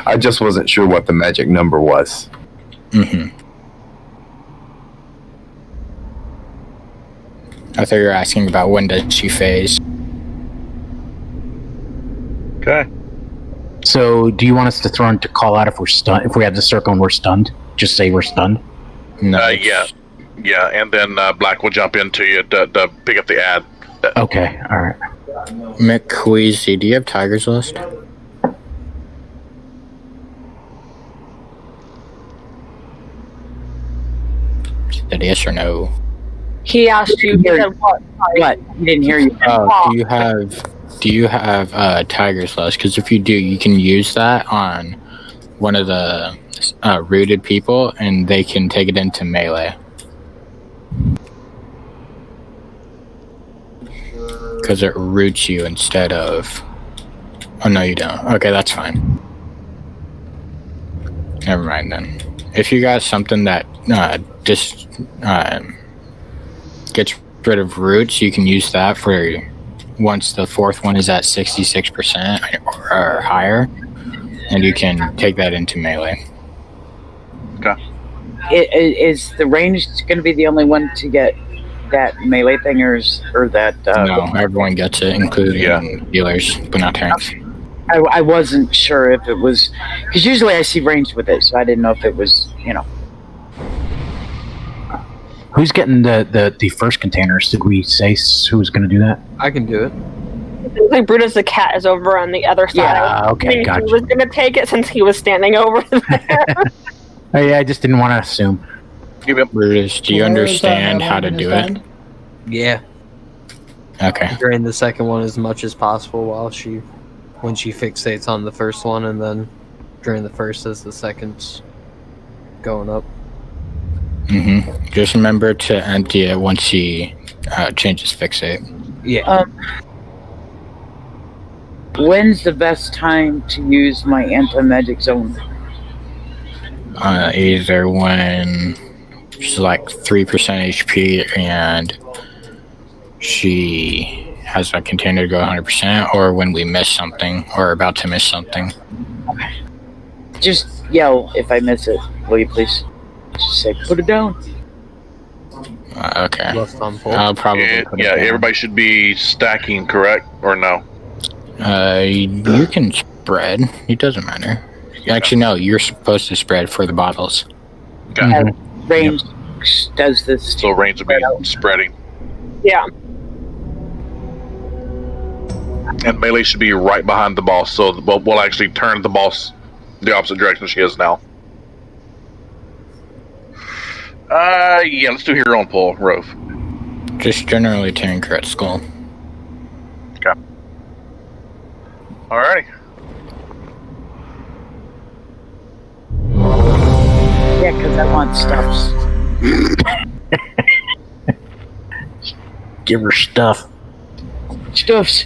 Speaker 22: I just wasn't sure what the magic number was.
Speaker 7: Mm-hmm. I thought you were asking about when does she phase.
Speaker 8: Okay.
Speaker 9: So, do you want us to throw into call out if we're stunned? If we have the circle and we're stunned, just say we're stunned.
Speaker 7: No.
Speaker 8: Yeah. Yeah, and then Black will jump into you to pick up the ad.
Speaker 9: Okay, all right.
Speaker 7: McQueezy, do you have Tiger's List? Is that yes or no?
Speaker 5: He asked you. He said what?
Speaker 1: What? He didn't hear you.
Speaker 7: Oh, do you have Tiger's List? Because if you do, you can use that on one of the rooted people, and they can take it into melee. Because it roots you instead of... Oh, no, you don't. Okay, that's fine. Never mind, then. If you got something that just gets rid of roots, you can use that for once the fourth one is at 66% or higher, and you can take that into melee.
Speaker 8: Okay.
Speaker 1: Is the range going to be the only one to get that melee thing, or that?
Speaker 7: No, everyone gets it, including healers, but not tanks.
Speaker 1: I wasn't sure if it was, because usually I see ranged with it, so I didn't know if it was,
Speaker 9: Who's getting the first containers? Did we say who's going to do that?
Speaker 2: I can do it.
Speaker 5: Like Brutus the cat is over on the other side.
Speaker 9: Yeah, okay, gotcha.
Speaker 5: He was going to take it since he was standing over there.
Speaker 9: Oh yeah, I just didn't want to assume.
Speaker 7: Brutus, do you understand how to do it?
Speaker 2: Yeah.
Speaker 7: Okay.
Speaker 2: Drain the second one as much as possible when she fixates on the first one, and then drain the first as the second's going up.
Speaker 7: Just remember to empty it once she changes fixate.
Speaker 2: Yeah.
Speaker 1: When's the best time to use my anti-magic zone?
Speaker 7: Either when she's like 3% HP and she has a container to go 100%, or when we miss something or about to miss something.
Speaker 1: Okay. Just yell if I miss it, will you please? Just say, put it down.
Speaker 7: Okay.
Speaker 2: I'll
Speaker 7: probably.
Speaker 8: Everybody should be stacking, correct, or no?
Speaker 7: You can spread. It doesn't matter. Actually, no. You're supposed to spread for the bottles.
Speaker 8: Okay.
Speaker 1: Range does this.
Speaker 8: So range will be spreading.
Speaker 5: Yeah.
Speaker 8: And melee should be right behind the boss, so we'll actually turn the boss the opposite direction she is now. Let's do hero and pull, Rove.
Speaker 7: Just generally tearing crit skull.
Speaker 8: Okay. Alrighty.
Speaker 1: Yeah, because I want stuffs.
Speaker 9: Give her stuff.
Speaker 1: Stuffs.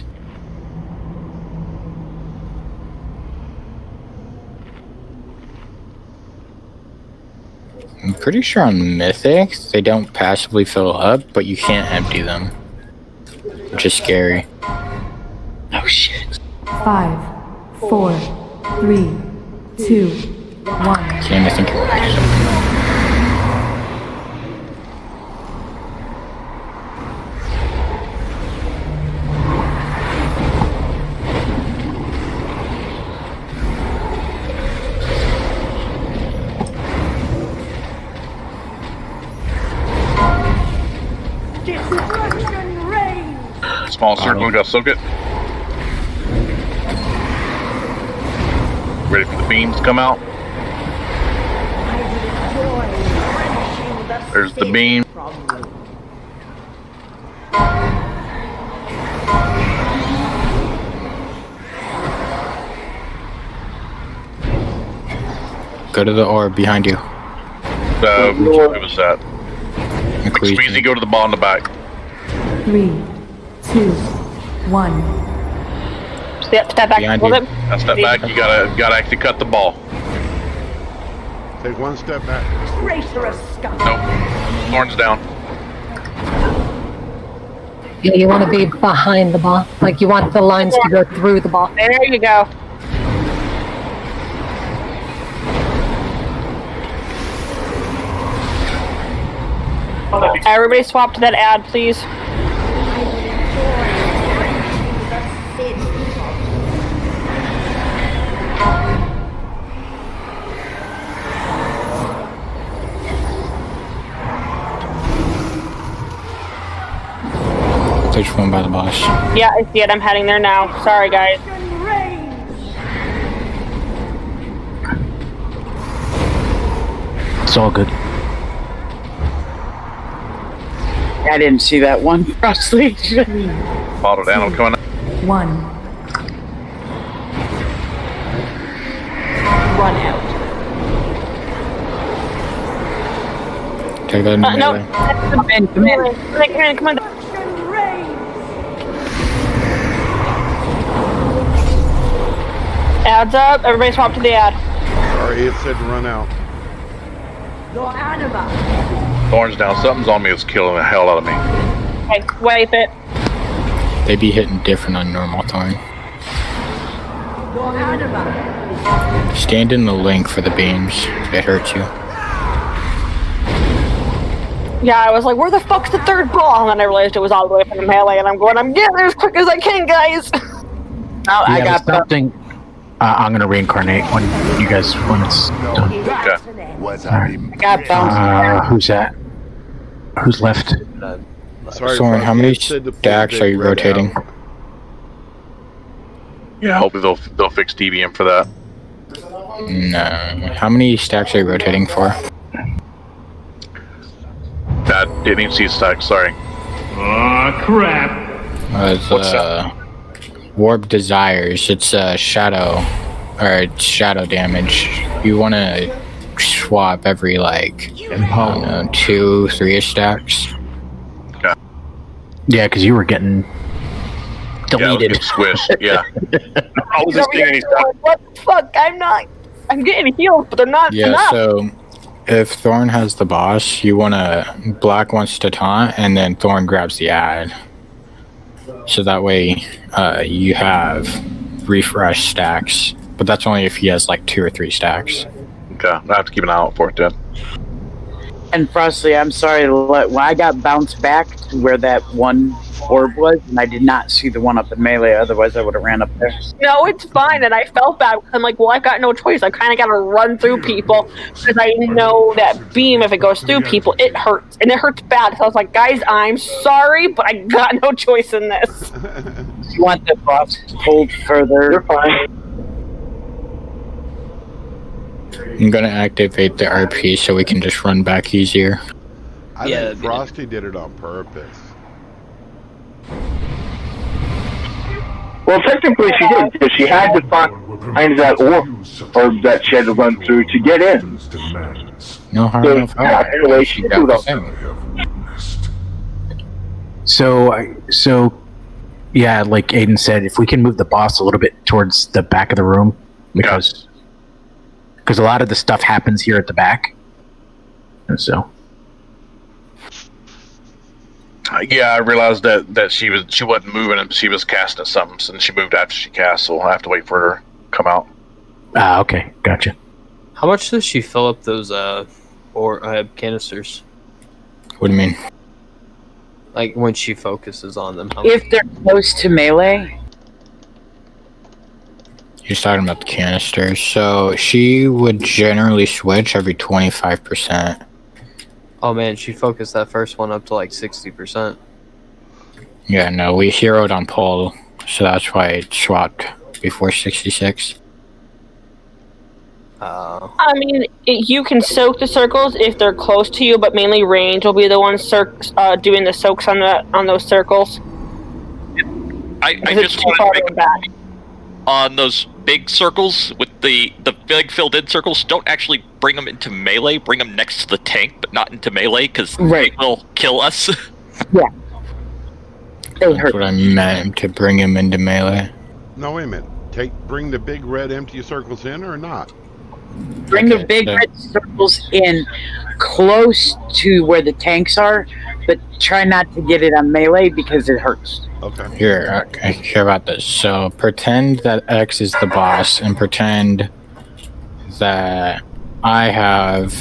Speaker 7: I'm pretty sure on Mythic they don't passively fill up, but you can't empty them, which is scary.
Speaker 1: Oh shit.
Speaker 20: 5, 4, 3, 2, 1.
Speaker 7: Can't I think it works.
Speaker 8: Small circle, go soak it. Ready for the beams to come out. There's the beam.
Speaker 7: Go to the orb behind you.
Speaker 8: What was that? McSqueezy, go to the ball in the back.
Speaker 20: 3, 2, 1.
Speaker 5: Step back. Hold it.
Speaker 8: Step back. You gotta actually cut the ball.
Speaker 4: Take one step back.
Speaker 8: Nope. Thorn's down.
Speaker 14: Yeah, you want to be behind the ball. Like you want the lines to go through the ball.
Speaker 5: There you go. Everybody swap to that ad, please.
Speaker 7: There's one by the boss.
Speaker 5: Yeah, I see it. I'm heading there now. Sorry, guys.
Speaker 9: It's all good.
Speaker 1: I didn't see that one. Crossly.
Speaker 8: Bottle down. I'm coming.
Speaker 20: 1.
Speaker 10: Run out.
Speaker 7: Take that in the
Speaker 5: No.
Speaker 7: melee.
Speaker 5: Come in. Come on. Adds up. Everybody swap to the ad.
Speaker 4: Sorry, it said to run out.
Speaker 8: Thorns down. Something's on me that's killing the hell out of me.
Speaker 5: Okay, wipe it.
Speaker 7: They be hitting different on normal thorn. Stand in the link for the beams. It hurts you.
Speaker 5: Yeah, I was like, where the fuck's the third ball? And then I realized it was all the way from the melee, and I'm getting there as quick as I can, guys.
Speaker 1: I got
Speaker 9: something. I'm gonna reincarnate when you guys when it's done.
Speaker 8: Okay.
Speaker 1: I got bounced.
Speaker 9: Who's that? Who's left?
Speaker 4: Sorry,
Speaker 7: Soren, how many
Speaker 4: it said to pull
Speaker 7: stacks
Speaker 4: big
Speaker 7: are you
Speaker 4: red
Speaker 7: rotating?
Speaker 4: out.
Speaker 8: Yeah, hopefully they'll fix DBM for that.
Speaker 7: No. How many stacks are you rotating for?
Speaker 8: That didn't even see stacks. Sorry.
Speaker 18: Aw, crap.
Speaker 7: It's
Speaker 8: What's that?
Speaker 7: Warp Desires. It's shadow damage. You want to swap every like I don't know, 2-3 stacks.
Speaker 8: Okay.
Speaker 9: Yeah, because you were getting deleted.
Speaker 8: Yeah, squished. Yeah.
Speaker 5: I was just getting what the fuck? I'm getting healed, but they're not
Speaker 7: Yeah.
Speaker 5: enough.
Speaker 7: So if Thorn has the boss, you want to Black wants to taunt, and then Thorn grabs the ad. So that way, you have refresh stacks, but that's only if he has like 2 or 3 stacks.
Speaker 8: Okay, I have to keep an eye out for it then.
Speaker 1: And Frosty, I'm sorry. When I got bounced back to where that one orb was, and I did not see the one up in melee. Otherwise, I would have ran up there.
Speaker 5: No, it's fine, and I felt bad. I'm like, well, I've got no choice. I kind of got to run through people because I know that beam, if it goes through people, it hurts, and it hurts bad. So I was like, guys, I'm sorry, but I got no choice in this.
Speaker 1: You want the boss to hold further? You're fine.
Speaker 7: I'm gonna activate the RP so we can just run back easier.
Speaker 4: I think Frosty did it on purpose.
Speaker 6: Well, technically she did, because she had to find that orb that she had to run through to get in.
Speaker 7: No harm,
Speaker 6: So,
Speaker 7: no foul.
Speaker 6: yeah, anyway, she did
Speaker 7: got
Speaker 6: it
Speaker 7: the
Speaker 6: all.
Speaker 7: same.
Speaker 9: So, yeah, like Aiden said, if we can move the boss a little bit towards the back of the room, because a lot of the stuff happens here at the back, and so.
Speaker 8: Yeah, I realized that she wasn't moving and she was casting something, and she moved after she cast, so I have to wait for her to come out.
Speaker 9: Ah, okay, gotcha.
Speaker 2: How much does she fill up those canisters?
Speaker 7: What do you mean?
Speaker 2: Like when she focuses on them?
Speaker 1: If they're close to melee.
Speaker 7: You're talking about the canisters. So she would generally switch every 25%.
Speaker 2: Oh man, she focused that first one up to like 60%.
Speaker 7: Yeah, no, we heroed on pole, so that's why it swapped before 66.
Speaker 5: I mean, you can soak the circles if they're close to you, but mainly range will be the ones doing the soaks on those circles.
Speaker 13: I just want to make back. On those big circles with the big filled in circles, don't actually bring them into melee. Bring them next to the tank, but not into melee, because they will kill us.
Speaker 1: Yeah.
Speaker 7: That's what I meant, to bring him into melee.
Speaker 4: No, wait a minute. Bring the big red empty circles in or not?
Speaker 1: Bring the big red circles in close to where the tanks are, but try not to get it on melee because it hurts.
Speaker 4: Okay.
Speaker 7: Here, I care about this. So pretend that X is the boss, and pretend that I have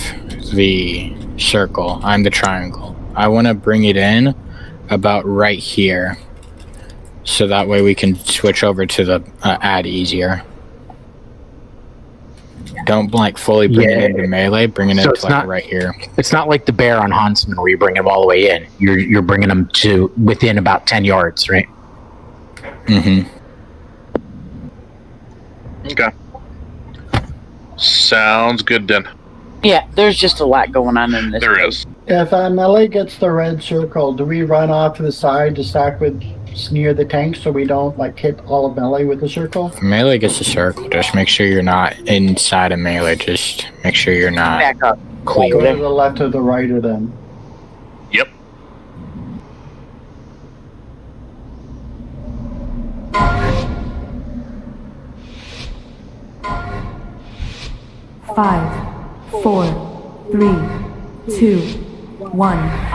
Speaker 7: the circle. I'm the triangle. I want to bring it in about right here, so that way we can switch over to the ad easier. Don't like fully bring it into melee. Bring it
Speaker 9: So
Speaker 7: into
Speaker 9: it's
Speaker 7: like
Speaker 9: not-
Speaker 7: right here.
Speaker 9: It's not like the bear on Huntsman where you bring them all the way in. You're bringing them to within about 10 yards, right?
Speaker 7: Mm-hmm.
Speaker 8: Okay. Sounds good then.
Speaker 1: Yeah, there's just a lot going on in this.
Speaker 8: There is.
Speaker 12: If melee gets the red circle, do we run off to the side to stack with near the tank so we don't like hit all of melee with the circle?
Speaker 7: If melee gets a circle, just make sure you're not inside of melee. Just make sure you're not
Speaker 1: Back up.
Speaker 12: Go to
Speaker 7: clear.
Speaker 12: the left or the right of them.
Speaker 8: Yep.
Speaker 20: Five, 4, 3, 2, 1.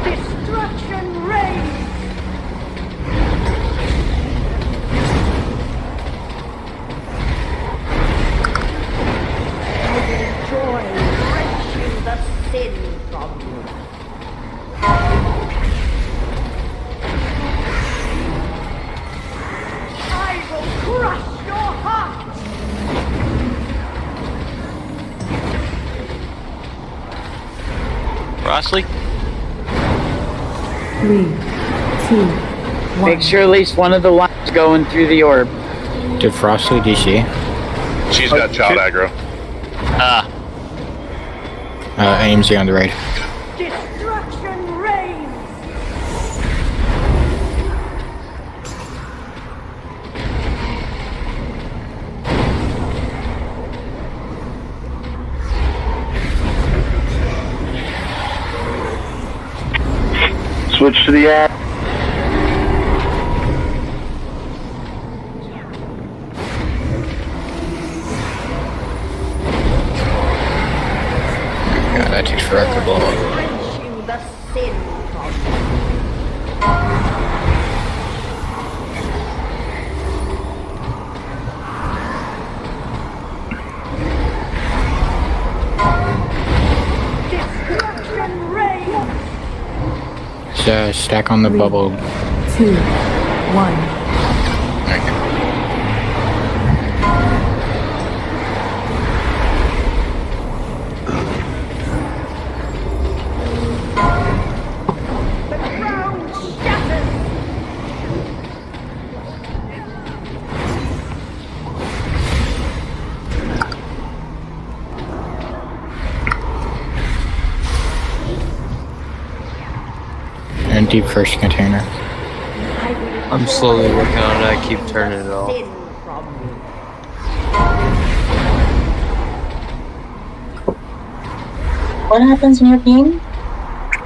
Speaker 16: Destruction reigns! Joy wrenching the sin from you. I will crush your heart!
Speaker 13: Rossley?
Speaker 20: 3, 2, 1.
Speaker 1: Make sure at least one of the lines going through the orb.
Speaker 7: Did Frostly DC?
Speaker 8: She's got child aggro.
Speaker 7: AMZ on the right.
Speaker 16: Destruction reigns!
Speaker 6: Switch to the app.
Speaker 7: God, that takes forever to blow up.
Speaker 16: Wrenching the sin from you. Destruction reigns!
Speaker 7: Stack on the bubble.
Speaker 20: 2, 1.
Speaker 16: The ground shatters!
Speaker 7: Empty first container.
Speaker 2: I'm slowly working on it. I keep turning it off.
Speaker 16: Sin from you.
Speaker 17: What happens when you're beam?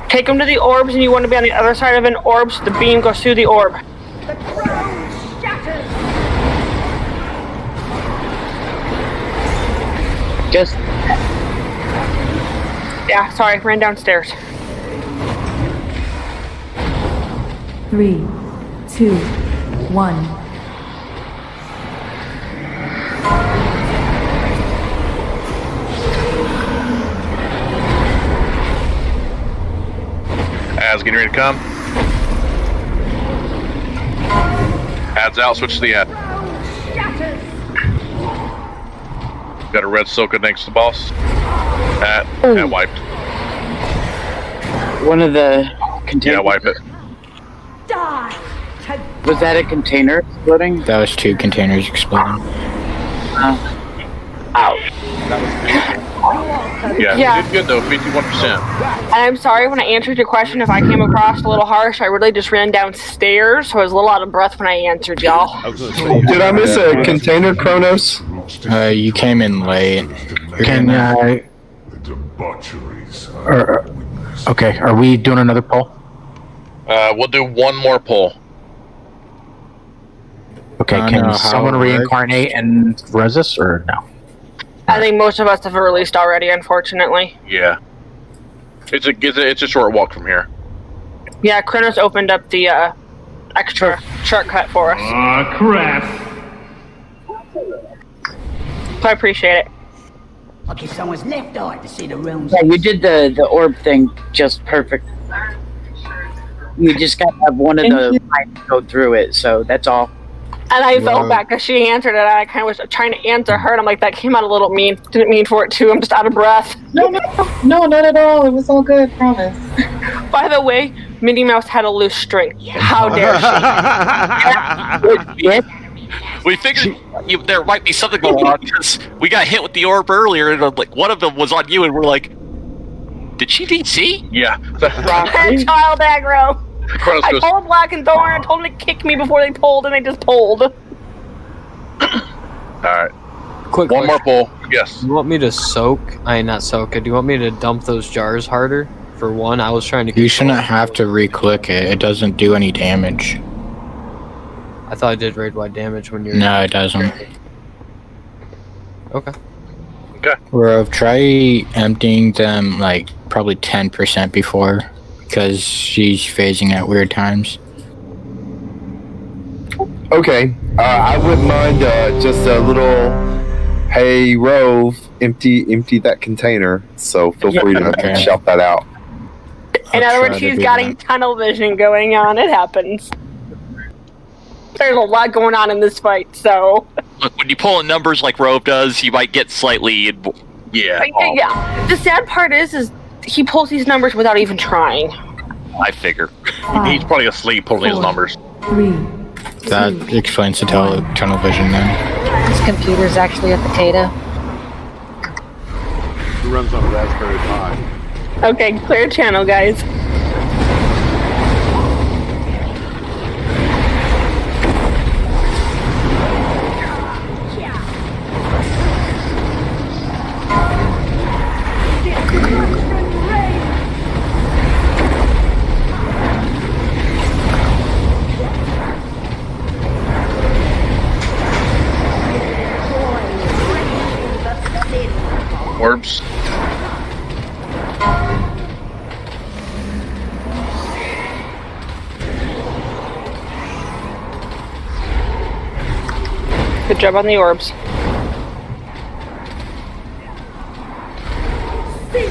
Speaker 5: Take them to the orbs, and you want to be on the other side of an orb, so the beam goes through the orb.
Speaker 16: The ground shatters!
Speaker 1: Just
Speaker 5: Yeah, sorry, ran downstairs.
Speaker 20: 3, 2, 1.
Speaker 8: Ad's getting ready to come. Ad's out, switch to the ad.
Speaker 16: Shatters!
Speaker 8: Got a red soaker next to the boss. Ad wiped.
Speaker 1: one of the containers.
Speaker 8: Yeah, wipe it.
Speaker 16: Die!
Speaker 1: Was that a container exploding?
Speaker 7: That was 2 containers exploding.
Speaker 1: Ouch.
Speaker 8: Yeah,
Speaker 5: Yeah.
Speaker 8: you did good though, 51%.
Speaker 5: And I'm sorry when I answered your question if I came across a little harsh. I really just ran downstairs, so I was a little out of breath when I answered y'all.
Speaker 22: Did I miss a container, Kronos?
Speaker 7: You came in late.
Speaker 9: Can okay, are we doing another poll?
Speaker 8: We'll do one more pull.
Speaker 9: Okay,
Speaker 7: I
Speaker 9: can
Speaker 7: know how
Speaker 9: someone
Speaker 7: it works.
Speaker 9: reincarnate and res us, or no?
Speaker 5: I think most of us have released already, unfortunately.
Speaker 8: Yeah. It's a short walk from here.
Speaker 5: Yeah, Kronos opened up the extra shortcut for us.
Speaker 18: Ah, crap.
Speaker 5: So I appreciate it.
Speaker 16: Lucky someone's left eye to see the rooms.
Speaker 1: Yeah, you did the orb thing just perfect. You just gotta have one of the lines go through it, so that's all.
Speaker 5: And I felt bad because she answered it. And I kind of was trying to answer her, and I'm like, that came out a little mean. Didn't mean for it to. I'm just out of breath.
Speaker 17: No, not at all. It was all good. Promise.
Speaker 5: By the way, Minnie Mouse had a loose string. How dare she?
Speaker 13: We figured there might be something going on because we got hit with the orb earlier, and like one of them was on you, and we're like, "Did she DC?"
Speaker 8: Yeah.
Speaker 5: Child aggro.
Speaker 8: Kronos
Speaker 5: I
Speaker 8: goes,
Speaker 5: told Black and Thorn. I told them to kick me before they pulled, and they just pulled.
Speaker 8: all right.
Speaker 2: Quick
Speaker 8: One more
Speaker 2: question.
Speaker 8: pull. Yes.
Speaker 2: Do you want me to soak? Not soak it. Do you want me to dump those jars harder? For one, I was trying to.
Speaker 7: You shouldn't have to re-click it. It doesn't do any damage.
Speaker 2: I thought it did raid-wide damage when you're.
Speaker 7: No, it doesn't.
Speaker 2: Okay.
Speaker 8: Okay.
Speaker 7: Rove, try emptying them like probably 10% before, because she's phasing at weird times.
Speaker 22: Okay, I wouldn't mind just a little. Hey, Rove, empty that container. So feel free to shout that out.
Speaker 5: In other words, she's got tunnel vision going on. It happens. There's a lot going on in this fight, so.
Speaker 13: Look, when you pull in numbers like Rove does, you might get slightly.
Speaker 8: Yeah.
Speaker 5: Yeah. The sad part is he pulls these numbers without even trying.
Speaker 13: I figure.
Speaker 8: He's probably asleep pulling his numbers.
Speaker 20: 3.
Speaker 7: That explains the tunnel vision then.
Speaker 14: His computer's actually a potato.
Speaker 4: He runs on a Raspberry Pi.
Speaker 5: Okay, clear channel, guys.
Speaker 8: Orbs.
Speaker 5: Good job on the orbs.
Speaker 20: Three,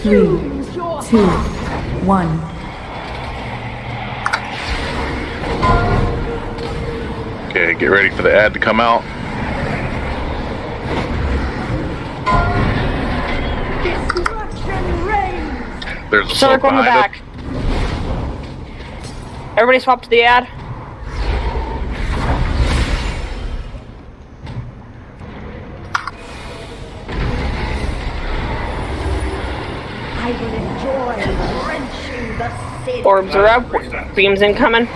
Speaker 20: 2, 1.
Speaker 8: Okay, get ready for the ad to come out. There's a
Speaker 5: Circle in the
Speaker 8: behind
Speaker 5: back. Everybody swap to the ad.
Speaker 16: I will enjoy wrenching the city.
Speaker 5: Orbs are up. Beams incoming.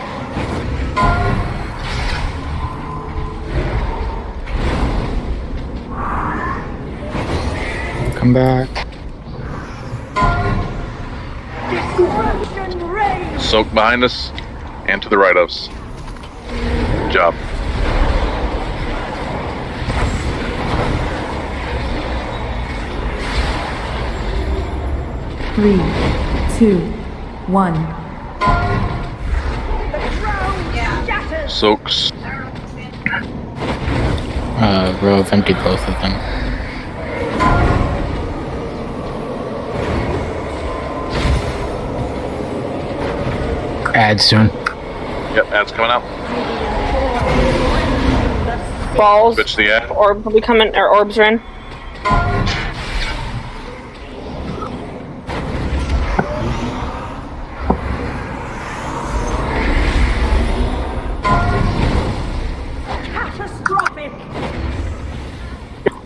Speaker 7: Come back.
Speaker 16: Destruction rain.
Speaker 8: Soak behind us and to the right of us. Good job.
Speaker 20: Three, 2, 1.
Speaker 8: Soaks.
Speaker 7: Rove, empty both of them.
Speaker 9: Ad soon.
Speaker 8: Yep, ad's coming out.
Speaker 5: Balls.
Speaker 8: Switch the ad.
Speaker 5: Orbs will be coming, or orbs are in.
Speaker 16: Catastrophic.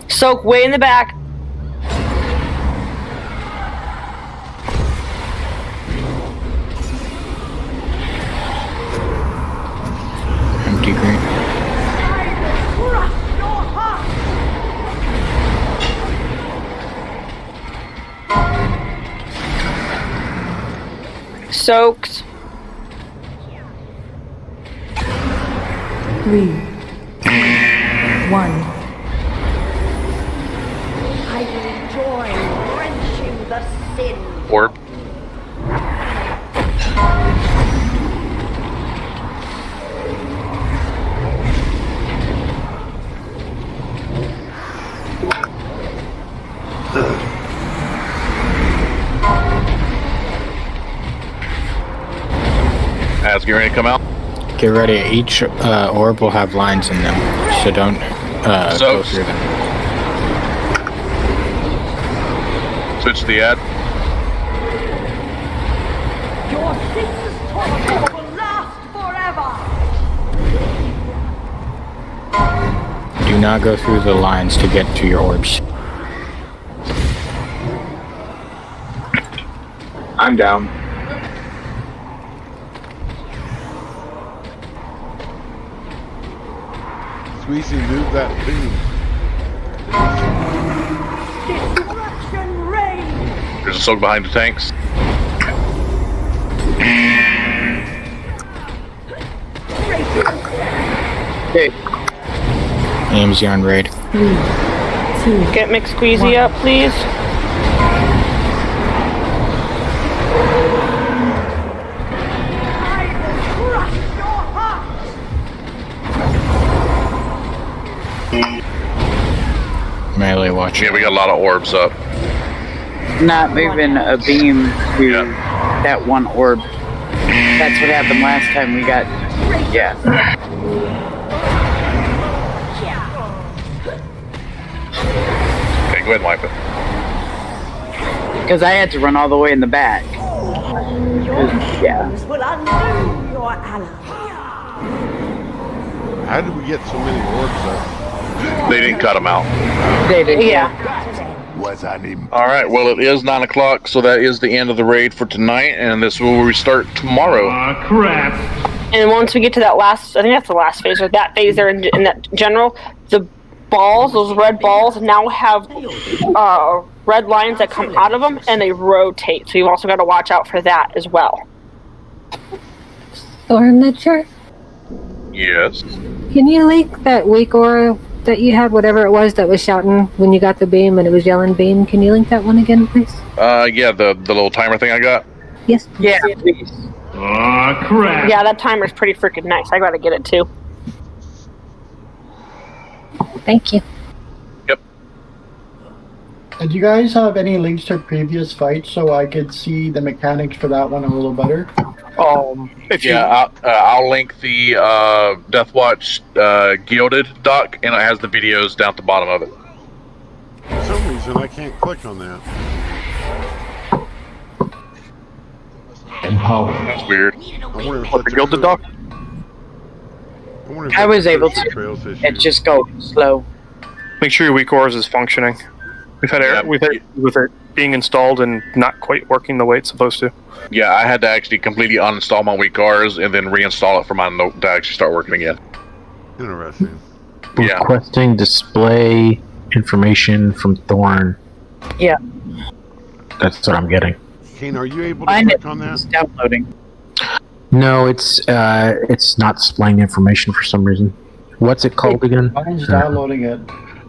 Speaker 5: Soak way in the back.
Speaker 7: Empty green.
Speaker 16: Crush your heart.
Speaker 5: Soaked.
Speaker 20: 3, 1.
Speaker 16: I will enjoy wrenching the sin.
Speaker 8: Orb. guys get ready to come out?
Speaker 7: Get ready. Each orb will have lines in them, so don't go through them.
Speaker 8: Switch to the ad.
Speaker 16: Your sins torture will last forever.
Speaker 7: Do not go through the lines to get to your orbs.
Speaker 6: I'm down.
Speaker 4: Squeezy, move that beam.
Speaker 16: Destruction reigns.
Speaker 8: There's a soak behind the tanks.
Speaker 1: Okay.
Speaker 7: AMZ on raid.
Speaker 20: 3, 2.
Speaker 5: Get McSqueezy up, please.
Speaker 7: Melee watch.
Speaker 8: Yeah, we got a lot of orbs up.
Speaker 1: Not moving a beam to that one orb. That's what happened last time we got. Yeah.
Speaker 8: Okay, go ahead and wipe it.
Speaker 1: Because I had to run all the way in the back. Yeah.
Speaker 16: Will undo your ally.
Speaker 4: How did we get so many orbs up?
Speaker 8: They didn't cut them out.
Speaker 1: They did.
Speaker 5: Yeah.
Speaker 8: All right. Well, it is 9 o'clock, so that is the end of the raid for tonight, and this will restart tomorrow.
Speaker 18: Crap.
Speaker 5: And once we get to that last, I think that's the last phase, or that phase there in that general, the balls, those red balls, now have red lines that come out of them, and they rotate. So you've also got to watch out for that as well.
Speaker 14: Or in the chart.
Speaker 8: Yes.
Speaker 14: Can you link that weak aura that you had, whatever it was that was shouting when you got the beam and it was yelling beam? Can you link that one again, please?
Speaker 8: Yeah, the little timer thing I got.
Speaker 14: Yes.
Speaker 1: Yeah, please.
Speaker 18: Crap.
Speaker 5: Yeah, that timer's pretty freaking nice. I gotta get it too.
Speaker 14: Thank you.
Speaker 12: Do you guys have any links to previous fights so I could see the mechanics for that one a little better?
Speaker 8: I'll link the Deathwatch Gilded doc, and it has the videos down at the bottom of it.
Speaker 4: For some reason, I can't click on that.
Speaker 8: That's weird.
Speaker 4: What,
Speaker 8: the Gilded doc?
Speaker 1: I was able to. It just goes slow.
Speaker 11: Make sure your weak auras is functioning. We've had with it being installed and not quite working the way it's supposed to.
Speaker 8: Yeah, I had to actually completely uninstall my weak auras and then reinstall it for my note to actually start working again.
Speaker 4: Interesting.
Speaker 9: Requesting display information from Thorn.
Speaker 1: Yeah.
Speaker 9: That's what I'm getting.
Speaker 4: Kane, are you able to click on that?
Speaker 1: It's downloading.
Speaker 9: No, it's not displaying the information for some reason. What's it called again?
Speaker 12: Mine's downloading it.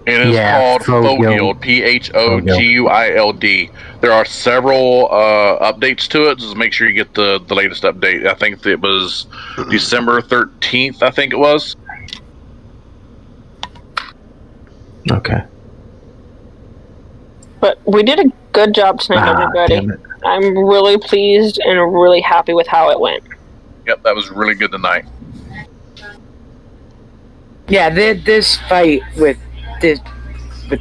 Speaker 8: It is called Phoguild, Phoguild. There are several updates to it. Just make sure you get the latest update. I think it was December 13th, I think it was.
Speaker 9: Okay.
Speaker 5: But we did a good job tonight, everybody. I'm really pleased and really happy with how it went.
Speaker 8: Yep, that was really good tonight.
Speaker 1: Yeah, this fight with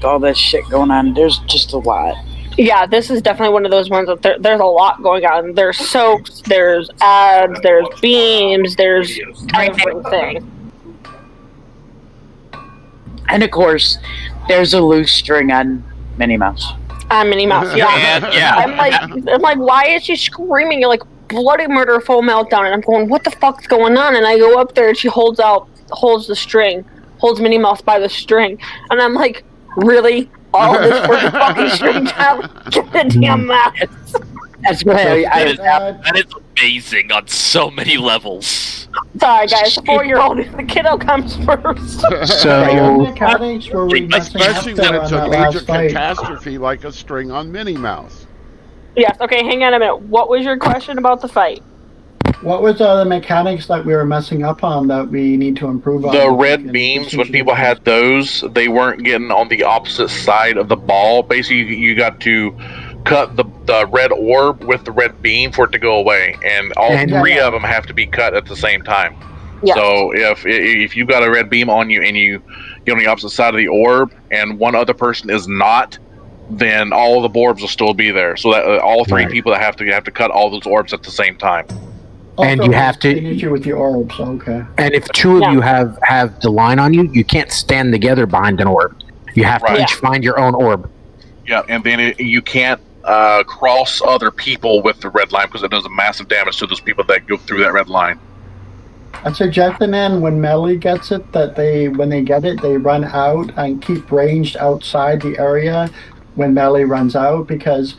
Speaker 1: all this shit going on, there's just a lot.
Speaker 5: Yeah, this is definitely one of those ones that there's a lot going on. There's soaks, there's ads, there's beams, there's everything.
Speaker 1: And of course, there's a loose string on Minnie Mouse.
Speaker 5: Minnie Mouse, yeah. I'm like, why is she screaming? You're like, bloody murder, full meltdown. And I'm going, what the fuck's going on? And I go up there and she holds the string, holds Minnie Mouse by the string. And I'm like, really? All of this for the fucking string child? Get the damn mouse.
Speaker 1: That's what
Speaker 13: that is amazing on so many levels.
Speaker 5: Sorry, guys. The 4-year-old, the kiddo comes first.
Speaker 4: Especially when it's a major catastrophe like a string on Minnie Mouse.
Speaker 5: Yes. Okay. Hang on a minute. What was your question about the fight?
Speaker 12: What was the mechanics that we were messing up on that we need to improve on?
Speaker 8: The red beams, when people had those, they weren't getting on the opposite side of the ball. Basically, you got to cut the red orb with the red beam for it to go away, and all three of them have to be cut at the same time.
Speaker 5: Yeah.
Speaker 8: So if you've got a red beam on you and you get on the opposite side of the orb, and one other person is not, then all of the orbs will still be there. So that all three people that have to cut all those orbs at the same time.
Speaker 9: And you have to
Speaker 12: an issue with the orbs. Okay.
Speaker 9: And if two of you have the line on you, you can't stand together behind an orb. You have to each find your own orb.
Speaker 8: Yeah, and then you can't cross other people with the red line because it does a massive damage to those people that go through that red line.
Speaker 12: I suggested then when Melly gets it that when they get it, they run out and keep ranged outside the area when Melly runs out, because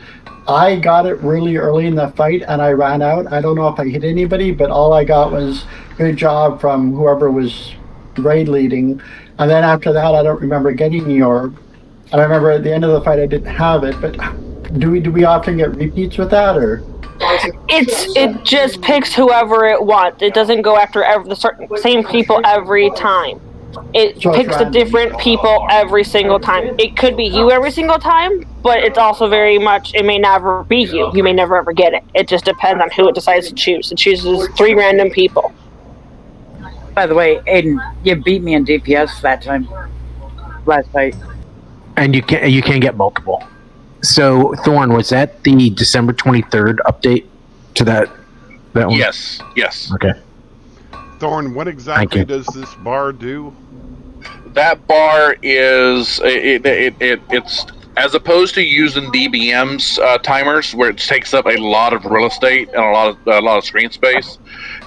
Speaker 12: I got it really early in the fight and I ran out. I don't know if I hit anybody, but all I got was good job from whoever was raid leading. And then after that, I don't remember getting the orb. And I remember at the end of the fight, I didn't have it. But do we often get repeats with that, or?
Speaker 5: It just picks whoever it wants. It doesn't go after the same people every time. It picks the different people every single time. It could be you every single time, but it's also very much, it may never be you. You may never ever get it. It just depends on who it decides to choose. It chooses 3 random people.
Speaker 1: By the way, Aiden, you beat me in DPS that time. Last fight.
Speaker 9: And you can get multiple. So, Thorn, was that the December 23rd update to that one?
Speaker 8: Yes.
Speaker 9: Okay.
Speaker 4: Thorn, what exactly does this bar do?
Speaker 8: That bar is it's as opposed to using DBM's timers, where it takes up a lot of real estate and a lot of screen space.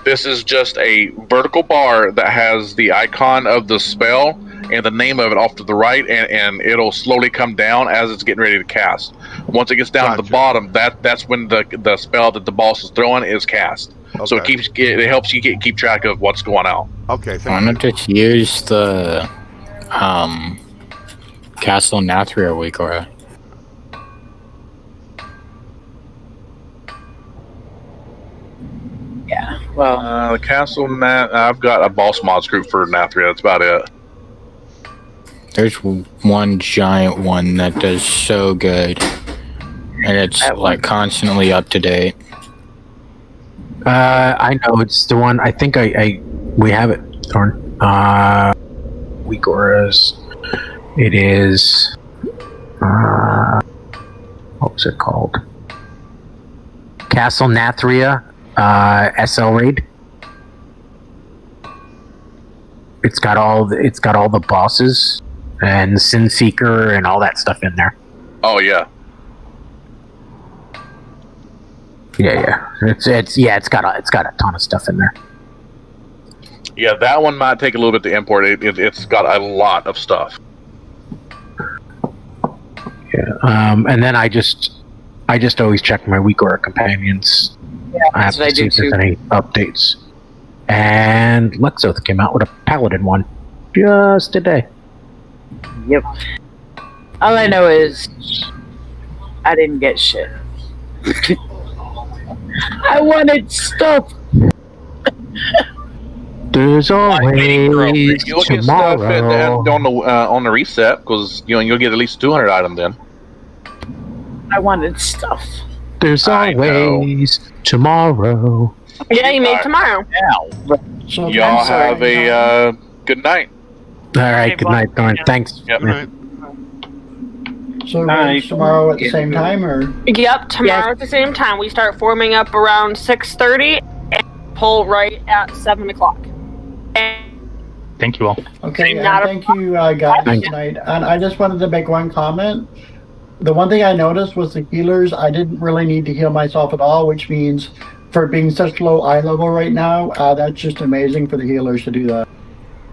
Speaker 8: This is just a vertical bar that has the icon of the spell and the name of it off to the right, and it'll slowly come down as it's getting ready to cast. Once it gets down to the bottom, that's when the spell that the boss is throwing is cast. Okay. So it helps you keep track of what's going out.
Speaker 4: Okay,
Speaker 7: why not just use the Castle Nathria week aura?
Speaker 1: Yeah, well,
Speaker 8: the Castle I've got a boss mods group for Nathria. That's about it.
Speaker 7: There's one giant one that does so good, and it's like constantly up to date.
Speaker 9: I know it's the one. I think we have it, Thorn. Weak auras. It is. What was it called? Castle Nathria SL raid. It's got all the bosses and the Sin Seeker and all that stuff in there.
Speaker 8: Oh yeah.
Speaker 9: Yeah. It's got a ton of stuff in there.
Speaker 8: Yeah, that one might take a little bit to import. It's got a lot of stuff.
Speaker 9: Yeah. And then I just always check my week aura companions.
Speaker 1: Yeah,
Speaker 9: I have to see if there's any updates. And Luxoth came out with a paladin one just today.
Speaker 1: Yep. All I know is I didn't get shit. I wanted stuff.
Speaker 9: There's always
Speaker 8: You'll get stuff
Speaker 9: tomorrow.
Speaker 8: on the reset, because you'll get at least 200 items then.
Speaker 1: I wanted stuff.
Speaker 9: There's always tomorrow.
Speaker 5: Yeah, you made tomorrow.
Speaker 1: Yeah.
Speaker 8: Y'all have a good night.
Speaker 9: All right, good night, Thorn. Thanks.
Speaker 8: Yep.
Speaker 12: So tomorrow at the same time, or?
Speaker 5: Yep, tomorrow at the same time. We start forming up around 6:30 and pull right at 7 o'clock.
Speaker 11: Thank you all.
Speaker 12: Okay, thank you guys tonight. And I just wanted to make one comment. The one thing I noticed was the healers. I didn't really need to heal myself at all, which means for being such low eye level right now, that's just amazing for the healers to do that.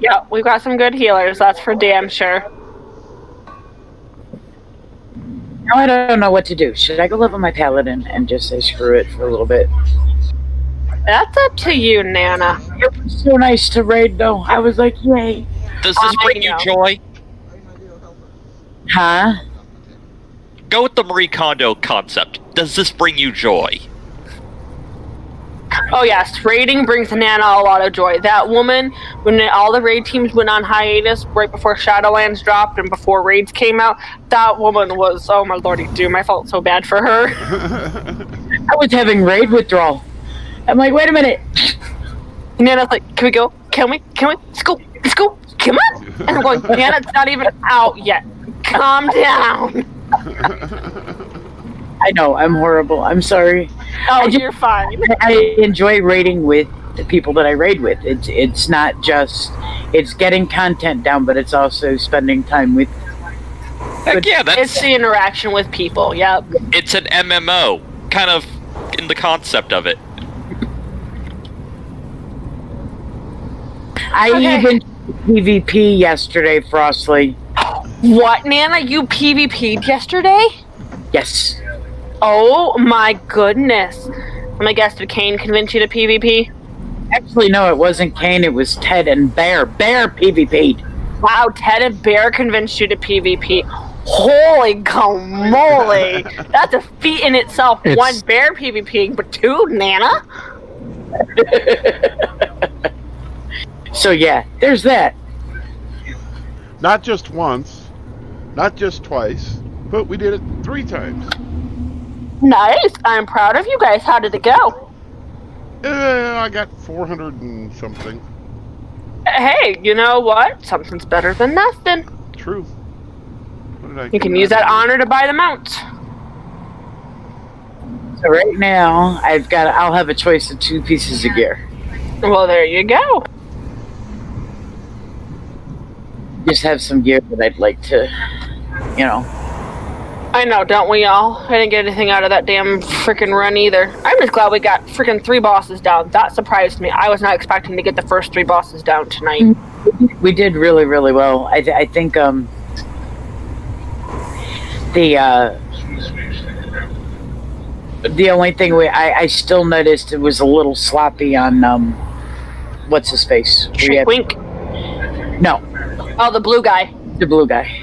Speaker 5: Yep, we've got some good healers. That's for damn sure.
Speaker 1: Now I don't know what to do. Should I go level my paladin and just say screw it for a little bit?
Speaker 5: That's up to you, Nana.
Speaker 1: It was so nice to raid, though. I was like, yay.
Speaker 13: Does this bring you joy?
Speaker 1: Huh?
Speaker 13: Go with the Marie Kondo concept. Does this bring you joy?
Speaker 5: Oh yes, raiding brings Nana a lot of joy. That woman, when all the raid teams went on hiatus right before Shadowlands dropped and before raids came out, that woman was, oh my lordy doom. I felt so bad for her.
Speaker 1: I was having raid withdrawal. I'm like, wait a minute.
Speaker 5: And Nana's like, can we go? Can we? Let's go. Come on. And I'm going, Nana, it's not even out yet. Calm down.
Speaker 1: I know, I'm horrible. I'm sorry.
Speaker 5: Oh, you're fine.
Speaker 1: I enjoy raiding with the people that I raid with. It's not just it's getting content down, but it's also spending time with.
Speaker 13: Heck yeah,
Speaker 5: It's the interaction with people. Yep.
Speaker 13: It's an MMO, kind of in the concept of it.
Speaker 1: I even PvP yesterday, Frostly.
Speaker 5: What, Nana? You PvP'd yesterday?
Speaker 1: Yes.
Speaker 5: Oh my goodness. Let me guess, did Kane convince you to PvP?
Speaker 1: Actually, no, it wasn't Kane, it was Ted and Bear. Bear PvP'd.
Speaker 5: Wow, Ted and Bear convinced you to PvP. Holy moly. That's a feat in itself. One, Bear PvPing, but two, Nana?
Speaker 1: So yeah, there's that.
Speaker 4: Not just once, not just twice, but we did it 3 times.
Speaker 5: Nice. I'm proud of you guys. How did it go?
Speaker 4: I got 400 and something.
Speaker 5: Hey, you know what? Something's better than nothing.
Speaker 4: True. What did I
Speaker 5: You can use that honor to buy the mounts.
Speaker 1: So right now, I'll have a choice of 2 pieces of gear.
Speaker 5: Well, there you go.
Speaker 1: Just have some gear that I'd like to,
Speaker 5: I know, don't we all? I didn't get anything out of that damn freaking run either. I'm just glad we got freaking 3 bosses down. That surprised me. I was not expecting to get the first 3 bosses down tonight.
Speaker 1: We did really, really well. I think the only thing I still noticed it was a little sloppy on what's his face?
Speaker 5: Wink.
Speaker 1: No.
Speaker 5: Oh, the blue guy.
Speaker 1: The blue guy.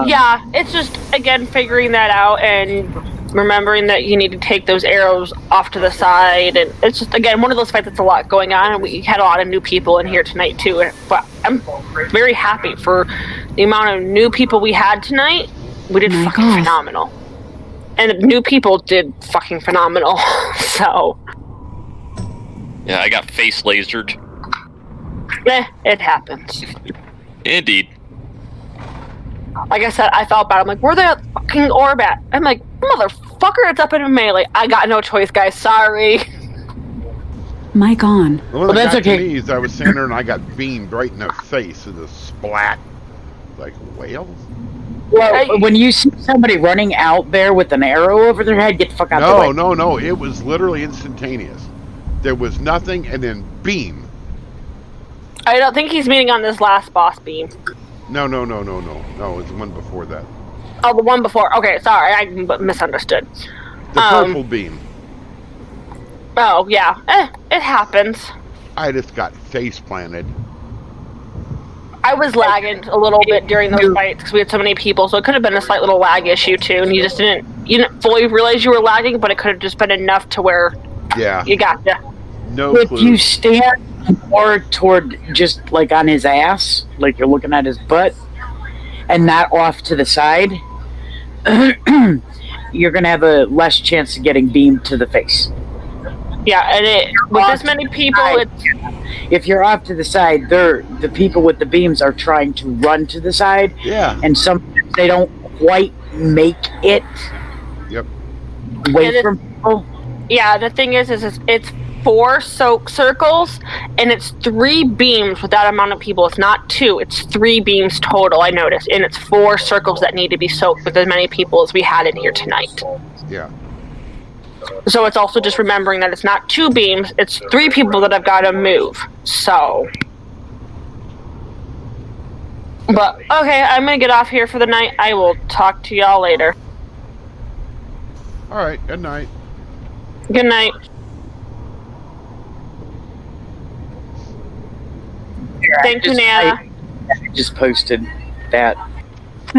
Speaker 5: Yeah, it's just, again, figuring that out and remembering that you need to take those arrows off to the side. And it's just, again, one of those fights that's a lot going on. And we had a lot of new people in here tonight, too. But I'm very happy for the amount of new people we had tonight. We did fucking phenomenal. And the new people did fucking phenomenal. So.
Speaker 13: Yeah, I got face lasered.
Speaker 5: It happens.
Speaker 13: Indeed.
Speaker 5: Like I said, I felt bad. I'm like, where the fucking orb at? I'm like, motherfucker, it's up in melee. I got no choice, guys. Sorry.
Speaker 20: Mic on.
Speaker 4: Well, that's okay. Me is I was standing there and I got beamed right in the face with a splat. Like, whale?
Speaker 1: Well, when you see somebody running out there with an arrow over their head, get the fuck out of the way.
Speaker 4: No. It was literally instantaneous. There was nothing and then beam.
Speaker 5: I don't think he's meaning on this last boss beam.
Speaker 4: No. No, it's the one before that.
Speaker 5: Oh, the one before. Okay, sorry, I misunderstood.
Speaker 4: The purple beam.
Speaker 5: Oh, yeah. It happens.
Speaker 4: I just got face planted.
Speaker 5: I was lagging a little bit during those fights because we had so many people, so it could have been a slight little lag issue too, and you didn't fully realize you were lagging, but it could have just been enough to where you gotcha.
Speaker 4: No
Speaker 1: if
Speaker 4: clue.
Speaker 1: You stand more toward just like on his ass, like you're looking at his butt, and not off to the side, you're gonna have a less chance of getting beamed to the face.
Speaker 5: Yeah, and with this many people,
Speaker 1: if you're off to the side, the people with the beams are trying to run to the side.
Speaker 4: Yeah.
Speaker 1: And sometimes they don't quite make it.
Speaker 4: Yep.
Speaker 1: Away from people.
Speaker 5: Yeah, the thing is it's 4 soak circles, and it's 3 beams with that amount of people. It's not 2, it's 3 beams total, I noticed. And it's 4 circles that need to be soaked with as many people as we had in here tonight.
Speaker 4: Yeah.
Speaker 5: So it's also just remembering that it's not 2 beams, it's 3 people that I've got to move. So. But, okay, I'm going to get off here for the night. I will talk to y'all later.
Speaker 4: Alright, good night.
Speaker 5: Good night. Thank you, Nana.
Speaker 1: I just posted that.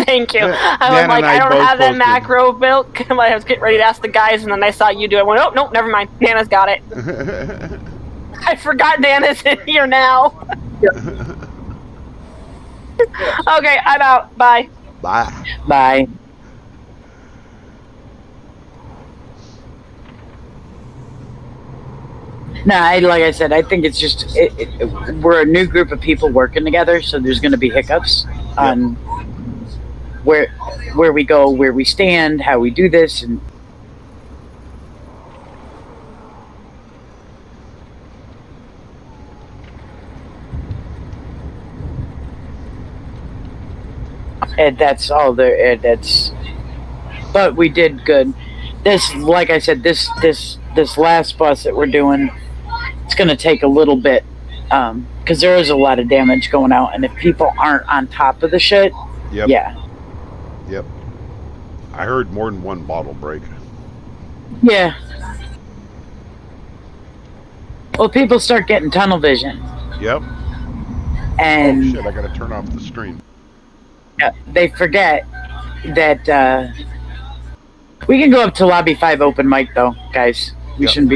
Speaker 5: Thank you. I
Speaker 4: Dan
Speaker 5: was
Speaker 4: and
Speaker 5: like,
Speaker 4: I
Speaker 5: I don't
Speaker 4: both
Speaker 5: have that
Speaker 4: posted.
Speaker 5: macro built. I was getting ready to ask the guys, and then I saw you do it. I went, oh, nope, never mind. Nana's got it. I forgot Nana's in here now. Okay, I'm out. Bye.
Speaker 4: Bye.
Speaker 1: Bye. No, like I said, I think it's just we're a new group of people working together, so there's going to be hiccups on where we go, where we stand, how we do this, and that's all there. But we did good. This, like I said, this last bus that we're doing, it's going to take a little bit because there is a lot of damage going out, and if people aren't on top of the shit,
Speaker 4: Yep.
Speaker 1: yeah.
Speaker 4: Yep. I heard more than one bottle break.
Speaker 1: Yeah. Well, people start getting tunnel vision.
Speaker 4: Yep.
Speaker 1: And
Speaker 4: oh shit, I gotta turn off the stream.
Speaker 1: They forget that we can go up to lobby 5 open mic though, guys. We shouldn't be